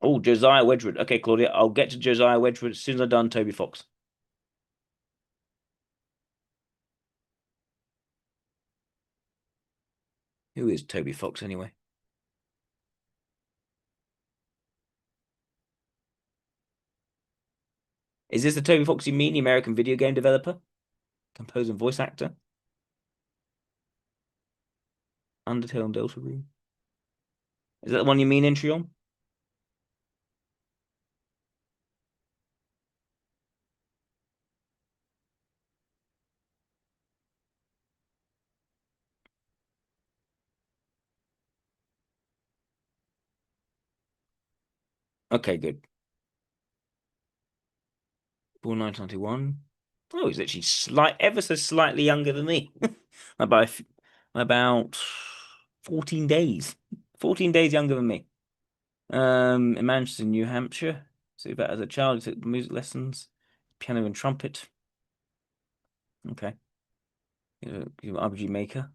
Oh, Josiah Wedgwood. Okay, Claudia, I'll get to Josiah Wedgwood as soon as I've done Toby Fox. Who is Toby Fox anyway? Is this the Toby Fox you mean, the American video game developer, composer, and voice actor? Undertale and Deltarune. Is that the one you mean, Entry on? Okay, good. Born 1991. Oh, he's actually ever so slightly younger than me. about 14 days. 14 days younger than me. In Manchester, New Hampshire. So that as a child, he took music lessons, piano and trumpet. Okay. He's an RPG maker.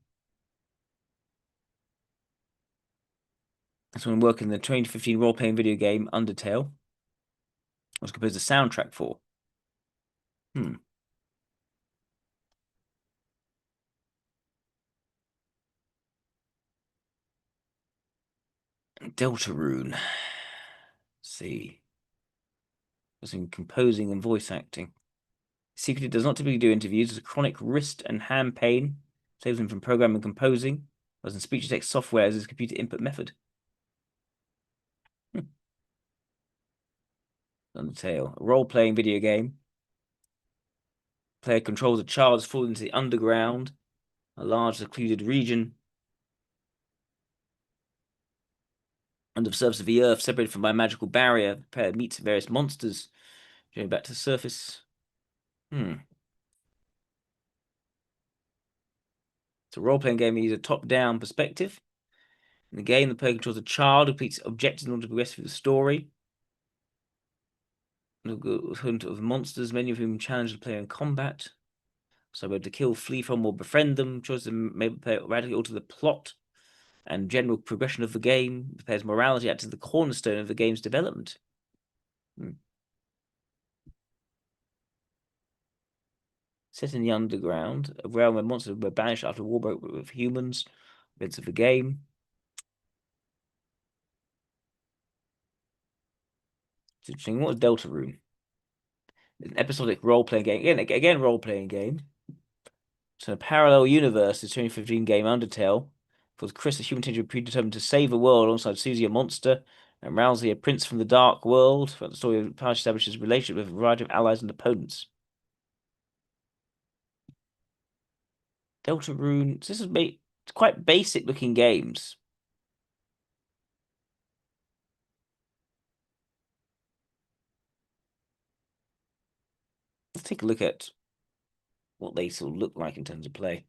That's when working in the 2015 role-playing video game Undertale. Was composed the soundtrack for. Deltarune. Let's see. Was in composing and voice acting. Secretly does not typically do interviews. Has a chronic wrist and hand pain. Saves him from programming and composing. Was in speech-to-text software as his computer input method. Undertale. A role-playing video game. Player controls a child as fallen into the underground. A large secluded region. Under the surface of the earth, separated from by a magical barrier. The player meets various monsters. Going back to the surface. It's a role-playing game that uses a top-down perspective. In the game, the player controls a child who completes objectives in order to progress through the story. The hunt of monsters, many of whom challenge the player in combat. So able to kill, flee from, or befriend them. Choices may the player radically alter the plot and general progression of the game. The player's morality acts as the cornerstone of the game's development. Set in the underground, a realm where monsters were banished after a war broke with humans. Events of the game. It's interesting. What is Deltarune? It's an episodic role-playing game. Again, role-playing game. So in a parallel universe, the 2015 game Undertale, was Chris, a human teenager predetermined to save the world alongside Susie, a monster, and Rousey, a prince from the dark world. The story of how she establishes a relationship with a variety of allies and opponents. Deltarune. This is quite basic looking games. Let's take a look at what they sort of look like in terms of play.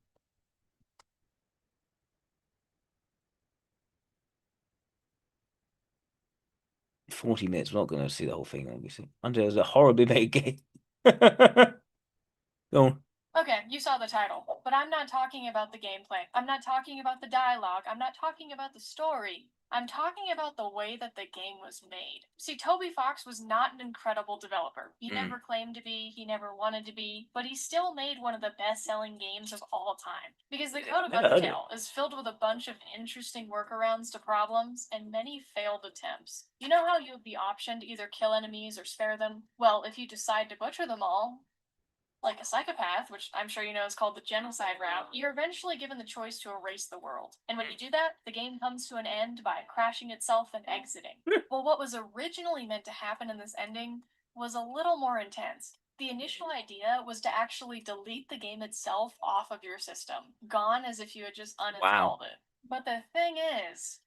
$40 minutes. We're not going to see the whole thing, obviously. Undertale is a horribly made game. Go on. Okay, you saw the title, but I'm not talking about the gameplay. I'm not talking about the dialogue. I'm not talking about the story. I'm talking about the way that the game was made. See, Toby Fox was not an incredible developer. He never claimed to be, he never wanted to be, but he still made one of the best-selling games of all time. Because the code of Undertale is filled with a bunch of interesting workarounds to problems and many failed attempts. You know how you have the option to either kill enemies or spare them? Well, if you decide to butcher them all, like a psychopath, which I'm sure you know is called the genocide route, you're eventually given the choice to erase the world. And when you do that, the game comes to an end by crashing itself and exiting. Well, what was originally meant to happen in this ending was a little more intense. The initial idea was to actually delete the game itself off of your system, gone as if you had just uninstalled it. But the thing is,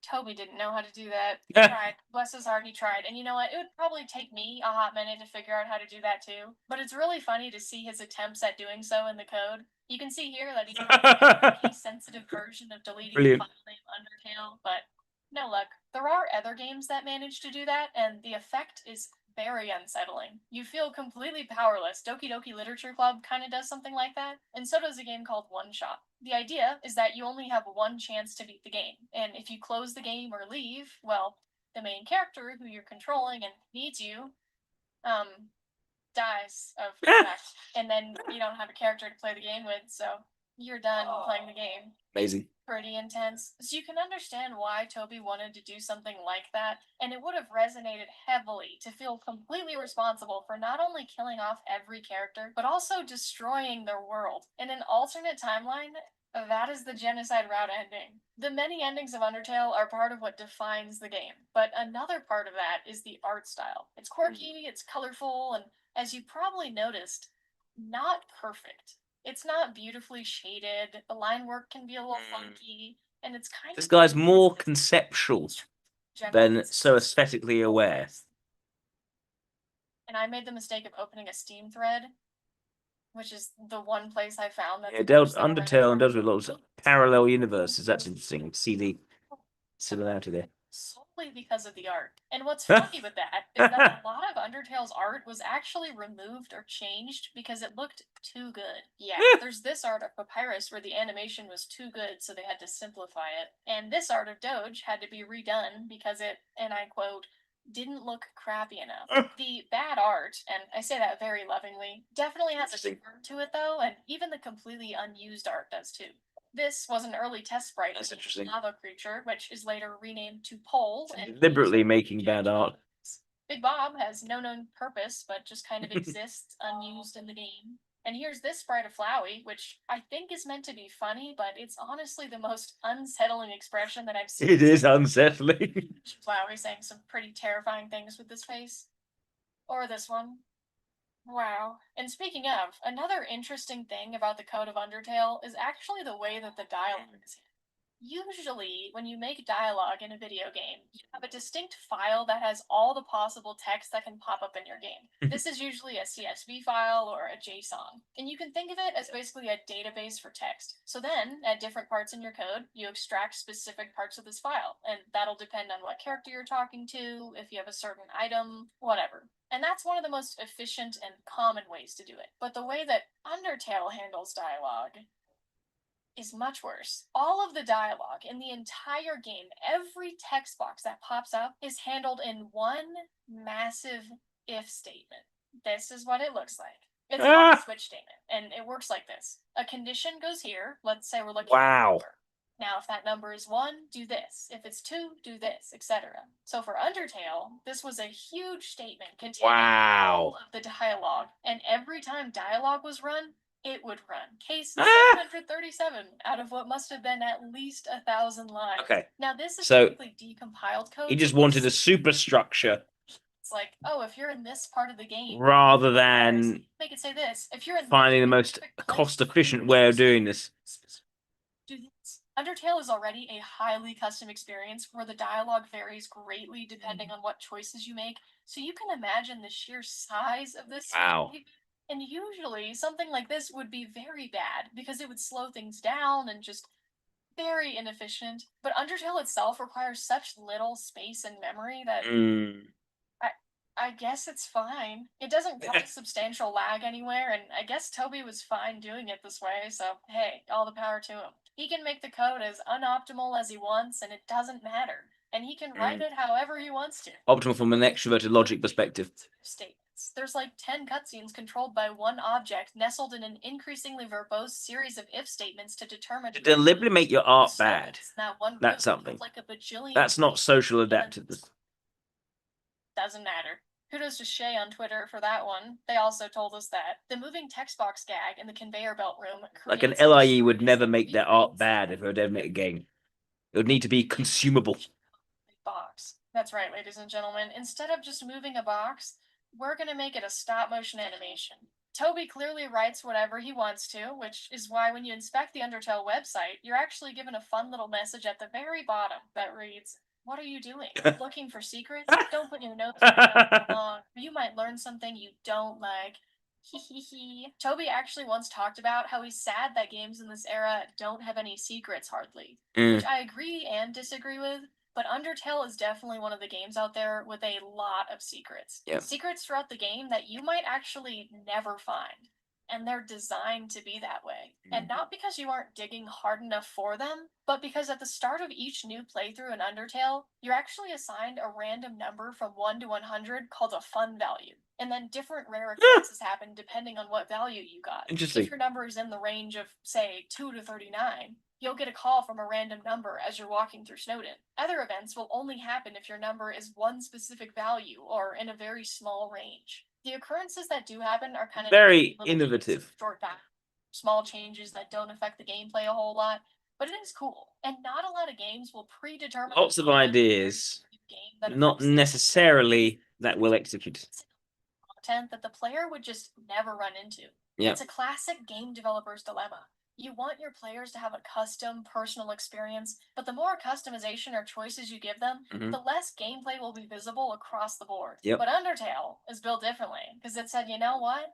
Toby didn't know how to do that. He tried. Bless his heart, he tried. And you know what? It would probably take me a hot minute to figure out how to do that too. But it's really funny to see his attempts at doing so in the code. You can see here that he's a case-sensitive version of deleting the file name Undertale, but no luck. There are other games that manage to do that, and the effect is very unsettling. You feel completely powerless. Doki Doki Literature Club kind of does something like that, and so does a game called One Shot. The idea is that you only have one chance to beat the game, and if you close the game or leave, well, the main character who you're controlling and needs you, dies of effect, and then you don't have a character to play the game with, so you're done playing the game. Amazing. Pretty intense. So you can understand why Toby wanted to do something like that, and it would have resonated heavily to feel completely responsible for not only killing off every character, but also destroying their world. In an alternate timeline, that is the genocide route ending. The many endings of Undertale are part of what defines the game, but another part of that is the art style. It's quirky, it's colorful, and as you probably noticed, not perfect. It's not beautifully shaded, the line work can be a little funky, and it's kind of... This guy's more conceptual than so aesthetically aware. and I made the mistake of opening a Steam thread, which is the one place I found that. Yeah, Undertale and deals with lots of parallel universes. That's interesting to see the similarity there. Solely because of the art. And what's funny with that is that a lot of Undertale's art was actually removed or changed because it looked too good. Yeah, there's this art of Papyrus where the animation was too good, so they had to simplify it. And this art of Doge had to be redone because it, and I quote, didn't look crappy enough. The bad art, and I say that very lovingly, definitely has a charm to it though, and even the completely unused art does too. This was an early test sprite That's of interesting. the lava creature, which is later renamed to Pole. And Deliberately making bad art. Big Bob has no known purpose, but just kind of exists unused in the game. And here's this sprite of Flowey, which I think is meant to be funny, but it's honestly the most unsettling expression that I've seen. It is unsettling. Flowey saying some pretty terrifying things with this face. Or this one. Wow. And speaking of, another interesting thing about the Code of Undertale is actually the way that the dialogue is handled. Usually, when you make dialogue in a video game, you have a distinct file that has all the possible text that can pop up in your game. This is usually a CSV file or a JSON, and you can think of it as basically a database for text. So then, at different parts in your code, you extract specific parts of this file, and that'll depend on what character you're talking to, if you have a certain item, whatever. And that's one of the most efficient and common ways to do it. But the way that Undertale handles dialogue is much worse. All of the dialogue in the entire game, every text box that pops up is handled in one massive if statement. This is what it looks like. It's called a switch statement, and it works like this. A condition goes here. Let's say we're looking at a number. Now, if that number is 1, do this. If it's 2, do this, etc. So for Undertale, this was a huge statement containing all of the dialogue, and every time dialogue was run, it would run. Case 737 out of what must have been at least 1,000 lines. Okay. Now this is So typically decompiled code. he just wanted a superstructure It's like, oh, if you're in this part of the game, rather than make it say this. If you're in finding the most cost-efficient way of doing this. Do this. Undertale is already a highly custom experience where the dialogue varies greatly depending on what choices you make. So you can imagine the sheer size of this. Wow. And usually something like this would be very bad because it would slow things down and just very inefficient. But Undertale itself requires such little space and memory that I guess it's fine. It doesn't cause substantial lag anywhere, and I guess Toby was fine doing it this way, so hey, all the power to him. He can make the code as unoptimal as he wants, and it doesn't matter. And he can write it however he wants to. Optimal from an extroverted logic perspective. Statements. There's like 10 cutscenes controlled by one object nestled in an increasingly verbose series of if statements to determine To deliberately make your art bad. That's room, something. like a bajillion. That's not social adaptiveness. Doesn't matter. Kudos to Shay on Twitter for that one. They also told us that the moving text box gag in the conveyor belt room. Like an LIE would never make their art bad if it would ever make a game. It would need to be consumable. Box. That's right, ladies and gentlemen. Instead of just moving a box, we're gonna make it a stop motion animation. Toby clearly writes whatever he wants to, which is why when you inspect the Undertale website, you're actually given a fun little message at the very bottom that reads, "What are you doing? Looking for secrets? Don't put your notes along. You might learn something you don't like." Hee. Toby actually once talked about how he's sad that games in this era don't have any secrets hardly, which I agree and disagree with. But Undertale is definitely one of the games out there with a lot of secrets. Yep. Secrets throughout the game that you might actually never find. And they're designed to be that way. And not because you aren't digging hard enough for them, but because at the start of each new playthrough in Undertale, you're actually assigned a random number from 1 to 100 called a fun value. And then different rare occurrences happen depending on what value you got. Interesting. If your number is in the range of, say, 2 to 39, you'll get a call from a random number as you're walking through Snowden. Other events will only happen if your number is one specific value or in a very small range. The occurrences that do happen are kind of very innovative. Short back, small changes that don't affect the gameplay a whole lot, but it is cool. And not a lot of games will predetermine lots of ideas, not necessarily that well executed. Content that the player would just never run into. Yeah. It's a classic game developer's dilemma. You want your players to have a custom, personal experience, but the more customization or choices you give them, the less gameplay will be visible across the board. Yep. But Undertale is built differently, because it said, you know what?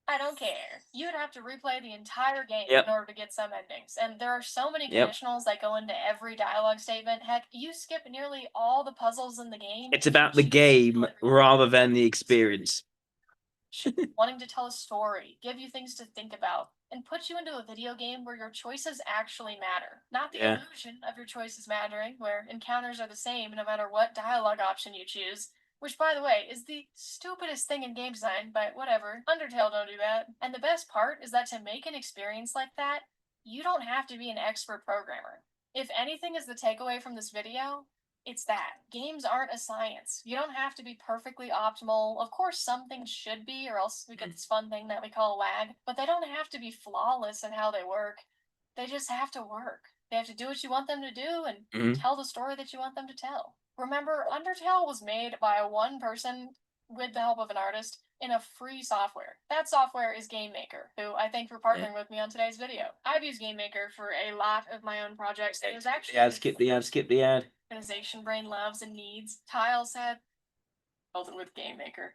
I don't care. You'd have to replay the entire game in order to get some endings. And there are so many conditionals that go into every dialogue statement. Heck, you skip nearly all the puzzles in the game. It's about the game rather than the experience. Wanting to tell a story, give you things to think about, and put you into a video game where your choices actually matter. Not the illusion of your choices mattering, where encounters are the same no matter what dialogue option you choose. Which, by the way, is the stupidest thing in game design, but whatever. Undertale don't do that. And the best part is that to make an experience like that, you don't have to be an expert programmer. If anything is the takeaway from this video, it's that. Games aren't a science. You don't have to be perfectly optimal. Of course, some things should be, or else we get this fun thing that we call lag. But they don't have to be flawless in how they work. They just have to work. They have to do what you want them to do and tell the story that you want them to tell. Remember, Undertale was made by one person with the help of an artist in a free software. That software is GameMaker, who I thank for partnering with me on today's video. I've used GameMaker for a lot of my own projects. It was actually Skip the ad. Organization brain loves and needs. Tile said, built it with GameMaker.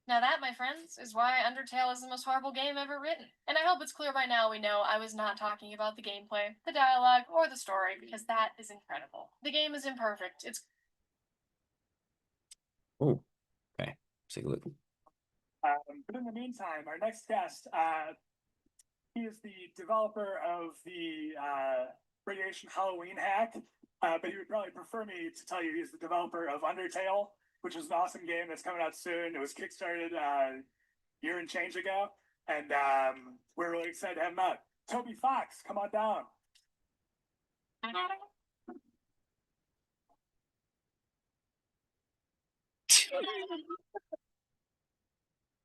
Now that, my friends, is why Undertale is the most horrible game ever written. And I hope it's clear by now we know I was not talking about the gameplay, the dialogue, or the story, because that is incredible. The game is imperfect. It's... Oh, okay. Let's take a look. But in the meantime, our next guest, he is the developer of the Radiation Halloween hack, but he would probably prefer me to tell you he's the developer of Undertale, which is an awesome game that's coming out soon. It was kickstarted a year and change ago, and we're really excited to have him out. Toby Fox, come on down.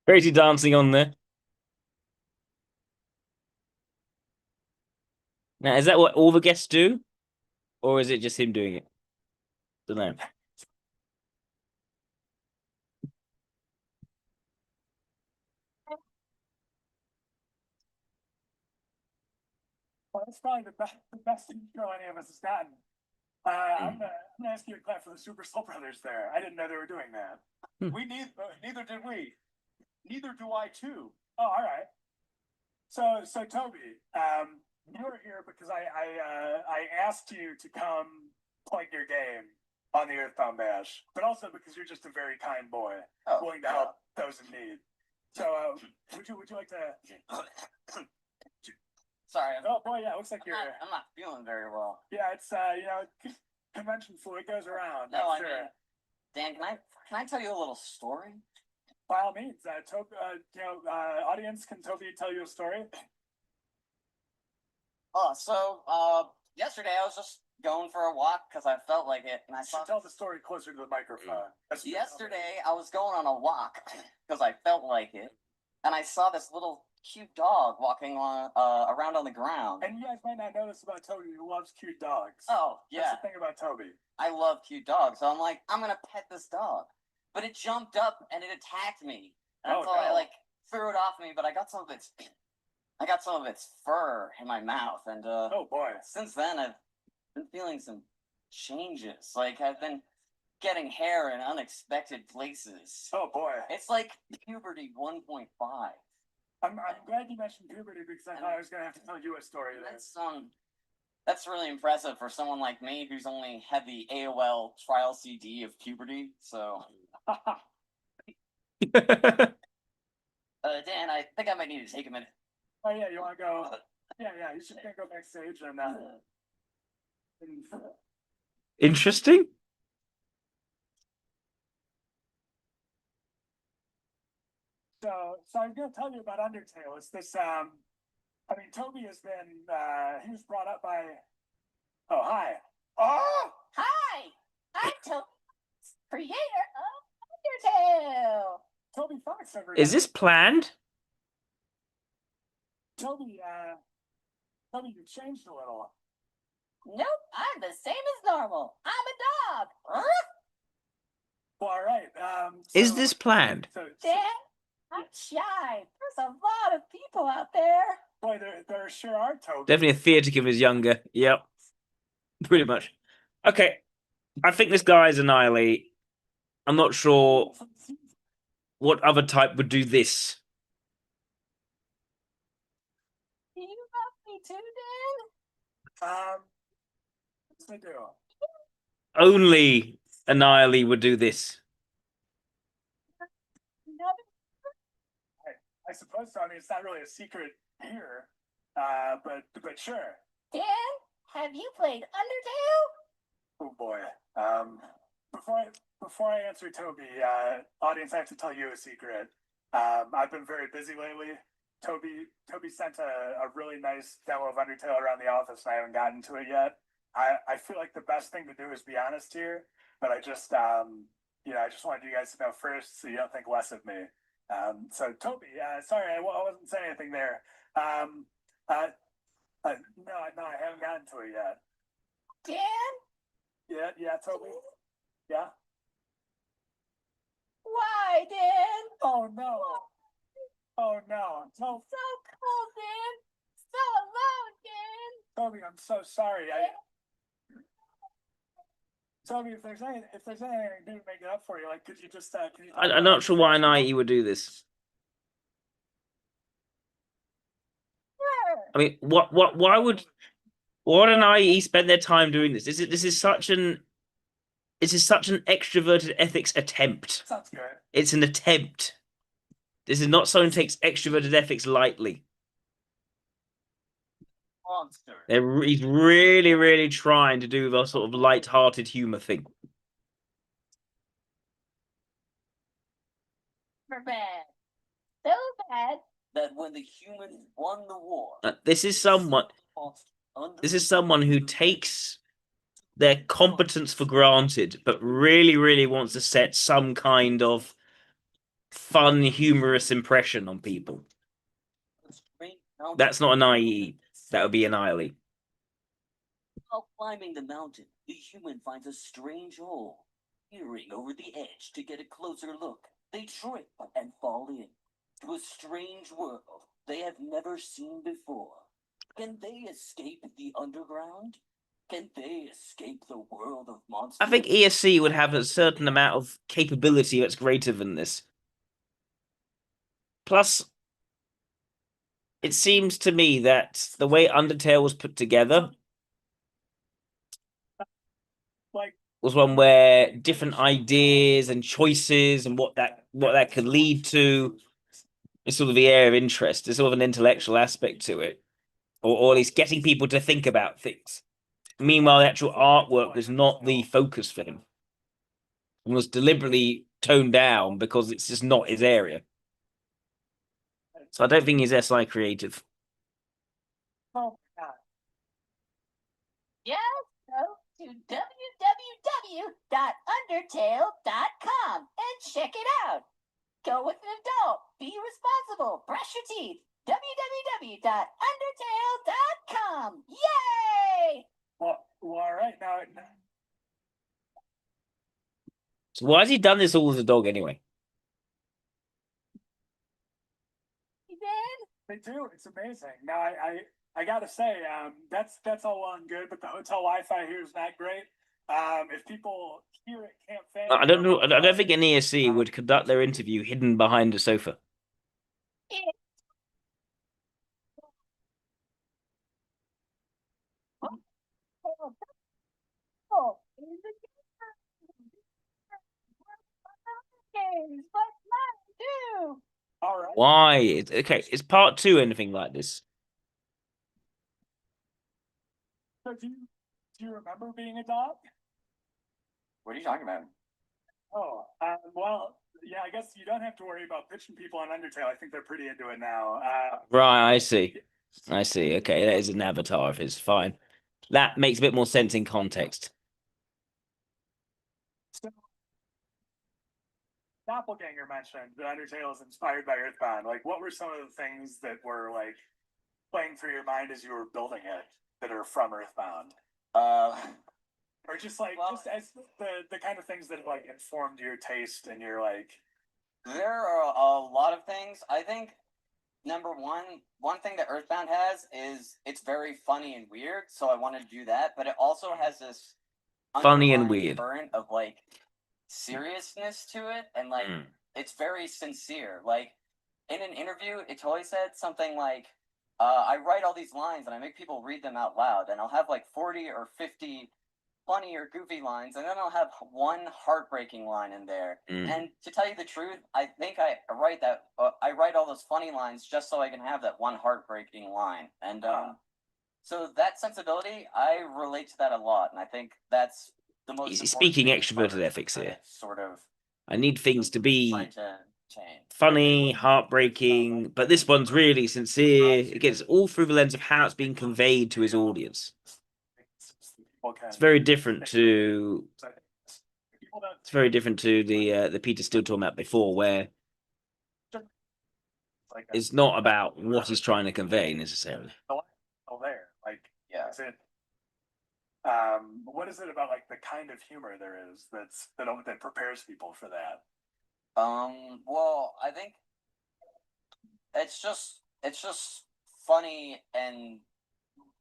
Crazy dancing on there. Now, is that what all the guests do? Or is it just him doing it? Don't know. Well, that's probably the best intro any of us has gotten. I'm gonna ask you to clap for the Super Soul Brothers there. I didn't know they were doing that. We neither did we. Neither do I too. Oh, all right. So Toby, you were here because I asked you to come plug your game on the Earthbound Bash, but also because you're just a very kind boy, willing to help those in need. So would you like to? Sorry. Oh boy, yeah. It looks like I'm not feeling very well. Yeah, it's convention flu. It goes around. No, I'm sure. Dan, can I tell you a little story? By all means, audience, can Toby tell you a story? Yesterday I was just going for a walk because I felt like it, and I saw. Tell the story closer to the microphone. Yesterday I was going on a walk because I felt like it, and I saw this little cute dog walking on around on the ground. And you guys might not know this about Toby, who loves cute dogs. Oh, yeah. That's the thing about Toby. I love cute dogs, so I'm like, I'm gonna pet this dog. But it jumped up and it attacked me. And I threw it off me, but I got some of its fur in my mouth, and oh boy. Since then I've been feeling some changes. Like I've been getting hair in unexpected places. Oh boy. It's like puberty 1.5. I'm glad you mentioned puberty because I thought I was gonna have to tell you a story there. That's really impressive for someone like me who's only had the AOL trial CD of puberty. So, Dan, I think I might need to take a minute. Oh yeah, you want to go? Yeah, you should go backstage and. Interesting. So I'm going to tell you about Undertale. It's this, Toby has been, he was brought up by, oh, hi. Oh! Hi! I'm Toby, creator of Undertale. Toby Fox, everybody. Is this planned? Toby, you changed a little. Nope, I'm the same as normal. I'm a dog. Well, all right. Is this planned? Dad, I'm shy. There's a lot of people out there. Boy, there sure are Toby. Definitely a theatre kid was younger. Yep. Pretty much. Okay. I think this guy is Annihilate. I'm not sure what other type would do this. You love me too, Dan? What's I do? Only Annihilate would do this. I suppose so. I mean, it's not really a secret here, but sure. Dan, have you played Undertale? Oh boy. Before I answer Toby, audience, I have to tell you a secret. I've been very busy lately. Toby sent a really nice demo of Undertale around the office, and I haven't gotten to it yet. I feel like the best thing to do is be honest here, but I just wanted you guys to know first, so you don't think less of me. So Toby, sorry, I wasn't saying anything there. No, I haven't gotten to it yet. Dan? Yeah, Toby. Yeah. Why, Dan? Oh no. Oh no. So cold, Dan. So alone, Dan. Toby, I'm so sorry. Toby, if there's anything I can do to make it up for you, like, could you just I'm not sure why Annihilate would do this. I mean, why would Annihilate spend their time doing this? This is such an extroverted ethics attempt. Sounds good. It's an attempt. This is not someone who takes extroverted ethics lightly. Monster. He's really, really trying to do the sort of light-hearted humor thing. Bad. So bad that when the humans won the war, This is someone who takes their competence for granted, but really, really wants to set some kind of fun, humorous impression on people. That's not an IE. That would be an Annihilate. While climbing the mountain, the human finds a strange hole. Peering over the edge to get a closer look, they trip and fall in to a strange world they have never seen before. Can they escape the underground? Can they escape the world of monsters? I think ESC would have a certain amount of capability that's greater than this. Plus, it seems to me that the way Undertale was put together was one where different ideas and choices and what that could lead to is sort of the area of interest. There's sort of an intellectual aspect to it, or at least getting people to think about things. Meanwhile, the actual artwork was not the focus for him, and was deliberately toned down because it's just not his area. So I don't think he's SI creative. Oh my God. Yes, go to www.undertale.com and check it out. Go with an adult. Be responsible. Brush your teeth. www.undertale.com. Yay! Well, all right. Now, So why has he done this all as a dog anyway? They do. It's amazing. Now, I gotta say, that's all well and good, but the hotel Wi-Fi here is not great. If people hear it, can't fan. I don't know. I don't think an ESC would conduct their interview hidden behind a sofa. All right. Why? Okay, is part 2 anything like this? So do you remember being a dog? What are you talking about? Oh, well, yeah. I guess you don't have to worry about pitching people on Undertale. I think they're pretty into it now. Right, I see. Okay, that is an avatar of his. Fine. That makes a bit more sense in context. So, Doppelganger mentioned that Undertale is inspired by Earthbound. Like, what were some of the things that were like playing through your mind as you were building it that are from Earthbound? Or just like just as the kind of things that like informed your taste and your like. There are a lot of things. I think number one thing that Earthbound has is it's very funny and weird, so I wanted to do that, but it also has this Funny and underlying weird. current of like seriousness to it, and like it's very sincere. Like in an interview, it totally said something like, I write all these lines and I make people read them out loud, and I'll have like 40 or 50 funny or goofy lines, and then I'll have one heartbreaking line in there. And to tell you the truth, I think I write that. I write all those funny lines just so I can have that one heartbreaking line, and so that sensibility, I relate to that a lot, and I think that's the most. He's speaking extroverted ethics here. Sort of. I need things to be funny, heartbreaking, but this one's really sincere. It gets all through the lens of how it's being conveyed to his audience. It's very different to the Peter Steele talking about before, where it's not about what he's trying to convey necessarily. There, like, yeah. Is it? What is it about like the kind of humor there is that prepares people for that? Well, I think it's just funny and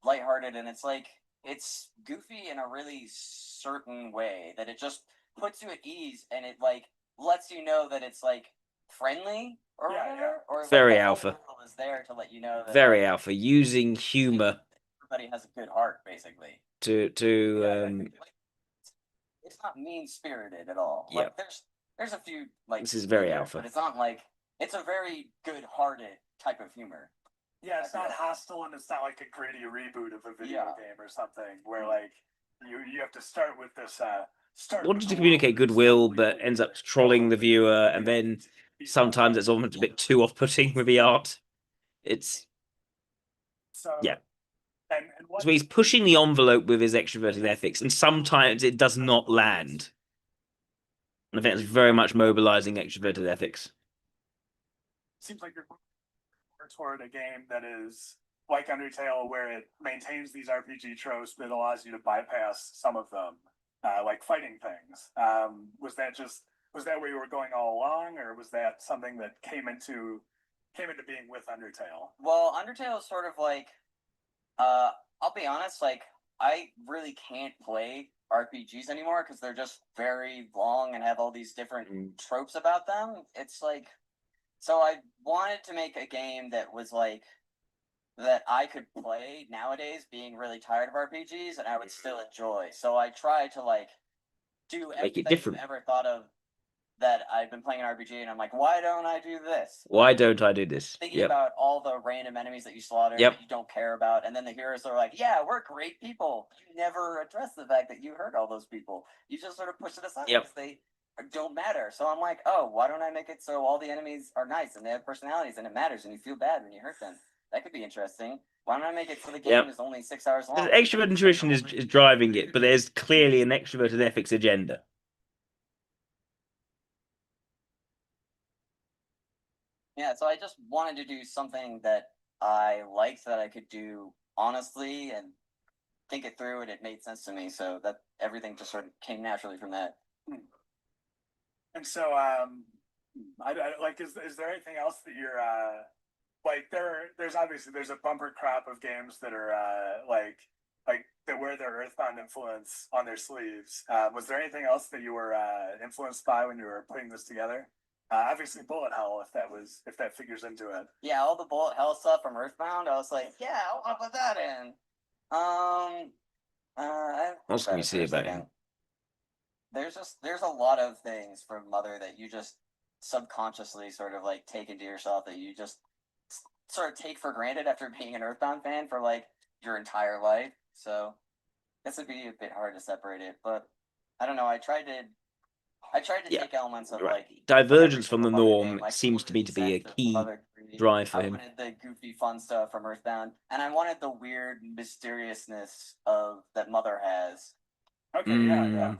lighthearted, and it's like it's goofy in a really certain way that it just puts you at ease, and it like lets you know that it's like friendly or whatever. Or very like, alpha. Is there to let you know that very alpha, using humor. Everybody has a good heart, basically. To it's not mean spirited at all. Yeah. Like there's a few like this is very alpha, but it's not like it's a very good hearted type of humor. Yeah, it's not hostile, and it's not like a gritty reboot of a video game or something where like you have to start with this wanted to communicate goodwill, but ends up trolling the viewer, and then sometimes it's almost a bit too off-putting with the art. It's yeah. So he's pushing the envelope with his extroverted ethics, and sometimes it does not land. And I think it's very much mobilizing extroverted ethics. Seems like you're toward a game that is like Undertale, where it maintains these RPG tropes, but it allows you to bypass some of them, like fighting things. Was that where you were going all along, or was that something that came into being with Undertale? Well, Undertale is sort of like, I'll be honest, like I really can't play RPGs anymore because they're just very long and have all these different tropes about them. It's like, so I wanted to make a game that was like that I could play nowadays, being really tired of RPGs, and I would still enjoy. So I tried to like do everything I've ever thought of that I've been playing an RPG, and I'm like, why don't I do this? Why don't I do this? Thinking about all the random enemies that you slaughter that you don't care about, and then the heroes are like, yeah, we're great people. You never address the fact that you hurt all those people. You just sort of push it aside because they don't matter. So I'm like, oh, why don't I make it so all the enemies are nice and they have personalities and it matters and you feel bad when you hurt them? That could be interesting. Why don't I make it so the game is only 6 hours long? The extrovert intuition is driving it, but there's clearly an extroverted ethics agenda. Yeah, so I just wanted to do something that I liked, that I could do honestly and think it through, and it made sense to me. So that everything just sort of came naturally from that. And so, I like, is there anything else that you're like? There's obviously a bumper crop of games that are like that wear their Earthbound influence on their sleeves. Was there anything else that you were influenced by when you were putting this together? Obviously, Bullet Hell, if that figures into it. Yeah, all the Bullet Hell stuff from Earthbound, I was like, yeah, I want to put that in. What else can we say about him? There's a lot of things from Mother that you just subconsciously sort of like take into yourself, that you just sort of take for granted after being an Earthbound fan for like your entire life. So this would be a bit hard to separate it, but I don't know. I tried to take elements of like divergence from the norm seems to me to be a key drive for him. I wanted the goofy fun stuff from Earthbound, and I wanted the weird mysteriousness of that Mother has. Okay, yeah.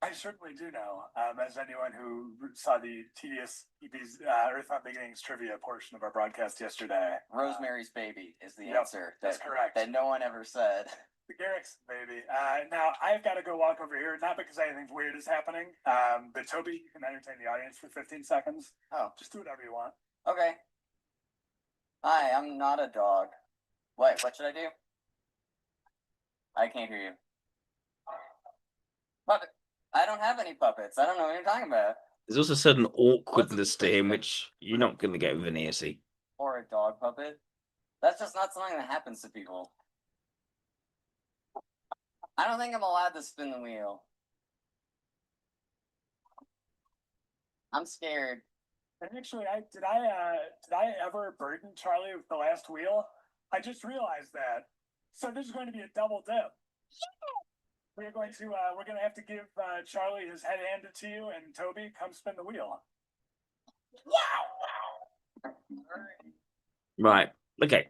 I certainly do know, as anyone who saw the tedious Earthbound Beginnings trivia portion of our broadcast yesterday. Rosemary's Baby is the answer. That's correct. That no one ever said. The Garrick's Baby. Now, I've got to go walk over here, not because anything weird is happening, but Toby, you can entertain the audience for 15 seconds. Oh. Just do whatever you want. Okay. Hi, I'm not a dog. What should I do? I can't hear you. Puppet. I don't have any puppets. I don't know what you're talking about. There's also a certain awkwardness to him, which you're not going to get with an ESC. Or a dog puppet. That's just not something that happens to people. I don't think I'm allowed to spin the wheel. I'm scared. Actually, did I ever burden Charlie with the last wheel? I just realized that. So this is going to be a double dip. We're going to have to give Charlie his head handed to you, and Toby, come spin the wheel. Wow! Right. Okay.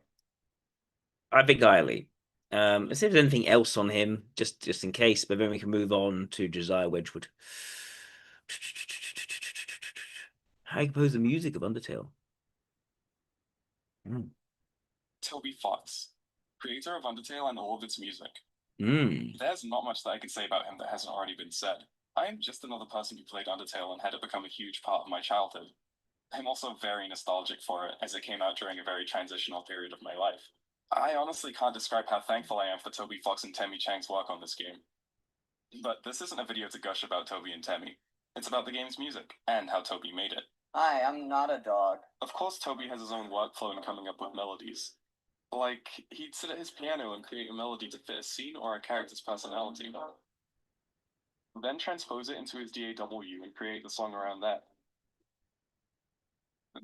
I think Eiley. Let's see if there's anything else on him, just in case, but then we can move on to Josiah Wedgwood. How you compose the music of Undertale? Toby Fox, creator of Undertale and all of its music. Mm. There's not much that I can say about him that hasn't already been said. I am just another person who played Undertale and had it become a huge part of my childhood. I'm also very nostalgic for it, as it came out during a very transitional period of my life. I honestly can't describe how thankful I am for Toby Fox and Temmie Chang's work on this game. But this isn't a video to gush about Toby and Temmie. It's about the game's music, and how Toby made it. Hi, I'm not a dog. Of course, Toby has his own workflow in coming up with melodies. Like, he'd sit at his piano and create a melody to fit a scene or a character's personality. Then transpose it into his DAW and create the song around that.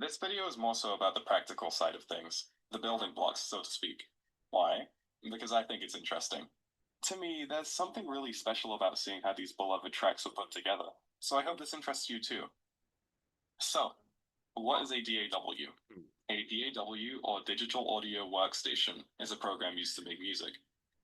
This video is more so about the practical side of things, the building blocks, so to speak. Why? Because I think it's interesting. To me, there's something really special about seeing how these beloved tracks are put together, so I hope this interests you too. So, what is a DAW? A DAW, or Digital Audio Workstation, is a program used to make music.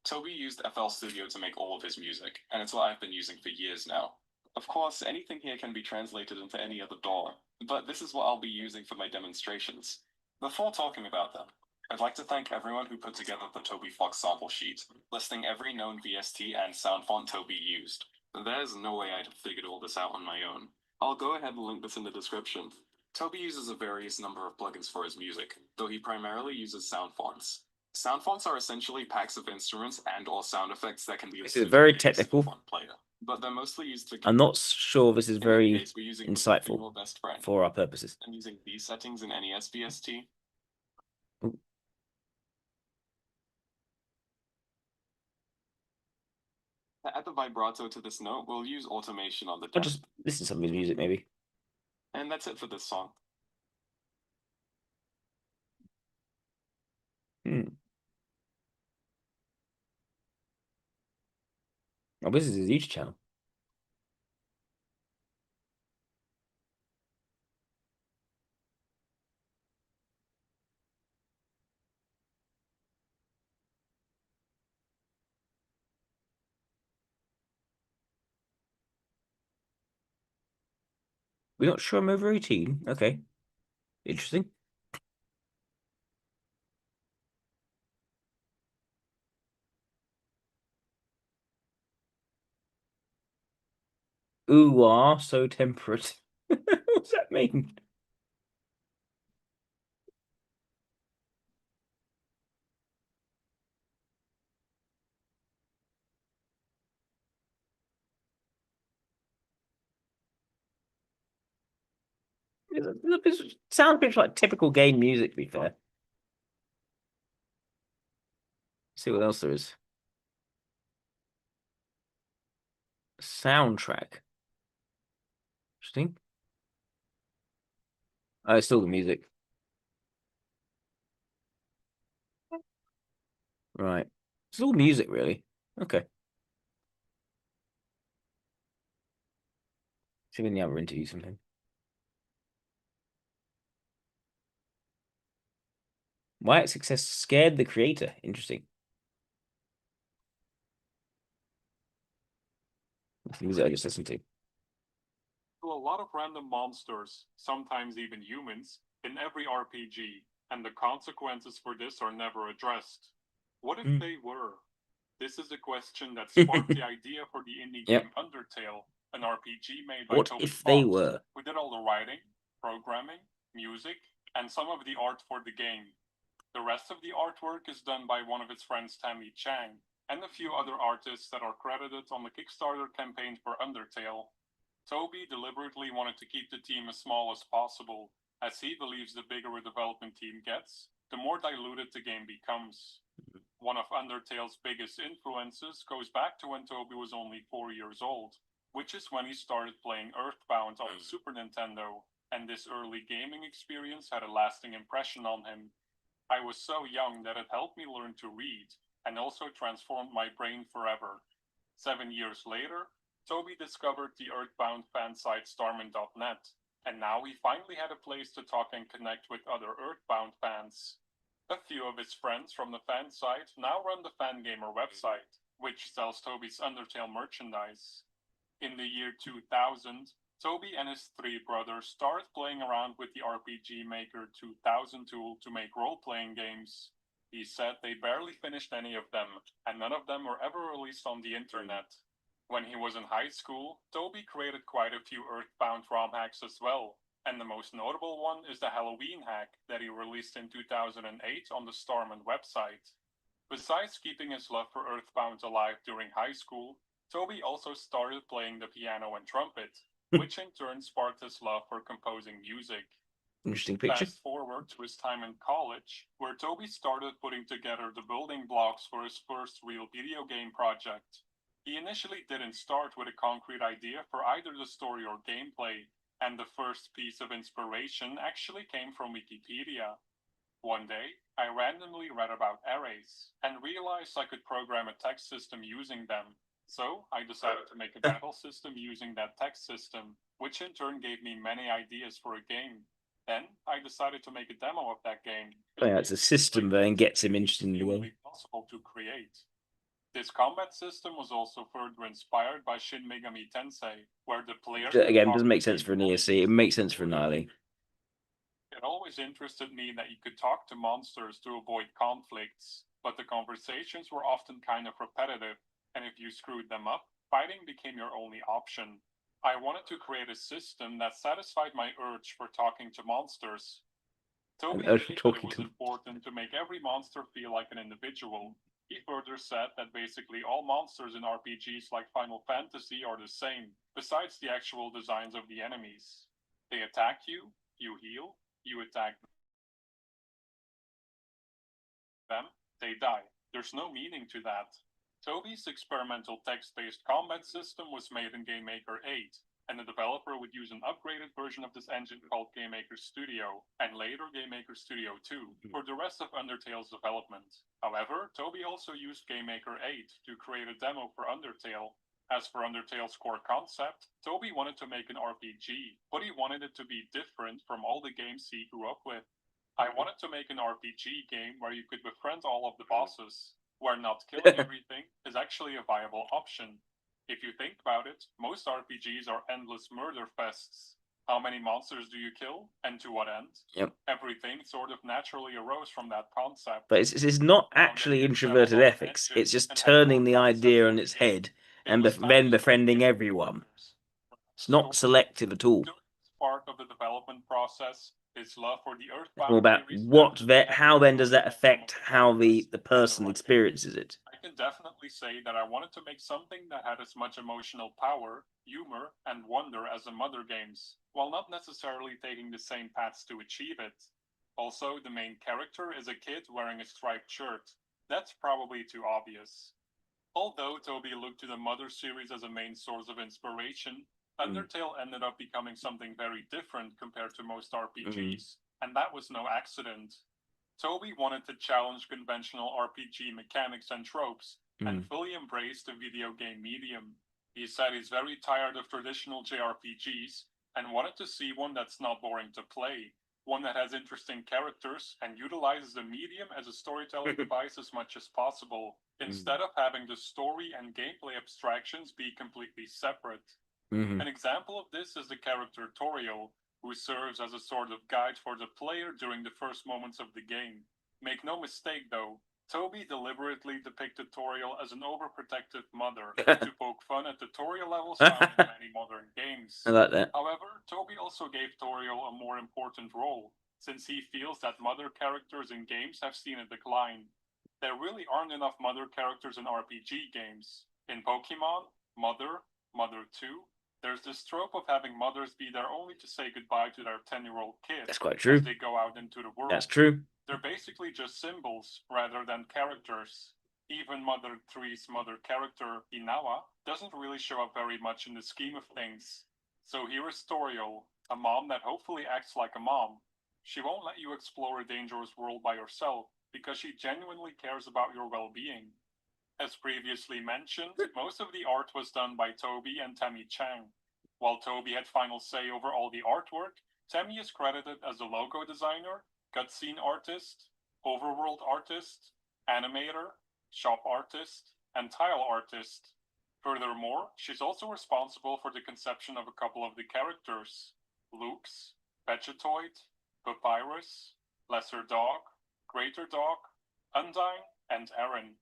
Toby used FL Studio to make all of his music, and it's what I've been using for years now. Of course, anything here can be translated into any other DAW, but this is what I'll be using for my demonstrations. Before talking about them, I'd like to thank everyone who put together the Toby Fox sample sheet, listing every known VST and sound font Toby used. There's no way I'd have figured all this out on my own. I'll go ahead and link this in the description. Toby uses a various number of plugins for his music, though he primarily uses sound fonts. Sound fonts are essentially packs of instruments and or sound effects that can be This is very technical. player, but they're mostly used for. I'm not sure this is very case, we're using insightful your best friend. for our purposes. I'm using these settings in NES VST. Ooh. To add the vibrato to this note, we'll use automation on the I'll deck. just listen to some of his music, maybe. And that's it for this song. Oh, this is his YouTube channel. We're not sure I'm over 18. Okay. Interesting. Ooh, so temperate. What's that mean? It sounds a bit like typical game music, to be fair. Let's see what else there is. Soundtrack. Interesting. Oh, it's still the music. Right. It's all music, really. Okay. See if any other interviews from him. Why its success scared the creator. Interesting. That's the music I just listened to. A lot of random monsters, sometimes even humans, in every RPG, and the consequences for this are never addressed. What if they were? This is a question that sparked the idea for the indie game Undertale, an RPG made by Toby Fox. They were? We did all the writing, programming, music, and some of the art for the game. The rest of the artwork is done by one of his friends Tammy Chang, and a few other artists that are credited on the Kickstarter campaign for Undertale. Toby deliberately wanted to keep the team as small as possible, as he believes the bigger a development team gets, the more diluted the game becomes. One of Undertale's biggest influences goes back to when Toby was only 4 years old, which is when he started playing Earthbound on the Super Nintendo, and this early gaming experience had a lasting impression on him. I was so young that it helped me learn to read, and also transformed my brain forever. 7 years later, Toby discovered the Earthbound fan site Starman.net, and now he finally had a place to talk and connect with other Earthbound fans. A few of his friends from the fan site now run the Fangamer website, which sells Toby's Undertale merchandise. In the year 2000, Toby and his 3 brothers started playing around with the RPG Maker 2000 tool to make role-playing games. He said they barely finished any of them, and none of them were ever released on the internet. When he was in high school, Toby created quite a few Earthbound ROM hacks as well, and the most notable one is the Halloween hack that he released in 2008 on the Starman website. Besides keeping his love for Earthbound alive during high school, Toby also started playing the piano and trumpet, which in turn sparked his love for composing music. Interesting picture. Fast forward to his time in college, where Toby started putting together the building blocks for his first real video game project. He initially didn't start with a concrete idea for either the story or gameplay, and the first piece of inspiration actually came from Wikipedia. One day, I randomly read about arrays, and realized I could program a text system using them. So, I decided to make a battle system using that text system, which in turn gave me many ideas for a game. Then, I decided to make a demo of that game. Oh, yeah, it's a system that then gets him interested in the world. Possible to create. This combat system was also further inspired by Shin Megami Tensei, where the player... Again, doesn't make sense for an ESC. It makes sense for an Nile. It always interested me that you could talk to monsters to avoid conflicts, but the conversations were often kind of repetitive, and if you screwed them up, fighting became your only option. I wanted to create a system that satisfied my urge for talking to monsters. Toby said it was important to make every monster feel like an individual. He further said that basically all monsters in RPGs like Final Fantasy are the same, besides the actual designs of the enemies. They attack you, you heal, you attack them, they die. There's no meaning to that. Toby's experimental text-based combat system was made in GameMaker 8, and the developer would use an upgraded version of this engine called GameMaker Studio, and later GameMaker Studio 2, for the rest of Undertale's development. However, Toby also used GameMaker 8 to create a demo for Undertale. As for Undertale's core concept, Toby wanted to make an RPG, but he wanted it to be different from all the games he grew up with. I wanted to make an RPG game where you could befriend all of the bosses, where not killing everything is actually a viable option. If you think about it, most RPGs are endless murder fests. How many monsters do you kill, and to what end? Yep. Everything sort of naturally arose from that concept. But it's not actually introverted ethics. It's just turning the idea on its head and then befriending everyone. It's not selective at all. Part of the development process, his love for the Earthbound. It's more about how then does that affect how the person experiences it. I can definitely say that I wanted to make something that had as much emotional power, humor, and wonder as the Mother games, while not necessarily taking the same paths to achieve it. Also, the main character is a kid wearing a striped shirt. That's probably too obvious. Although Toby looked to the Mother series as a main source of inspiration, Undertale ended up becoming something very different compared to most RPGs, and that was no accident. Toby wanted to challenge conventional RPG mechanics and tropes, and fully embrace the video game medium. He said he's very tired of traditional JRPGs, and wanted to see one that's not boring to play, one that has interesting characters, and utilizes the medium as a storytelling device as much as possible, instead of having the story and gameplay abstractions be completely separate. An example of this is the character Toriel, who serves as a sort of guide for the player during the first moments of the game. Make no mistake though, Toby deliberately depicted Toriel as an overprotective mother to poke fun at the Toriel levels found in many modern games. I like that. However, Toby also gave Toriel a more important role. since he feels that mother characters in games have seen a decline. There really aren't enough mother characters in RPG games. In Pokemon, Mother, Mother 2, there's this trope of having mothers be there only to say goodbye to their 10-year-old kid. That's quite true. As they go out into the world. That's true. They're basically just symbols rather than characters. Even Mother 3's mother character, Inawa, doesn't really show up very much in the scheme of things. So here is Toriel, a mom that hopefully acts like a mom. She won't let you explore a dangerous world by yourself because she genuinely cares about your well-being. As previously mentioned, most of the art was done by Toby and Tammy Chang. While Toby had final say over all the artwork, Tammy is credited as the logo designer, cutscene artist, overworld artist, animator, shop artist, and tile artist. Furthermore, she's also responsible for the conception of a couple of the characters: Lux, Vegetoid, Papyrus, Lesser Dog, Greater Dog, Undyne, and Aaron.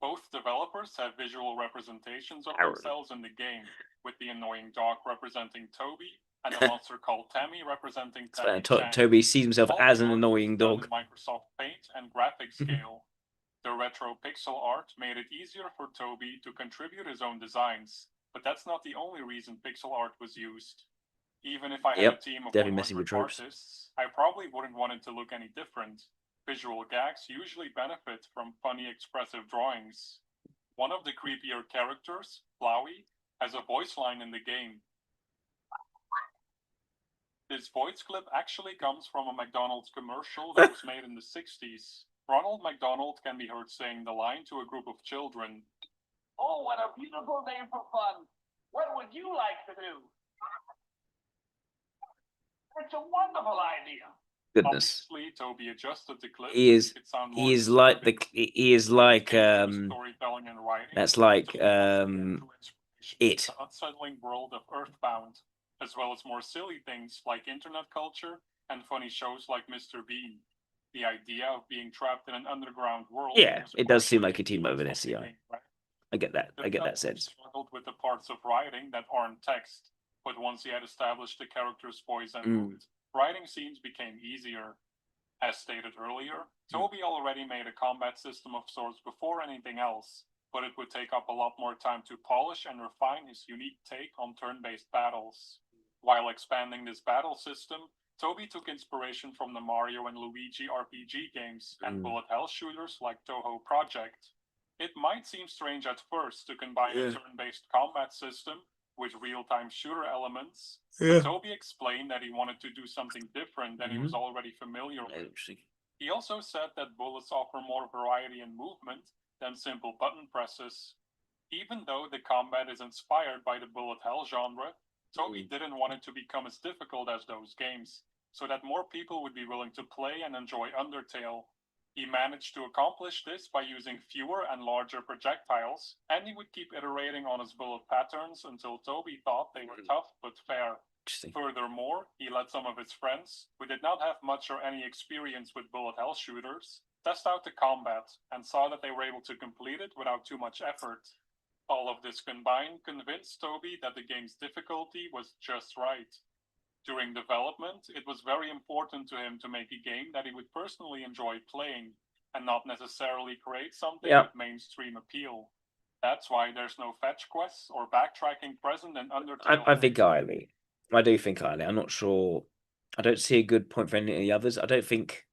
Both developers have visual representations of themselves in the game, with the annoying dog representing Toby and a monster called Tammy representing Tammy Chang. Toby sees himself as an annoying dog. Microsoft Paint and graphic scale. The retro pixel art made it easier for Toby to contribute his own designs, but that's not the only reason pixel art was used. Even if I had a team of 100 artists, I probably wouldn't want it to look any different. Visual gags usually benefit from funny, expressive drawings. One of the creepier characters, Flowey, has a voice line in the game. This voice clip actually comes from a McDonald's commercial that was made in the 60s. Ronald McDonald can be heard saying the line to a group of children. Oh, what a beautiful name for fun. What would you like to do? It's a wonderful idea. Goodness. Obviously, Toby adjusted the clip. He is like that's like it. The unsettling world of Earthbound, as well as more silly things like internet culture and funny shows like Mr. Bean. The idea of being trapped in an underground world. Yeah, it does seem like a team over an SCI. I get that. I get that sense. Struggled with the parts of writing that aren't text, but once he had established the character's voice and mood, writing scenes became easier. As stated earlier, Toby already made a combat system of sorts before anything else, but it would take up a lot more time to polish and refine his unique take on turn-based battles. While expanding this battle system, Toby took inspiration from the Mario and Luigi RPG games and bullet hell shooters like Toho Project. It might seem strange at first to combine a turn-based combat system with real-time shooter elements, but Toby explained that he wanted to do something different than he was already familiar with. He also said that bullets offer more variety and movement than simple button presses. Even though the combat is inspired by the bullet hell genre, Toby didn't want it to become as difficult as those games, so that more people would be willing to play and enjoy Undertale. He managed to accomplish this by using fewer and larger projectiles, and he would keep iterating on his bullet patterns until Toby thought they were tough but fair. Furthermore, he let some of his friends, who did not have much or any experience with bullet hell shooters, test out the combat and saw that they were able to complete it without too much effort. All of this combined convinced Toby that the game's difficulty was just right. During development, it was very important to him to make a game that he would personally enjoy playing, and not necessarily create something with mainstream appeal. That's why there's no fetch quests or backtracking present in Undertale. I think highly. I do think highly. I'm not sure. I don't see a good point for any of the others. I don't think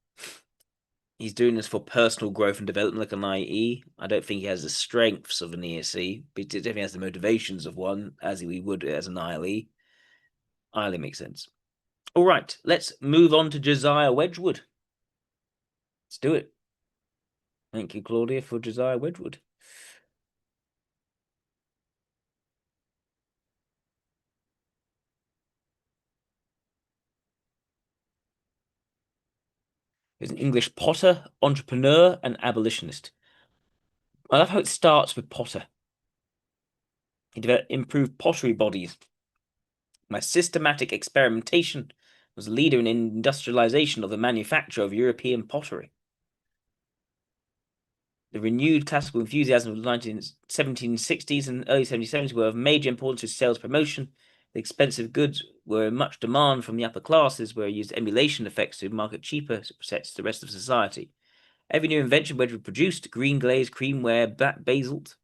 he's doing this for personal growth and development like an IE. I don't think he has the strengths of an ESC, but he definitely has the motivations of one, as he would as an ILE. ILE makes sense. All right, let's move on to Josiah Wedgwood. Let's do it. Thank you, Claudia, for Josiah Wedgwood. He's an English potter, entrepreneur, and abolitionist. I love how it starts with Potter. He developed improved pottery bodies. My systematic experimentation was a leader in industrialization of the manufacture of European pottery. The renewed classical enthusiasm of the 1760s and early 1770s were of major importance to sales promotion, The expensive goods were in much demand from the upper classes, where he used emulation effects to market cheaper sets to the rest of society. Every new invention Wedgwood produced, green glaze, creamware, black basalt,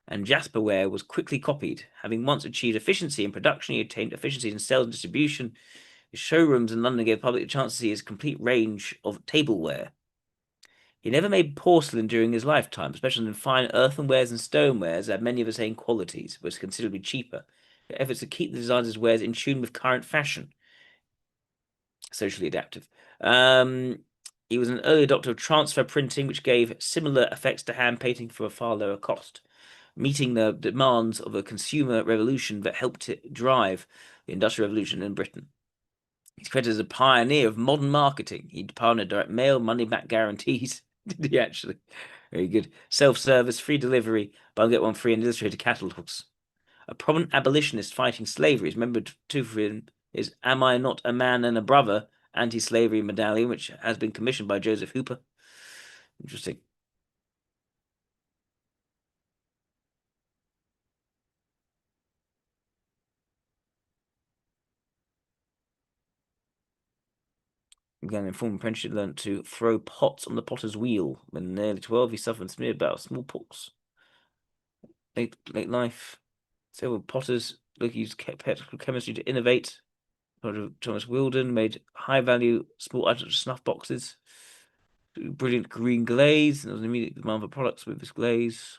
and jasperware, was quickly copied. Having once achieved efficiency in production, he attained efficiency in sales and distribution. His showrooms in London gave the public a chance to see his complete range of tableware. He never made porcelain during his lifetime, especially in fine earthenwares and stonewares that had many of the same qualities, but was considerably cheaper. Efforts to keep the designs of his wares in tune with current fashion. Socially adaptive. He was an early adopter of transfer printing, which gave similar effects to hand painting for a far lower cost, meeting the demands of a consumer revolution that helped to drive the Industrial Revolution in Britain. He's credited as a pioneer of modern marketing. He pioneered direct mail, money-back guarantees. Did he actually? Very good. Self-service, free delivery, buy one get one free, and illustrated catalogs. A prominent abolitionist fighting slavery is remembered too for him is "Am I Not a Man and a Brother?" anti-slavery medallion, which has been commissioned by Joseph Hooper. Interesting. Again, in former apprenticeship, learned to throw pots on the potter's wheel. When nearly 12, he suffered a smear about smallpox. Late life. Several potters used chemistry to innovate. Thomas Wilden made high-value small items snuff boxes. Brilliant green glaze. There was an immediate demand for products with this glaze.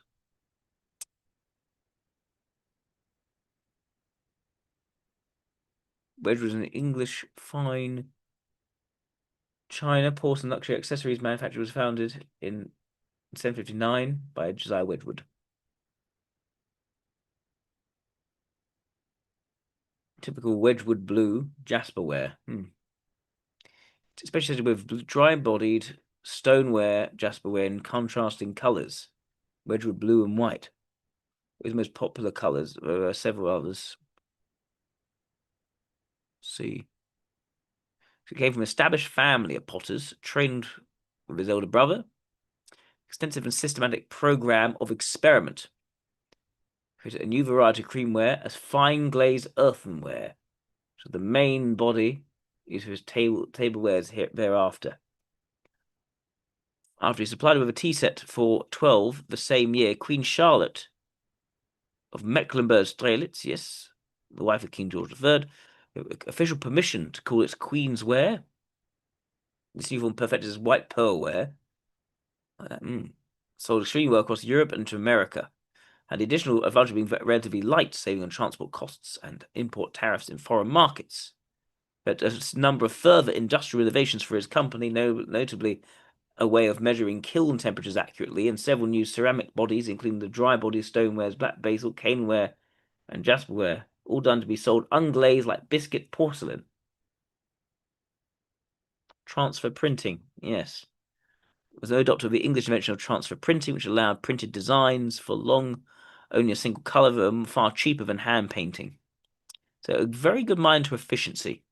Wedgwood was an English fine China porcelain luxury accessories manufacturer, was founded in 1759 by Josiah Wedgwood. Typical Wedgwood blue jasperware. It's especially with dry-bodied stoneware jasperware in contrasting colours. Wedgwood blue and white is the most popular colours. There are several others. Let's see. He came from an established family of potters, trained with his older brother. Extensive and systematic program of experiment. Created a new variety of creamware as fine glazed earthenware. So the main body is for his tablewares thereafter. After he supplied with a tea set for 12 the same year, Queen Charlotte of Mecklenburg-Strelitz, yes, the wife of King George III, official permission to call it Queen's Wear. This uniform perfected as white pearlware. Sold extremely well across Europe and to America. Had the additional advantage of being relatively light, saving on transport costs and import tariffs in foreign markets. But a number of further industrial innovations for his company, notably a way of measuring kiln temperatures accurately, and several new ceramic bodies, including the dry body stonewares, black basalt, caneware, and jasperware, all done to be sold unglazed like biscuit porcelain. Transfer printing, yes. Was no adopter of the English invention of transfer printing, which allowed printed designs for long, only a single colour, far cheaper than hand painting. So a very good mind to efficiency.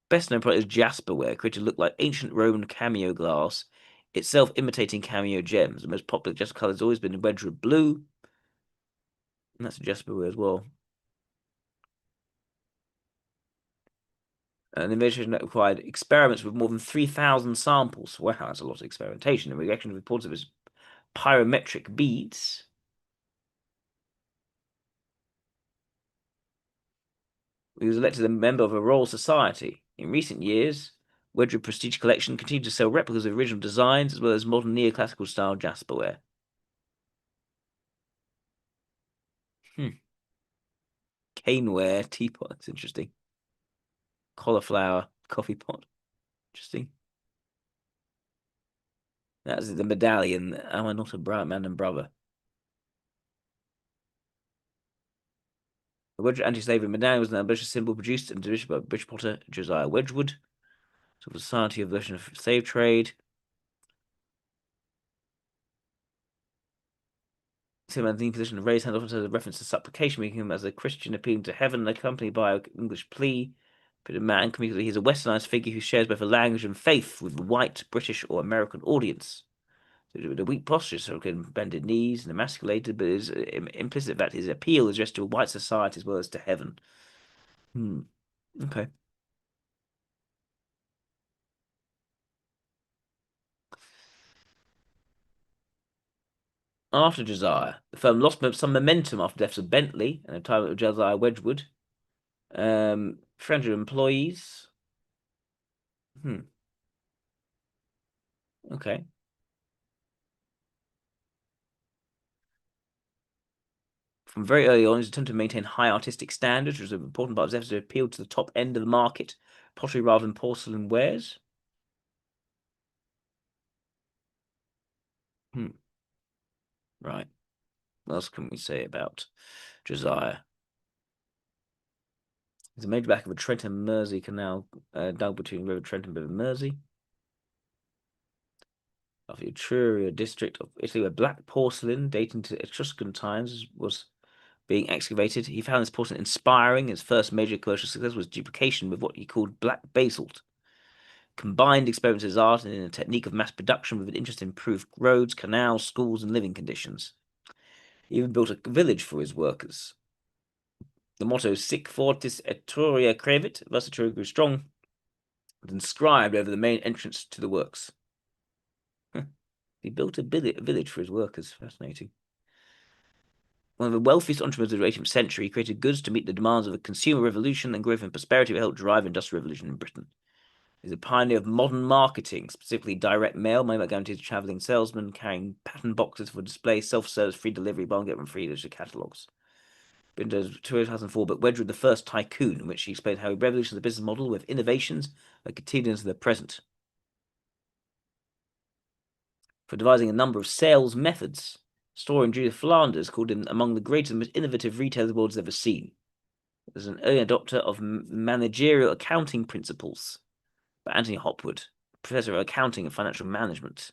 Best known product is jasperware, created to look like ancient Roman cameo glass, itself imitating cameo gems. The most popular jasper colour has always been Wedgwood blue, and that's a jasperware as well. An invention that required experiments with more than 3,000 samples. Wow, that's a lot of experimentation. And reaction reports of his pyrometric beads. He was elected a member of a Royal Society. In recent years, Wedgwood Prestige Collection continued to sell replicas of original designs as well as modern neoclassical style jasperware. Caneware teapot. That's interesting. Cauliflower coffee pot. Interesting. That's the medallion. Am I not a man and brother? The Wedgwood anti-slavery medallion was an ambitious symbol produced and distributed by British potter Josiah Wedgwood. So the Society of Version of Slave Trade. The position of raised hand often says a reference to supplication, making him as a Christian appealing to heaven, accompanied by an English plea. But a man, he's a westernized figure who shares both a language and faith with the white, British, or American audience. The weak posture, so can bended knees and emasculated, but is implicit that his appeal is just to a white society as well as to heaven. Okay. After Josiah, the firm lost some momentum after the deaths of Bentley and the time of Josiah Wedgwood. 300 employees. Okay. From very early on, his attempt to maintain high artistic standards was an important part of his efforts to appeal to the top end of the market, pottery rather than porcelain wares. Right. What else can we say about Josiah? He's a major back of a Trent and Mersey canal dug between River Trent and River Mersey. Of the Etruria district of Italy, where black porcelain dating to Etruscan times was being excavated. He found this porcelain inspiring. His first major commercial success was duplication with what he called black basalt. Combined experiments in his art and in a technique of mass production with an interest in improved roads, canals, schools, and living conditions. He even built a village for his workers. The motto, Sic fortis Etruria crevit, thus Etruria grew strong, was inscribed over the main entrance to the works. He built a village for his workers. Fascinating. One of the wealthiest entrepreneurs of the 18th century, he created goods to meet the demands of a consumer revolution and growth and prosperity that helped drive industrial revolution in Britain. He's a pioneer of modern marketing, specifically direct mail, money back guarantees to traveling salesmen, carrying pattern boxes for display, self-service, free delivery, buy one get one free digital catalogs. In 2004, but Wedgwood, the first tycoon, in which he explained how he revolutionized the business model with innovations that continue into the present. For devising a number of sales methods, historian Judith Flanders called him among the greatest and most innovative retailers the world has ever seen. As an early adopter of managerial accounting principles by Anthony Hopwood, professor of accounting and financial management.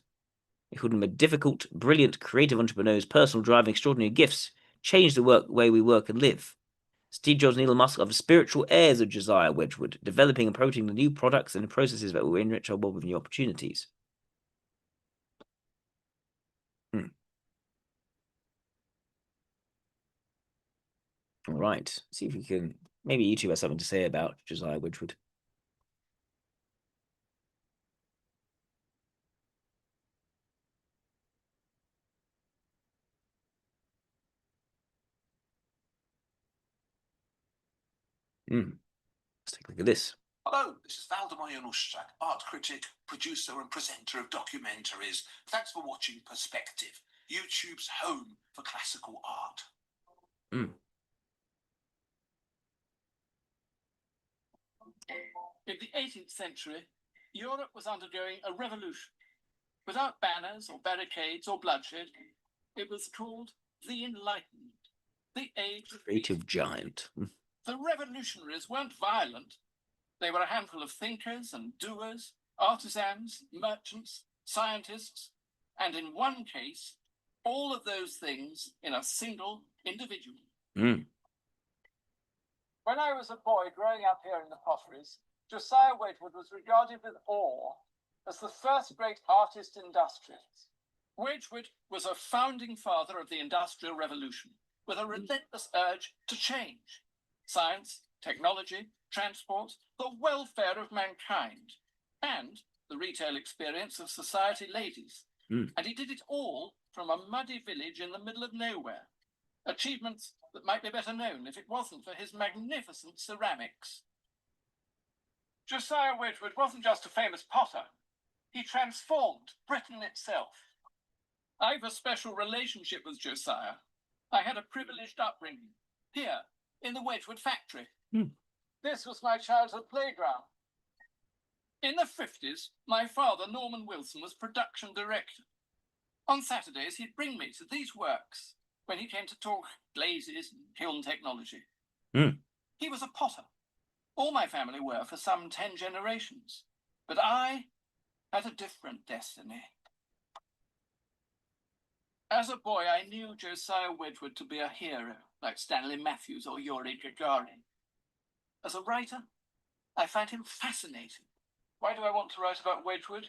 He called him a difficult, brilliant, creative entrepreneur whose personal drive and extraordinary gifts changed the way we work and live. Steve Jobs and Elon Musk are the spiritual heirs of Josiah Wedgwood, developing and promoting the new products and processes that will enrich our world with new opportunities. All right. See if we can. Maybe you two have something to say about Josiah Wedgwood. Let's take a look at this. Hello, this is Valdemar Januszczak, art critic, producer and presenter of documentaries. Thanks for watching Perspective, YouTube's home for classical art. In the 18th century, Europe was undergoing a revolution. Without banners or barricades or bloodshed, it was called the Enlightenment, the age of creative giant. The revolutionaries weren't violent. They were a handful of thinkers and doers, artisans, merchants, scientists, and in one case, all of those things in a single individual. When I was a boy growing up here in the potteries, Josiah Wedgwood was regarded with awe as the first great artist industrialist. Wedgwood was a founding father of the Industrial Revolution, with a relentless urge to change science, technology, transport, the welfare of mankind, and the retail experience of society ladies. And he did it all from a muddy village in the middle of nowhere. Achievements that might be better known if it wasn't for his magnificent ceramics. Josiah Wedgwood wasn't just a famous potter. He transformed Britain itself. I've a special relationship with Josiah. I had a privileged upbringing here in the Wedgwood factory. This was my childhood playground. In the 50s, my father, Norman Wilson, was production director. On Saturdays, he'd bring me to these works when he came to talk glazes and kiln technology. He was a potter. All my family were for some 10 generations. But I had a different destiny. As a boy, I knew Josiah Wedgwood to be a hero, like Stanley Matthews or Yuri Gagarin. As a writer, I find him fascinating. Why do I want to write about Wedgwood?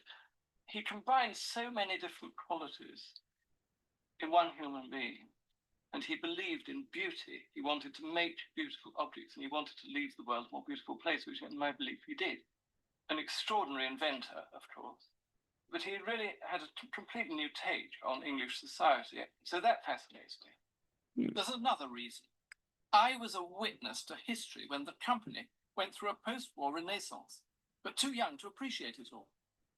he combined so many different qualities in one human being. And he believed in beauty. He wanted to make beautiful objects, and he wanted to leave the world a more beautiful place, which in my belief he did. An extraordinary inventor, of course. But he really had a completely new take on English society. So that fascinates me. Hmm. There's another reason. I was a witness to history when the company went through a post-war renaissance, but too young to appreciate it all.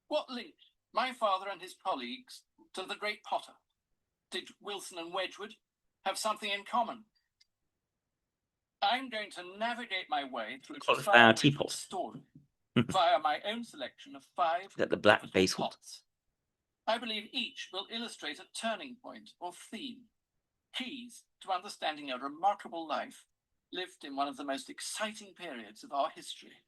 What linked my father and his colleagues to the great Potter? Did Wilson and Wedgwood have something in common? I'm going to navigate my way through Cauliflower teapot. story via my own selection of 5 That the black basil. plots. I believe each will illustrate a turning point or theme, keys to understanding a remarkable life lived in one of the most exciting periods of our history.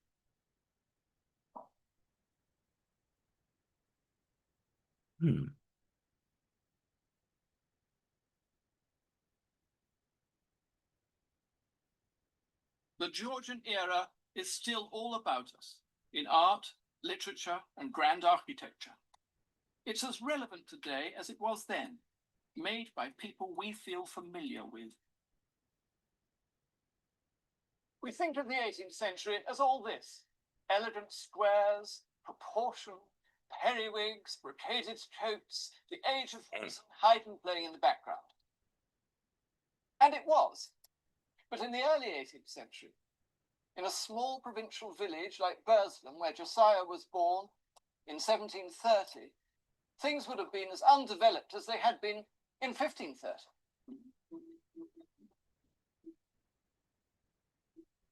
The Georgian era is still all about us in art, literature, and grand architecture. It's as relevant today as it was then, made by people we feel familiar with. We think of the 18th century as all this: elegant squares, proportion, periwigs, brocaded coats, the age of Haydn playing in the background. And it was. But in the early 18th century, in a small provincial village like Burslem, where Josiah was born in 1730, things would have been as undeveloped as they had been in 1530.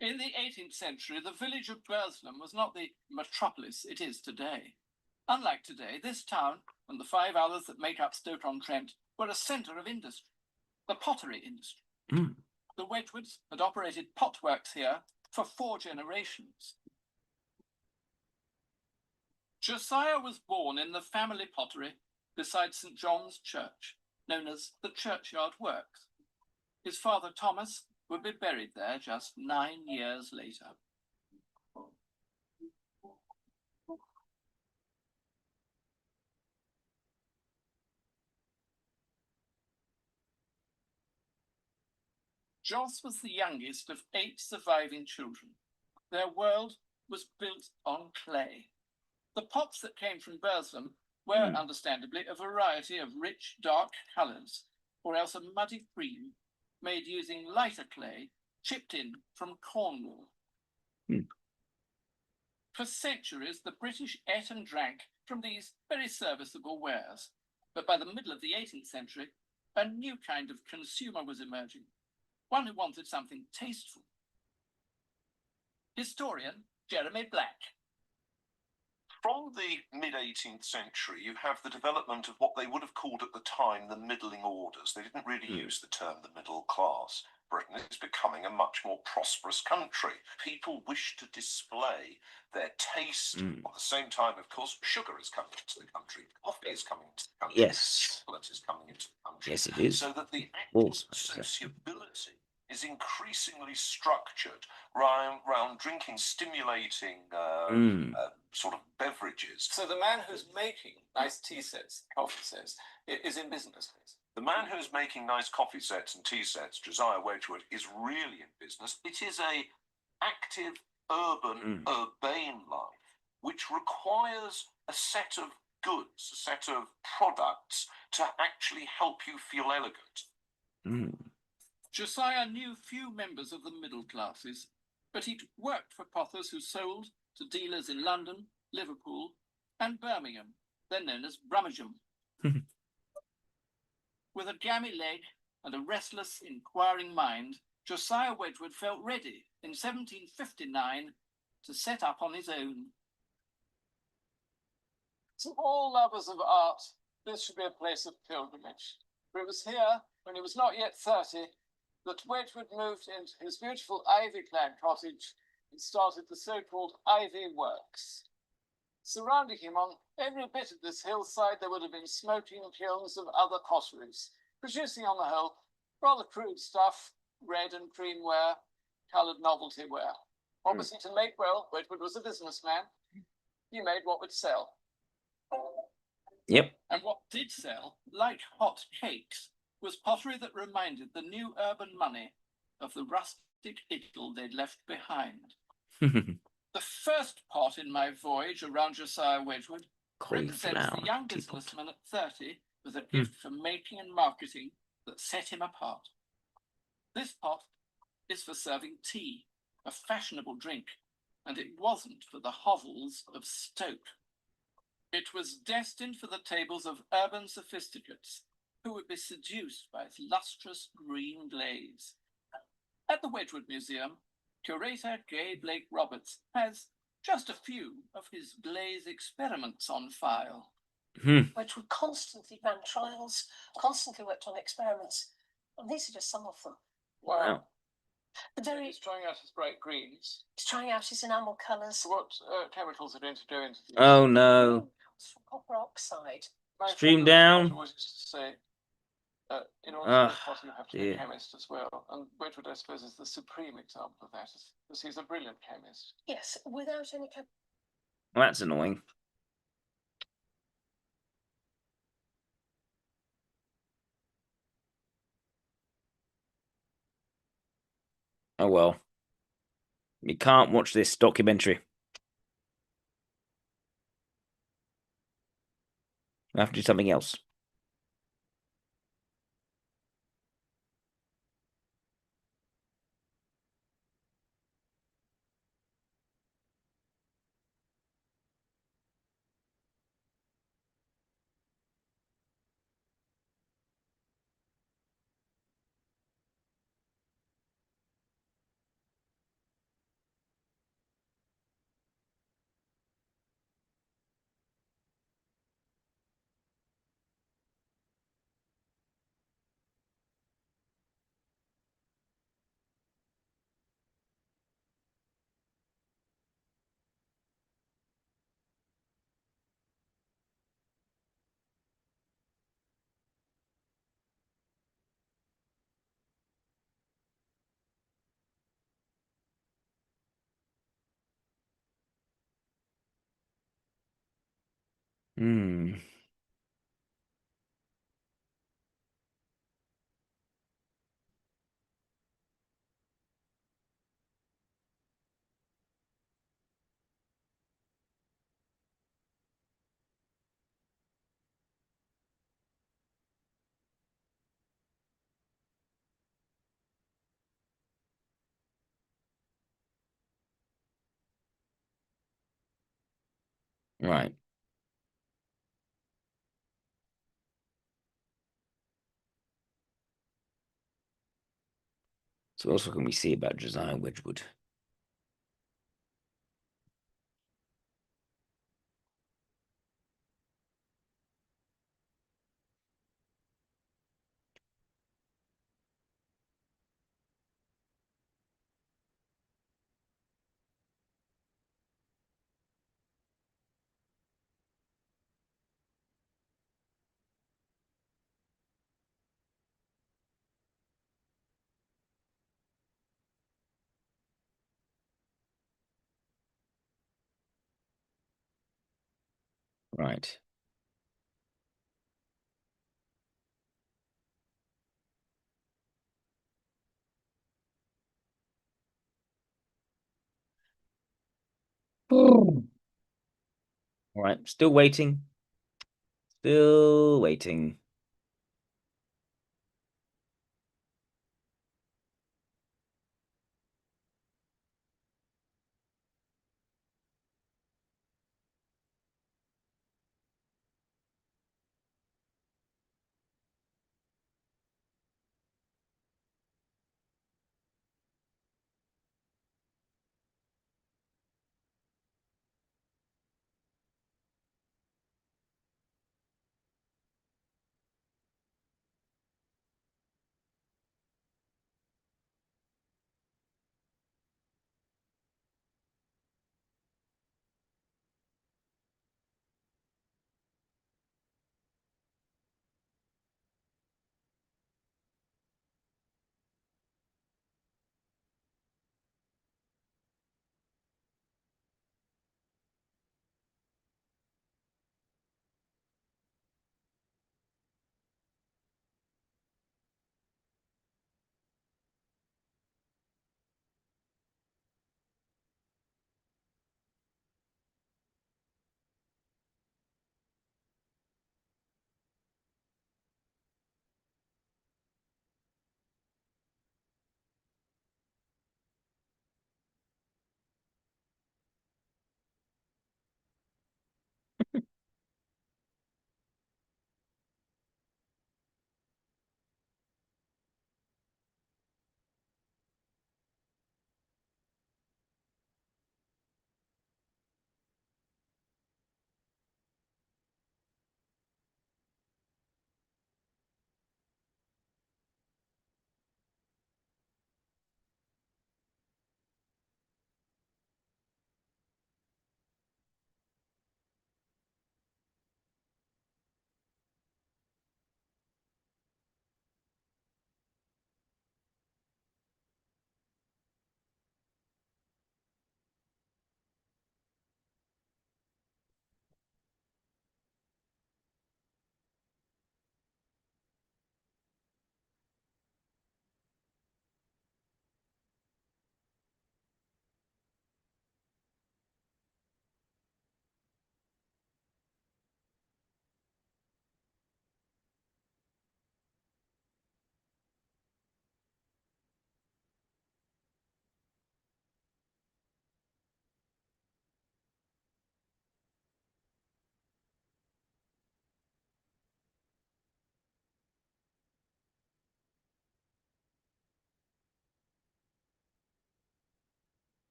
In the 18th century, the village of Burslem was not the metropolis it is today. Unlike today, this town and the 5 others that make up Stoke-on-Trent were a centre of industry, the pottery industry. The Wedgwoods had operated potworks here for 4 generations. Josiah was born in the family pottery beside St. John's Church, known as the Churchyard Works. His father, Thomas, would be buried there just 9 years later. Jos was the youngest of 8 surviving children. Their world was built on clay. The pots that came from Burslem were, understandably, a variety of rich, dark colours, or else a muddy cream made using lighter clay chipped in from Cornwall. For centuries, the British ate and drank from these very serviceable wares. But by the middle of the 18th century, a new kind of consumer was emerging, one who wanted something tasteful. Historian Jeremy Black. From the mid-18th century, you have the development of what they would have called at the time the middling orders. They didn't really use the term the middle class. Britain is becoming a much more prosperous country. People wish to display their taste. At the same time, of course, sugar is coming into the country, coffee is coming into the country, Yes. chocolate is coming into the country. Yes, it is. So that the actual sociability is increasingly structured around drinking stimulating sort of beverages. So the man who's making nice tea sets, coffee sets, is in business. The man who's making nice coffee sets and tea sets, Josiah Wedgwood, is really in business. It is a active, urban, urbane life, which requires a set of goods, a set of products to actually help you feel elegant. Josiah knew few members of the middle classes, but he'd worked for potters who sold to dealers in London, Liverpool, and Birmingham, then known as Brummagem. With a gammy leg and a restless, inquiring mind, Josiah Wedgwood felt ready in 1759 to set up on his own. To all lovers of art, this should be a place of pilgrimage. For it was here, when he was not yet 30, that Wedgwood moved into his beautiful ivy-clad cottage and started the so-called Ivy Works. Surrounding him on every bit of this hillside, there would have been smoking kilns of other potteries, producing on the whole rather crude stuff, red and cream ware, coloured novelty ware. Obviously, to make well, Wedgwood was a businessman. He made what would sell. Yep. And what did sell, like hot cakes, was pottery that reminded the new urban money of the rustic idyll they'd left behind. The first pot in my voyage around Josiah Wedgwood represents the young businessman at 30 with a gift for making and marketing that set him apart. This pot is for serving tea, a fashionable drink, and it wasn't for the hovels of Stoke. It was destined for the tables of urban sophisticates who would be seduced by its lustrous green glaze. At the Wedgwood Museum, curator Gay Blake Roberts has just a few of his glaze experiments on file. Wedgwood constantly ran trials, constantly worked on experiments, and these are just some of them. Wow. He's trying out his bright greens. He's trying out his enamel colours. What chemicals are going to go into these? Oh no. It's from copper oxide. Stream down. What used to say, in order to make pot, you have to be a chemist as well. And Wedgwood, I suppose, is the supreme example of that, because he's a brilliant chemist. Yes, without any Well, that's annoying. Oh well. You can't watch this documentary. You have to do something else. Right. So what else can we see about Josiah Wedgwood? Right. All right, still waiting. Still waiting.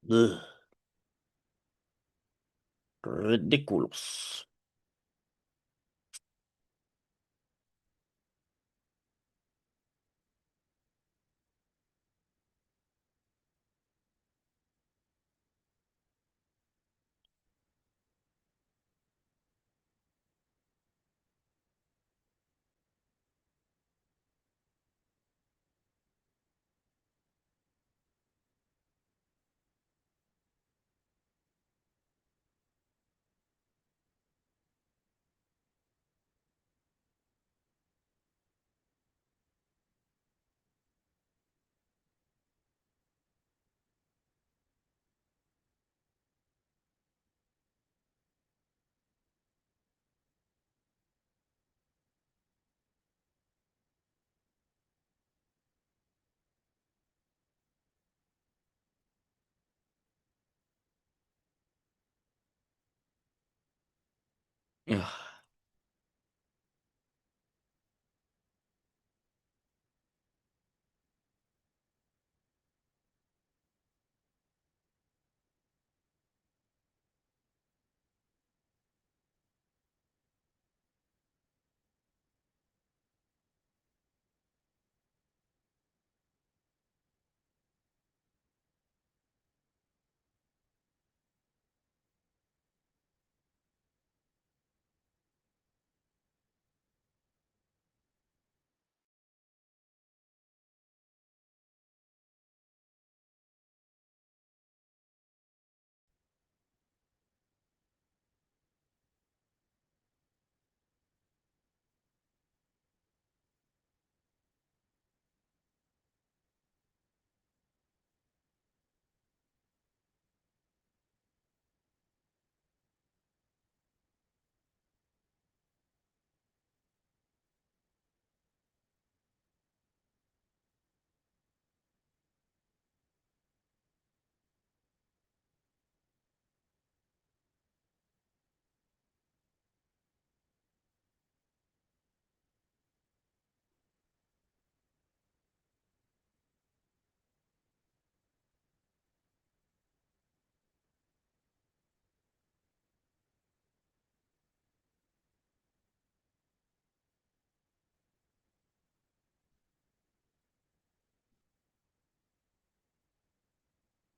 Ugh. Ridiculous. Ugh.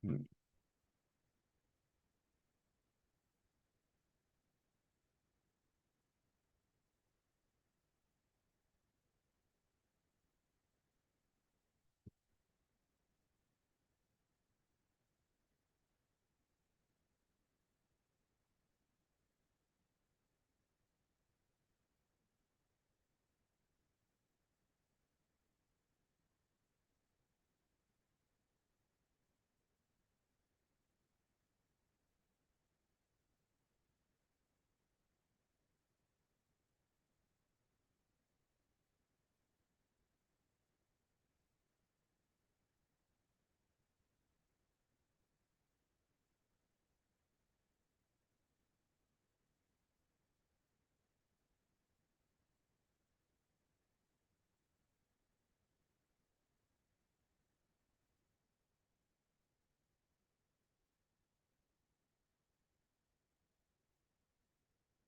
Hmm.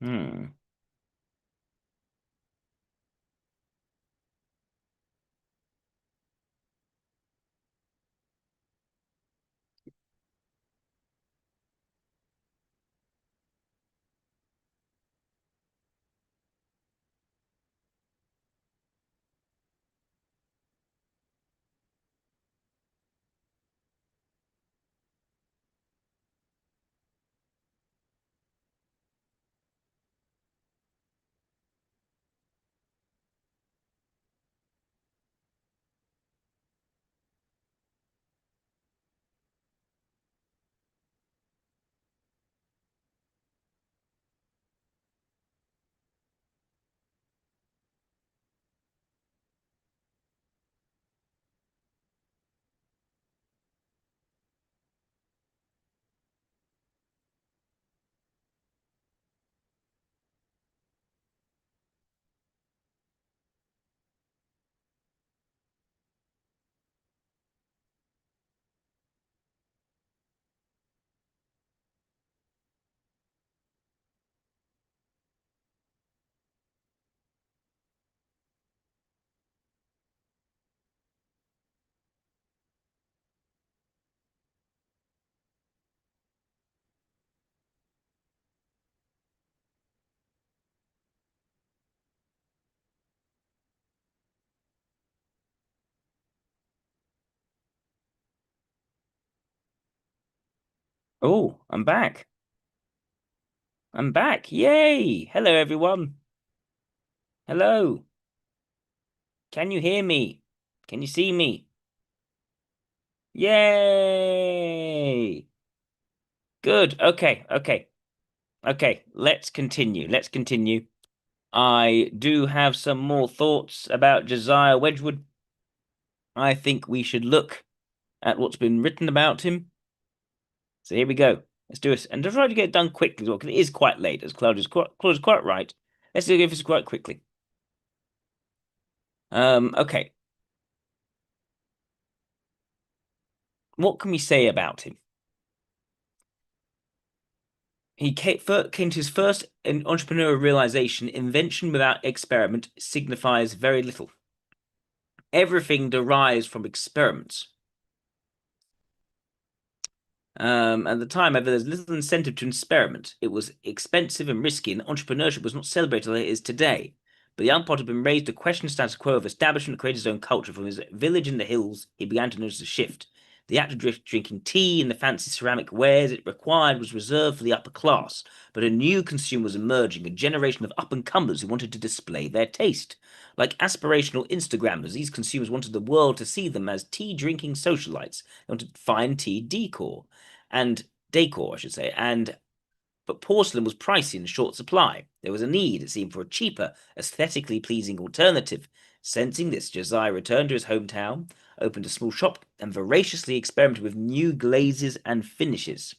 Hmm. Oh, I'm back. I'm back. Yay! Hello, everyone. Hello. Can you hear me? Can you see me? Yay! Good. Okay. Let's continue. I do have some more thoughts about Josiah Wedgwood. I think we should look at what's been written about him. So here we go. Let's do it. And to try to get it done quickly as well, because it is quite late, as Claudia's quite right. Let's do this quite quickly. Okay. What can we say about him? He came to his first entrepreneurial realization: invention without experiment signifies very little. Everything derives from experiments. At the time, however, there's little incentive to experiment. It was expensive and risky, and entrepreneurship was not celebrated like it is today. But the young Potter had been raised to question the status quo of establishment and create his own culture. From his village in the hills, he began to notice a shift. The act of drinking tea and the fancy ceramic wares it required was reserved for the upper class, but a new consumer was emerging, a generation of up-and-comers who wanted to display their taste. Like aspirational Instagrammers, these consumers wanted the world to see them as tea-drinking socialites. They wanted fine tea decor, I should say, but porcelain was pricey and in short supply. There was a need, it seemed, for a cheaper, aesthetically pleasing alternative. Sensing this, Josiah returned to his hometown, opened a small shop, and voraciously experimented with new glazes and finishes.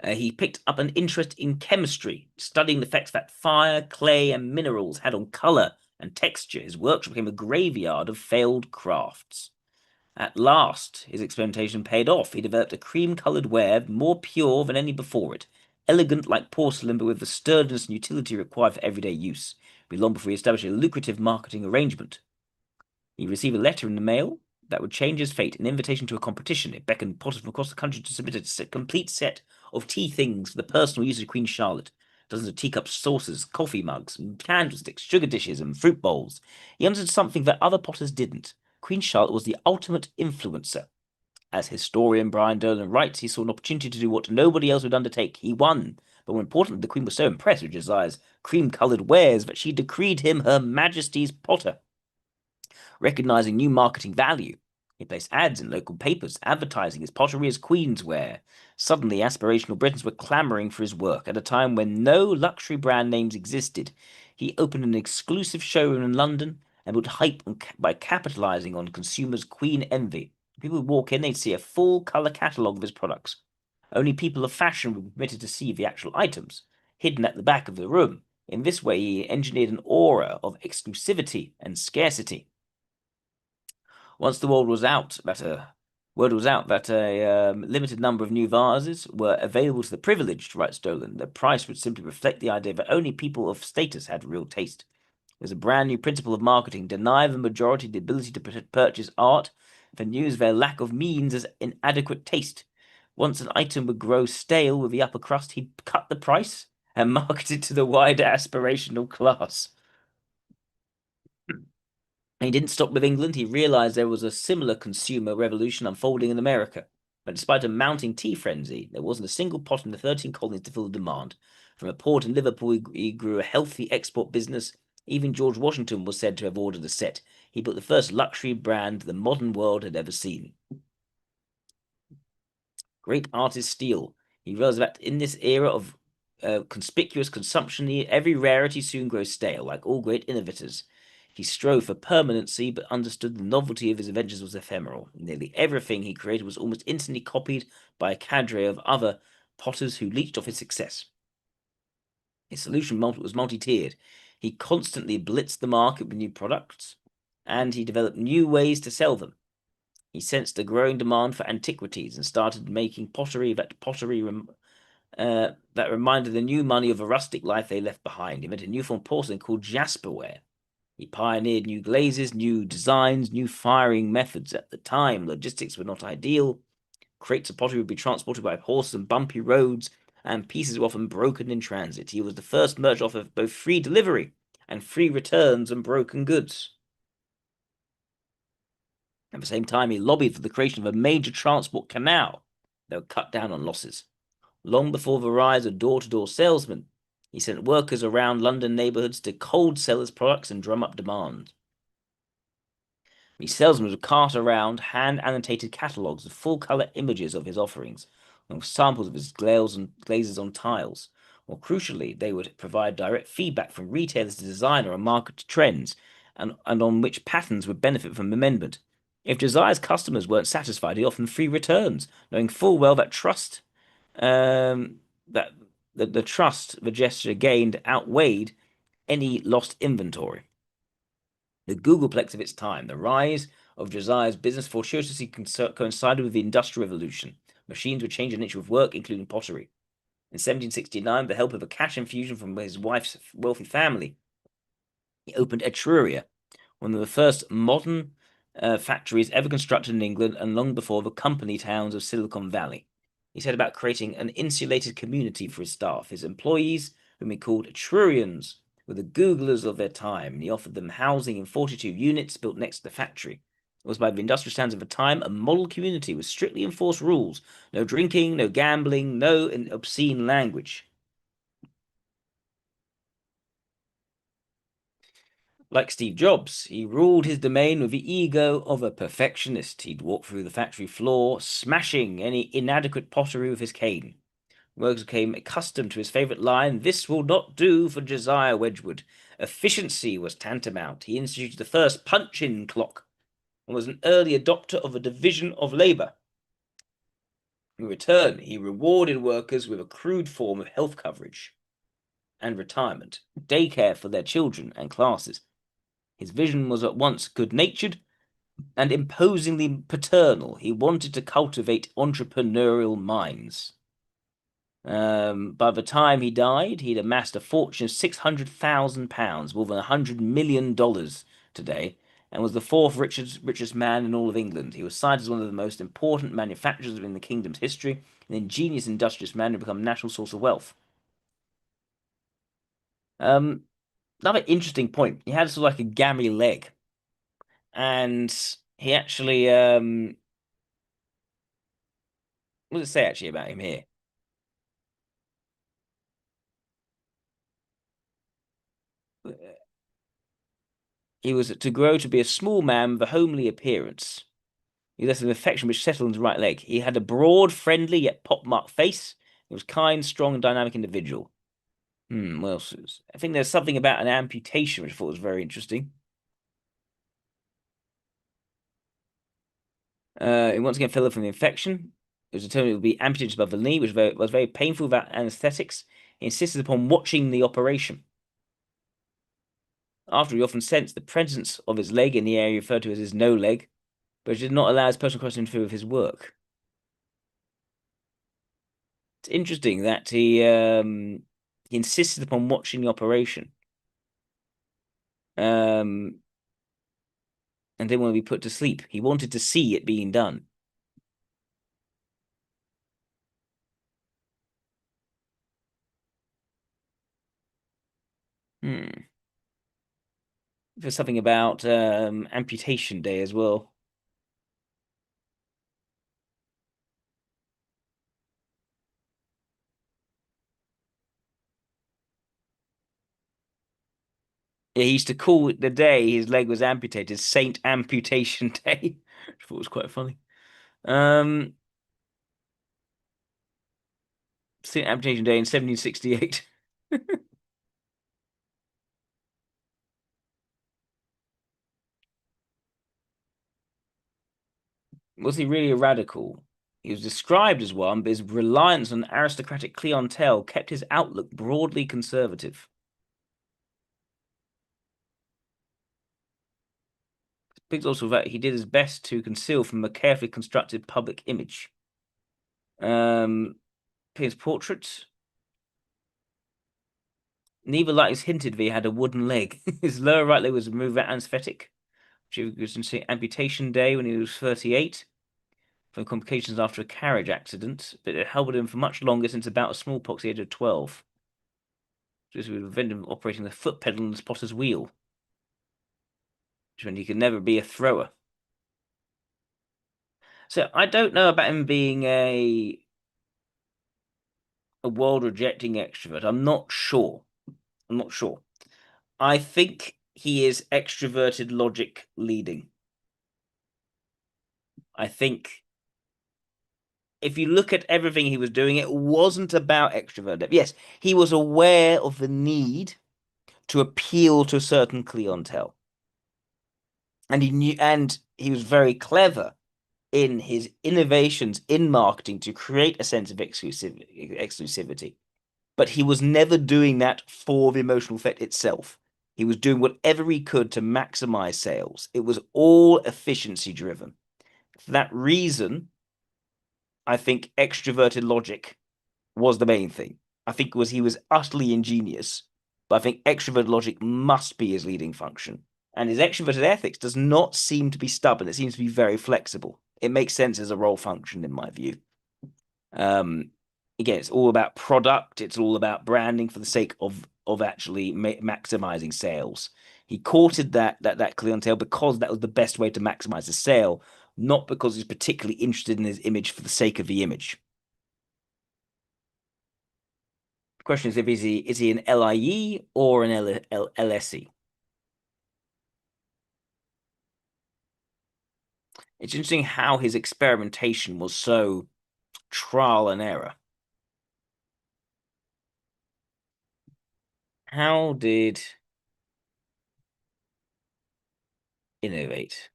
He picked up an interest in chemistry, studying the effects that fire, clay, and minerals had on colour and texture. His workshop became a graveyard of failed crafts. At last, his experimentation paid off. He developed a cream-coloured ware more pure than any before it, elegant like porcelain, but with the sturdiness and utility required for everyday use. But long before he established a lucrative marketing arrangement. He received a letter in the mail that would change his fate, an invitation to a competition. It beckoned Potters from across the country to submit a complete set of tea things for the personal use of Queen Charlotte. Dozens of teacups, saucers, coffee mugs, candlesticks, sugar dishes, and fruit bowls. He understood something that other Potters didn't. Queen Charlotte was the ultimate influencer. As historian Brian Dolan writes, he saw an opportunity to do what nobody else would undertake. He won. But more importantly, the Queen was so impressed with Josiah's cream-coloured wares that she decreed him Her Majesty's Potter. Recognizing new marketing value, he placed ads in local papers advertising his pottery as Queen's wear. Suddenly, aspirational Britons were clamouring for his work at a time when no luxury brand names existed. He opened an exclusive showroom in London and built hype by capitalizing on consumers' Queen envy. People would walk in, they'd see a full colour catalogue of his products. Only people of fashion were permitted to see the actual items, hidden at the back of the room. In this way, he engineered an aura of exclusivity and scarcity. Once the word was out that a limited number of new vases were available to the privileged, writes Dolan, the price would simply reflect the idea that only people of status had real taste. There's a brand new principle of marketing: deny the majority the ability to purchase art, then use their lack of means as inadequate taste. Once an item would grow stale with the upper crust, he'd cut the price and market it to the wider aspirational class. He didn't stop with England. He realized there was a similar consumer revolution unfolding in America. But despite a mounting tea frenzy, there wasn't a single pot in the 13 colonies to fill the demand. From a port in Liverpool, he grew a healthy export business. Even George Washington was said to have ordered a set. He built the first luxury brand the modern world had ever seen. Great artists steal. He realized that in this era of conspicuous consumption, every rarity soon grows stale, like all great innovators. He strove for permanency, but understood the novelty of his inventions was ephemeral. Nearly everything he created was almost instantly copied by a cadre of other potters who leached off his success. His solution was multi-tiered. He constantly blitzed the market with new products, and he developed new ways to sell them. He sensed a growing demand for antiquities and started making pottery that reminded the new money of a rustic life they left behind. He invented a new form of porcelain called jasperware. He pioneered new glazes, new designs, new firing methods. At the time, logistics were not ideal. Crates of pottery would be transported by horses and bumpy roads, and pieces were often broken in transit. He was the first merchant to offer both free delivery and free returns on broken goods. At the same time, he lobbied for the creation of a major transport canal They would cut down on losses. Long before the rise of door-to-door salesmen, he sent workers around London neighbourhoods to cold sell his products and drum up demand. These salesmen would cart around hand-annotated catalogues with full-colour images of his offerings, and samples of his glazes on tiles. More crucially, they would provide direct feedback from retailers to designer on market trends and on which patterns would benefit from amendment. If Josiah's customers weren't satisfied, he offered free returns, knowing full well that that the trust the gesture gained outweighed any lost inventory. The Googleplex of its time, the rise of Josiah's business fortuitously coincided with the Industrial Revolution. Machines would change the nature of work, including pottery. In 1769, with the help of a cash infusion from his wife's wealthy family, he opened Etruria, one of the first modern factories ever constructed in England and long before the company towns of Silicon Valley. He set about creating an insulated community for his staff. His employees, whom he called Etrurians, were the Googlers of their time, and he offered them housing in 42 units built next to the factory. It was by the industrial standards of the time a model community with strictly enforced rules. No drinking, no gambling, no obscene language. Like Steve Jobs, he ruled his domain with the ego of a perfectionist. He'd walk through the factory floor, smashing any inadequate pottery with his cane. Workers became accustomed to his favourite line, "This will not do for Josiah Wedgwood." Efficiency was tantamount. He instituted the first punch-in clock and was an early adopter of a division of labour. In return, he rewarded workers with a crude form of health coverage and retirement, daycare for their children and classes. His vision was at once good-natured and imposingly paternal. He wanted to cultivate entrepreneurial minds. By the time he died, he'd amassed a fortune of £600,000, more than $100 million today, and was the fourth richest man in all of England. He was cited as one of the most important manufacturers in the kingdom's history, an ingenious industrious man who became a national source of wealth. Another interesting point, he had sort of like a gammy leg. And he actually, what does it say actually about him here? He was to grow to be a small man with a homely appearance. He left an affection which settled on his right leg. He had a broad, friendly, yet pockmarked face. He was kind, strong, and dynamic individual. What else is? I think there's something about an amputation which I thought was very interesting. He once again fell ill from the infection. It was determined it would be amputated above the knee, which was very painful without anesthetics. He insisted upon watching the operation. After he often sensed the presence of his leg in the area referred to as his no leg, but it did not allow his personal cross to interfere with his work. It's interesting that he insisted upon watching the operation. And didn't want to be put to sleep. He wanted to see it being done. There's something about amputation day as well. Yeah, he used to call the day his leg was amputated Saint Amputation Day. I thought it was quite funny. Saint Amputation Day in 1768. Was he really a radical? He was described as one, but his reliance on aristocratic clientele kept his outlook broadly conservative. Speaks also that he did his best to conceal from a carefully constructed public image. His portrait. Neither light hinted that he had a wooden leg. His lower right leg was removed without anesthetic, which was in amputation day when he was 38. From complications after a carriage accident, but it held him for much longer since about a smallpox at the age of 12. This would prevent him operating the foot pedal on the spotter's wheel, which meant he could never be a thrower. So I don't know about him being a world rejecting extrovert. I'm not sure. I think he is extroverted logic leading. I think if you look at everything he was doing, it wasn't about extrovert. Yes, he was aware of the need to appeal to a certain clientele. And he was very clever in his innovations in marketing to create a sense of exclusivity. But he was never doing that for the emotional effect itself. He was doing whatever he could to maximize sales. It was all efficiency driven. For that reason, I think extroverted logic was the main thing. I think he was utterly ingenious, but I think extroverted logic must be his leading function. And his extroverted ethics does not seem to be stubborn. It seems to be very flexible. It makes sense as a role function, in my view. Again, it's all about product. It's all about branding for the sake of actually maximizing sales. He courted that clientele because that was the best way to maximize the sale, not because he's particularly interested in his image for the sake of the image. The question is, is he an LIE or an LSE? It's interesting how his experimentation was so trial and error. How did innovate?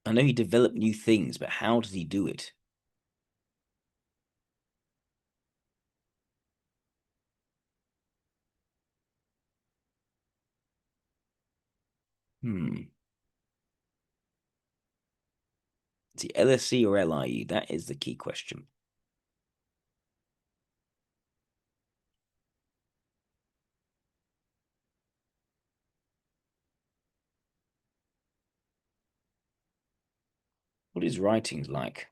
I know he developed new things, but how did he do it? Is he LSE or LIE? That is the key question. What is writings like?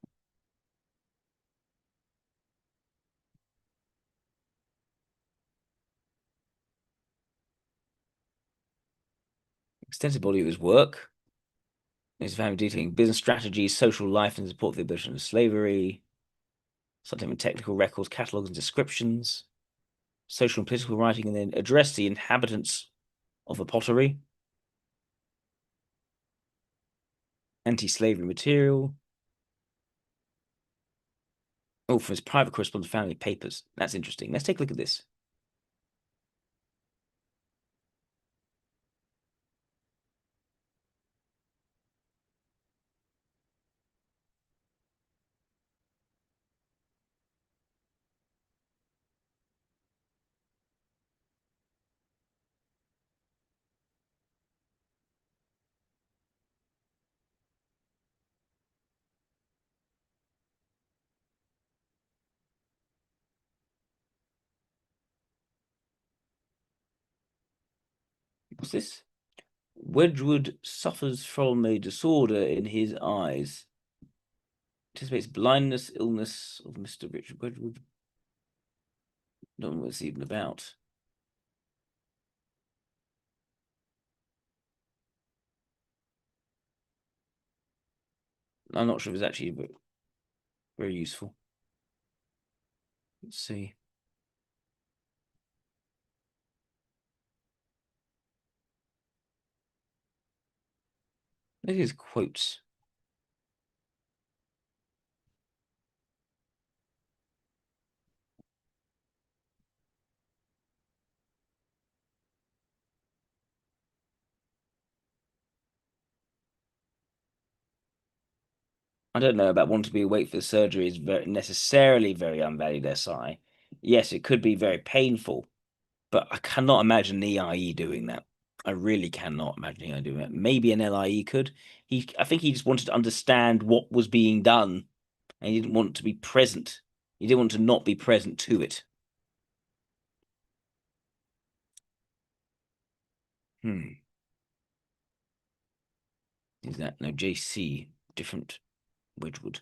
Extensive body of his work. His family detailing business strategies, social life, and support for the abolition of slavery. Scientific technical records, catalogs, and descriptions. Social and political writing, and then address the inhabitants of the pottery. Anti-slavery material. Oh, from his private correspondence family papers. That's interesting. Let's take a look at this. What's this? Wedgwood suffers from a disorder in his eyes. Anticipates blindness, illness of Mr. Richard Wedgwood. Don't know what it's even about. I'm not sure if it's actually very useful. Let's see. Maybe it's quotes. I don't know about wanting to be awake for the surgery is necessarily very unvalued SI. Yes, it could be very painful, but I cannot imagine the EIE doing that. I really cannot imagine EIE doing that. Maybe an LIE could. I think he just wanted to understand what was being done, and he didn't want to be present. He didn't want to not be present to it. Is that no JC? Different Wedgwood.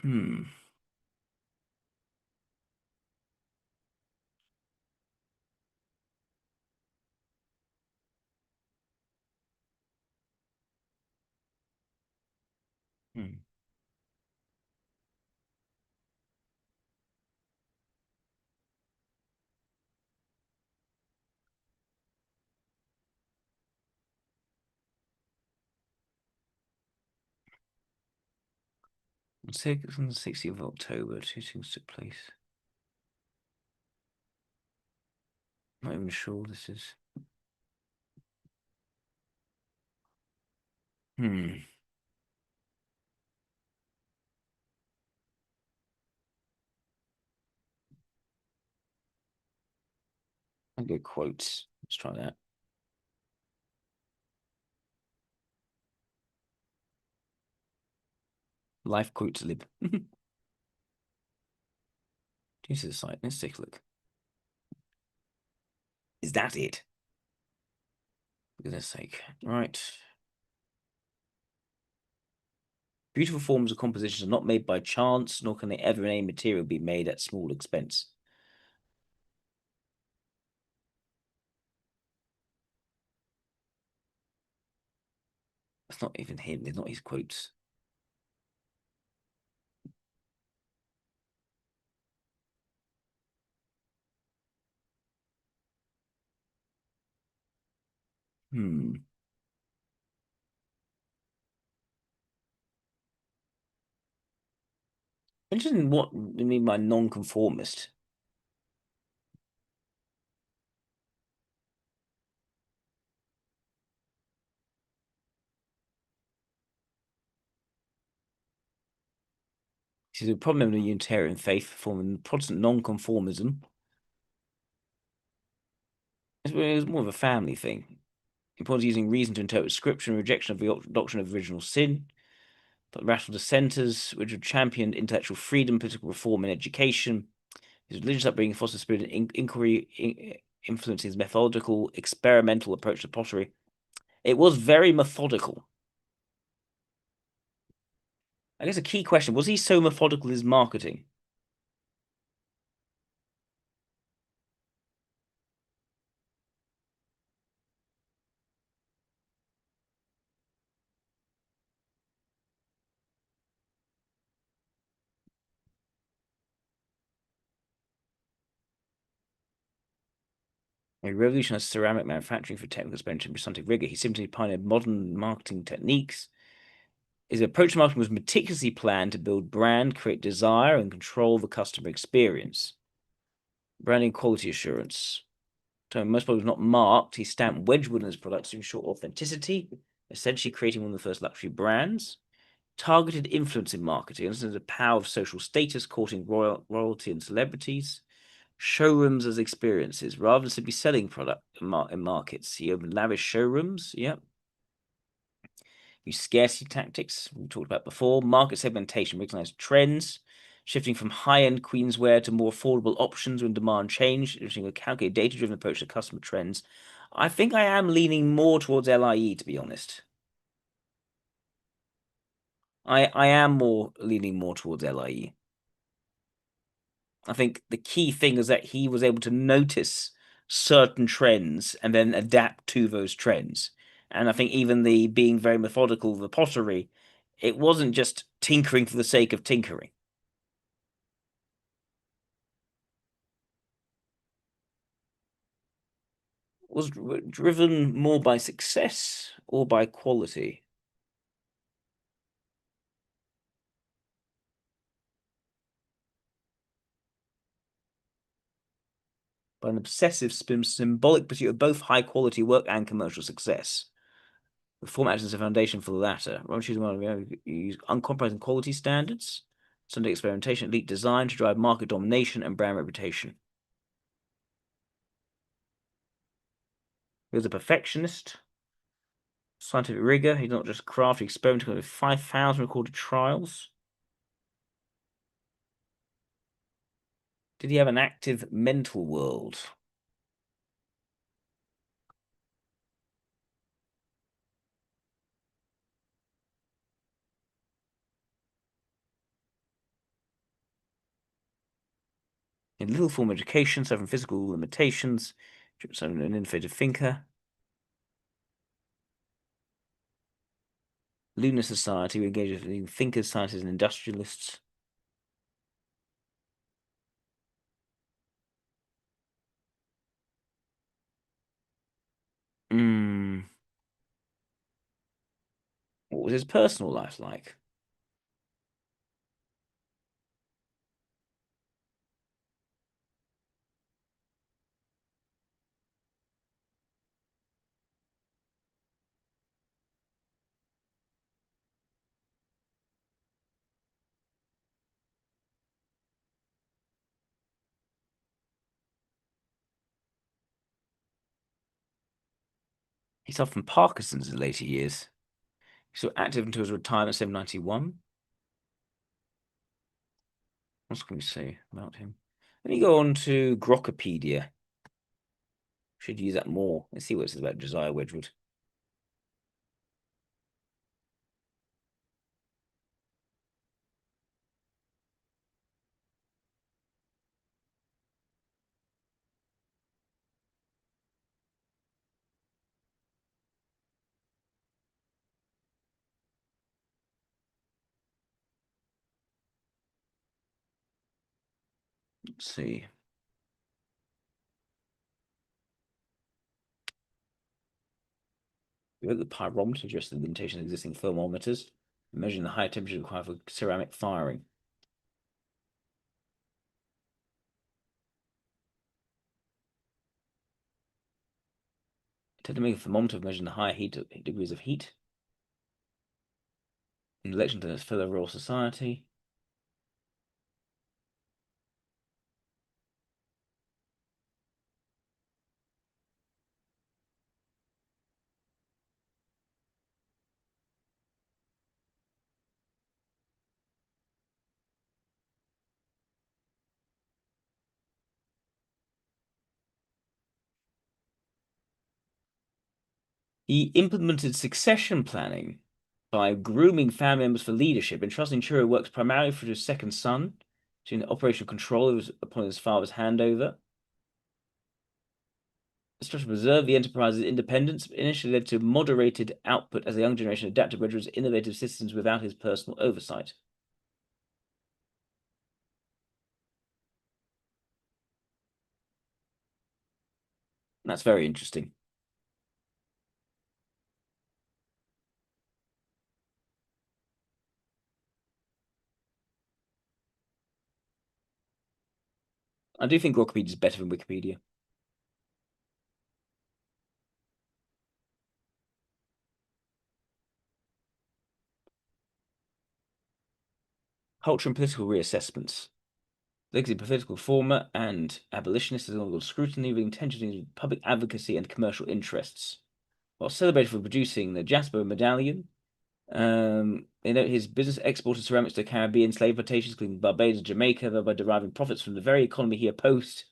Hmm. Hmm. On the 60th of October, two things took place. Not even sure this is. Hmm. I'll go quotes. Let's try that. Life quotes lib. This is the site. Let's take a look. Is that it? For goodness sake. Right. Beautiful forms of compositions are not made by chance, nor can they ever in any material be made at small expense. That's not even him. They're not his quotes. Hmm. Interested in what you mean by non-conformist. This is a problem in the Unitarian faith, forming Protestant non-conformism. It was more of a family thing. Importance using reason to interpret scripture and rejection of the doctrine of original sin. But rational dissenters, which have championed intellectual freedom, political reform, and education. His religious upbringing fosters spirit and inquiry, influences methodical, experimental approach to pottery. It was very methodical. I guess a key question, was he so methodical in his marketing? He revolutionized ceramic manufacturing for technical expenditure and scientific rigor. He simply pioneered modern marketing techniques. His approach to marketing was meticulously planned to build brand, create desire, and control the customer experience. Branding quality assurance. So most products not marked, he stamped Wedgwood in his products to ensure authenticity, essentially creating one of the first luxury brands. Targeted influence in marketing. This is the power of social status, courting royalty and celebrities. Showrooms as experiences. Rather than simply selling product in markets, he opened lavish showrooms. Yep. Use scarcity tactics, we talked about before. Market segmentation, recognize trends, shifting from high-end queenswear to more affordable options when demand changed, using a calculated data-driven approach to customer trends. I think I am leaning more towards LIE, to be honest. I am leaning more towards LIE. I think the key thing is that he was able to notice certain trends and then adapt to those trends. And I think even the being very methodical of the pottery, it wasn't just tinkering for the sake of tinkering. Was driven more by success or by quality? By an obsessive symbolic pursuit of both high quality work and commercial success. The format is a foundation for the latter. Use uncompromising quality standards, Sunday experimentation, elite design to drive market domination and brand reputation. He was a perfectionist. Scientific rigor. He's not just crafty, experimenting with 5,000 recorded trials. Did he have an active mental world? In little form education, suffering physical limitations, an innovative thinker. Lunar Society, we engage with thinkers, scientists, and industrialists. What was his personal life like? He suffered from Parkinson's in later years. He was active until his retirement in 791. What can we say about him? Let me go on to Grokkopedia. Should use that more. Let's see what it says about Josiah Wedgwood. Let's see. We look at the pyrometer, just the limitation of existing thermometers, measuring the high temperature required for ceramic firing. To make a thermometer measuring the high degrees of heat. In relation to the fellow Royal Society. He implemented succession planning by grooming family members for leadership, entrusting Churro works primarily for his second son, during the operational control upon his father's handover. The structure preserved the enterprise's independence, but initially led to moderated output as the young generation adapted Wedgwood's innovative systems without his personal oversight. That's very interesting. I do think Wikipedia is better than Wikipedia. Culture and political reassessments. Legacy political reformer and abolitionist has undergone scrutiny with intentions of public advocacy and commercial interests. While celebrated for producing the Jasper medallion, they note his business exported ceramics to Caribbean slave plantations, including Barbados and Jamaica, thereby deriving profits from the very economy he opposed.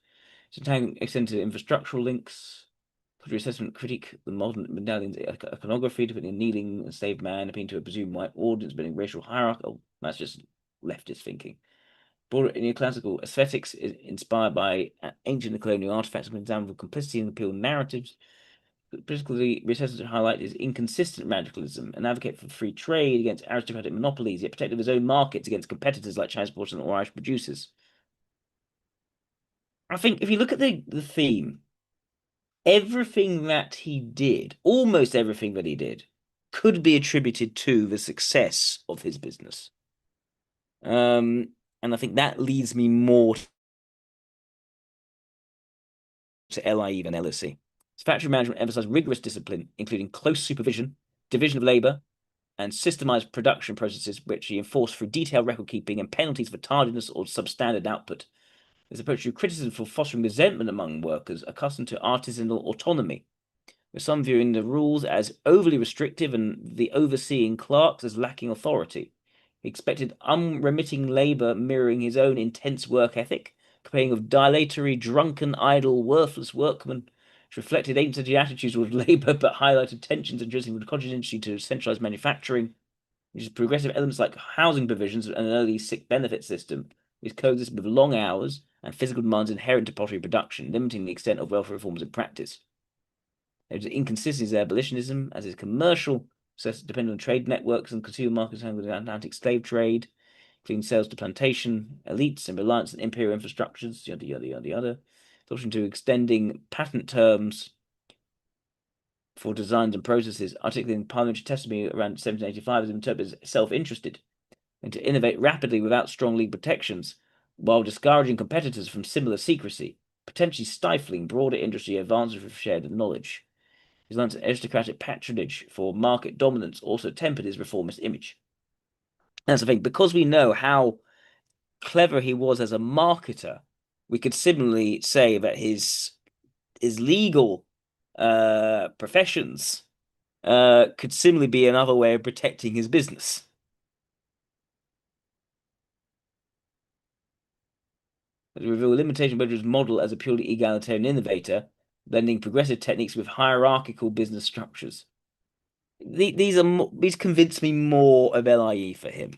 His extended infrastructural links. Cultural assessment critique the modern medallion's iconography, depicting a kneeling enslaved man appealing to a presumed white audience, building racial hierarchy. Oh, that's just leftist thinking. Broader neoclassical aesthetics is inspired by ancient and colonial artifacts, and example of complicity and appeal narratives. Particularly, researchers highlight his inconsistent radicalism and advocate for free trade against aristocratic monopolies, yet protective of his own markets against competitors like Chinese porcelain or Irish producers. I think if you look at the theme, everything that he did, almost everything that he did, could be attributed to the success of his business. And I think that leads me more to LIE than LSE. Factory management emphasized rigorous discipline, including close supervision, division of labor, and systemized production processes, which he enforced through detailed record keeping and penalties for tardiness or substandard output. This approach drew criticism for fostering resentment among workers accustomed to artisanal autonomy, with some viewing the rules as overly restrictive and the overseeing clerks as lacking authority. He expected unremitting labor mirroring his own intense work ethic, complaining of dilatory, drunken, idle, worthless workmen, which reflected ancient attitudes towards labor but highlighted tensions addressing the cottage industry to centralized manufacturing, which is progressive elements like housing provisions and an early sick benefit system, is coexistent with long hours and physical demands inherent to pottery production, limiting the extent of welfare reforms in practice. There's inconsistencies in abolitionism, as is commercial success dependent on trade networks and consumer markets with the Atlantic slave trade, including sales to plantation elites and reliance on imperial infrastructures, yada, yada, yada, yada. Solution to extending patent terms for designs and processes, articulating parliamentary testimony around 1785 as interpreted as self-interested, and to innovate rapidly without strong legal protections, while discouraging competitors from similar secrecy, potentially stifling broader industry advances of shared knowledge. His lines of aristocratic patronage for market dominance also tempered his reformist image. That's the thing, because we know how clever he was as a marketer, we could similarly say that his legal professions could similarly be another way of protecting his business. To reveal a limitation of Wedgwood's model as a purely egalitarian innovator, blending progressive techniques with hierarchical business structures. These convince me more of LIE for him.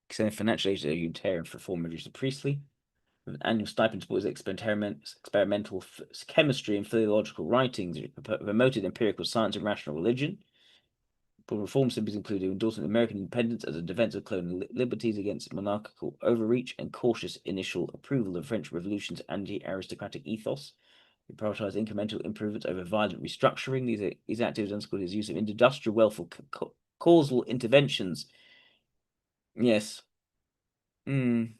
Extending financial aid to the Unitarian for reform reduced to Priestley, with an annual stipend to support his experimental chemistry and philological writings, promoted empirical science and rational religion. Reform symbols included endorsement of American independence as a defense of colonial liberties against monarchical overreach and cautious initial approval of French Revolution's anti-aristocratic ethos. He prioritized incremental improvements over violent restructuring. These activities underscored his use of industrial wealth for causal interventions. Yes. He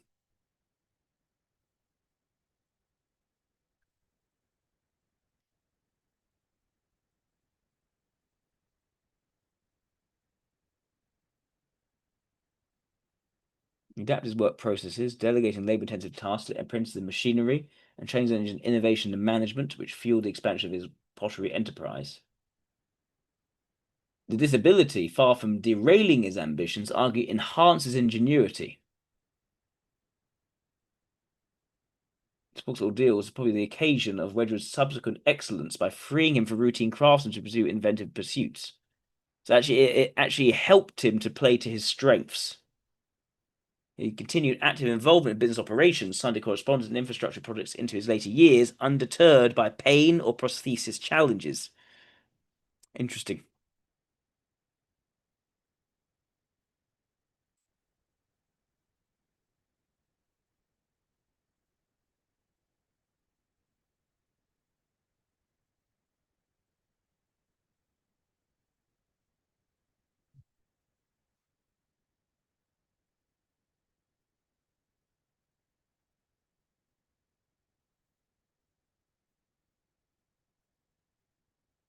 adapted his work processes, delegating labor-intensive tasks to apprentices in machinery, and changing innovation and management, which fueled the expansion of his pottery enterprise. The disability, far from derailing his ambitions, arguably enhances ingenuity. This book's ordeal was probably the occasion of Wedgwood's subsequent excellence by freeing him from routine craftsmen to pursue inventive pursuits. So it actually helped him to play to his strengths. He continued active involvement in business operations, Sunday correspondence and infrastructure projects into his later years, undeterred by pain or prosthesis challenges. Interesting.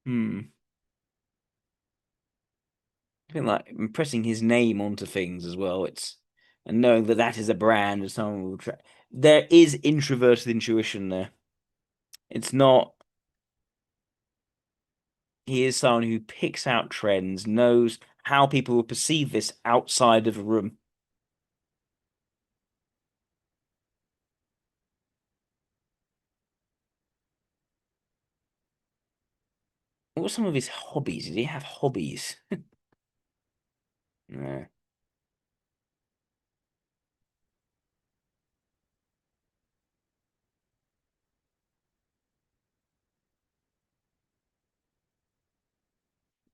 I think like impressing his name onto things as well. And knowing that is a brand and someone will try. There is introverted intuition there. It's not. He is someone who picks out trends, knows how people will perceive this outside of a room. What were some of his hobbies? Did he have hobbies? No.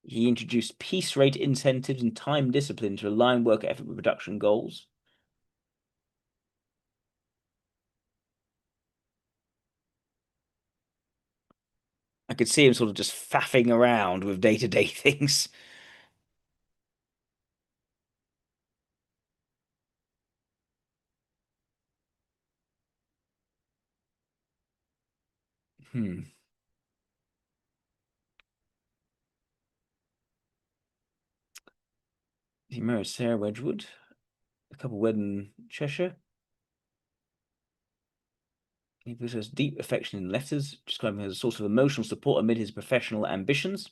He introduced piece rate incentives and time discipline to align work effort with production goals. I could see him sort of just faffing around with day-to-day things. He married Sarah Wedgwood. A couple wed in Cheshire. He possessed deep affection in letters, describing her as a source of emotional support amid his professional ambitions.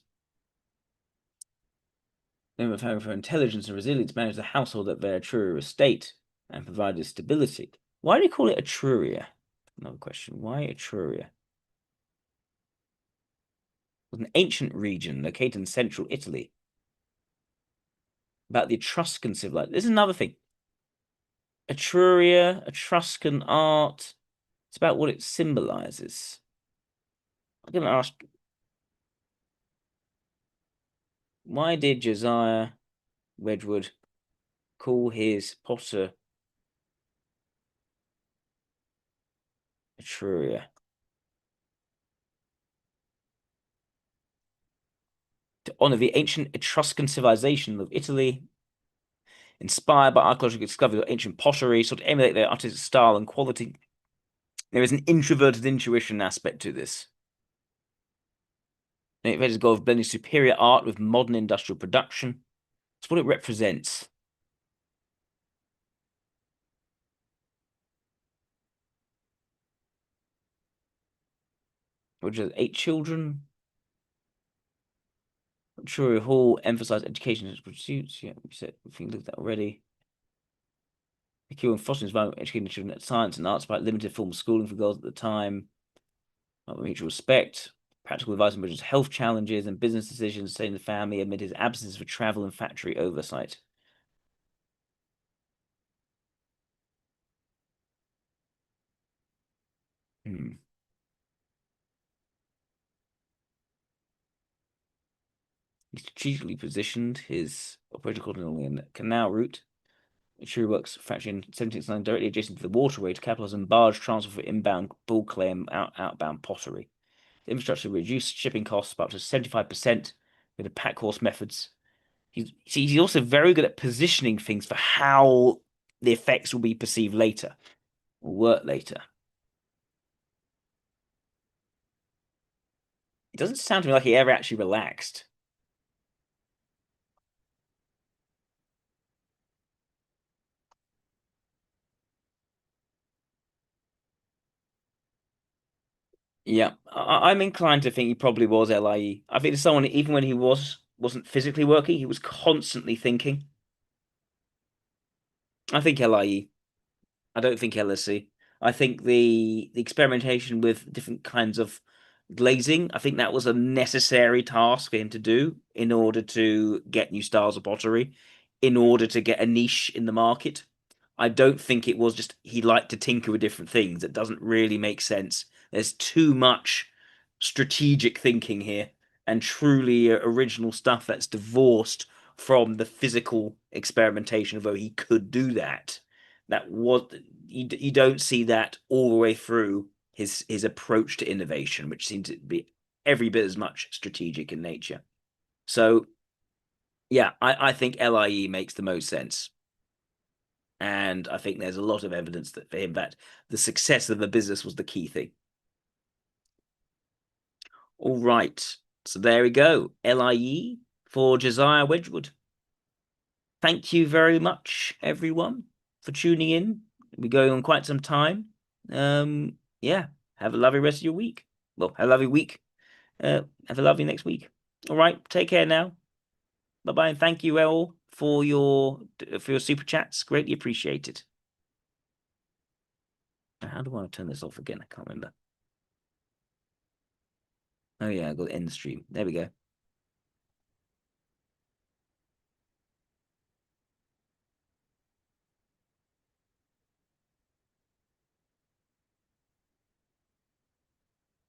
for intelligence and resilience, managed the household at their Etruria estate and provided stability. Why do you call it Etruria? Another question. Why Etruria? It was an ancient region located in central Italy. About the Etruscan civilization. This is another thing. Etruria, Etruscan art. It's about what it symbolizes. I'm going to ask, why did Josiah Wedgwood call his potter Etruria? To honor the ancient Etruscan civilization of Italy, inspired by archaeological discovery of ancient pottery, sort of emulate their artistic style and quality. There is an introverted intuition aspect to this. It has the goal of blending superior art with modern industrial production. It's what it represents. Which is 8 children. Etruria Hall emphasized education and pursuits. Yeah, we said we looked at that already. Secure and fostering environment, educating children at science and arts by limited formal schooling for girls at the time. Mutual respect, practical advice on Bridget's health challenges and business decisions, staying in the family amid his absence for travel and factory oversight. He strategically positioned his operation accordingly in the canal route. Etruria works factory in 1769 directly adjacent to the waterway to capitalize on barge transfer for inbound bull clay and outbound pottery. The infrastructure reduced shipping costs by up to 75% with the pack horse methods. He's also very good at positioning things for how the effects will be perceived later, or work later. It doesn't sound to me like he ever actually relaxed. Yeah, I'm inclined to think he probably was LIE. I think someone, even when he wasn't physically working, he was constantly thinking. I think LIE. I don't think LSC. I think the experimentation with different kinds of glazing, I think that was a necessary task for him to do in order to get new styles of pottery, in order to get a niche in the market. I don't think it was just he liked to tinker with different things. It doesn't really make sense. There's too much strategic thinking here and truly original stuff that's divorced from the physical experimentation, although he could do that. That was you don't see that all the way through his approach to innovation, which seemed to be every bit as much strategic in nature. So yeah, I think LIE makes the most sense. And I think there's a lot of evidence that for him that the success of the business was the key thing. All right. So there we go. LIE for Josiah Wedgwood. Thank you very much, everyone, for tuning in. We're going on quite some time. Yeah. Have a lovely rest of your week. Well, have a lovely week. Have a lovely next week. All right. Take care now. Bye-bye. And thank you all for your super chats. Greatly appreciated. How do I turn this off again? I can't remember. Oh yeah, I got to end the stream. There we go.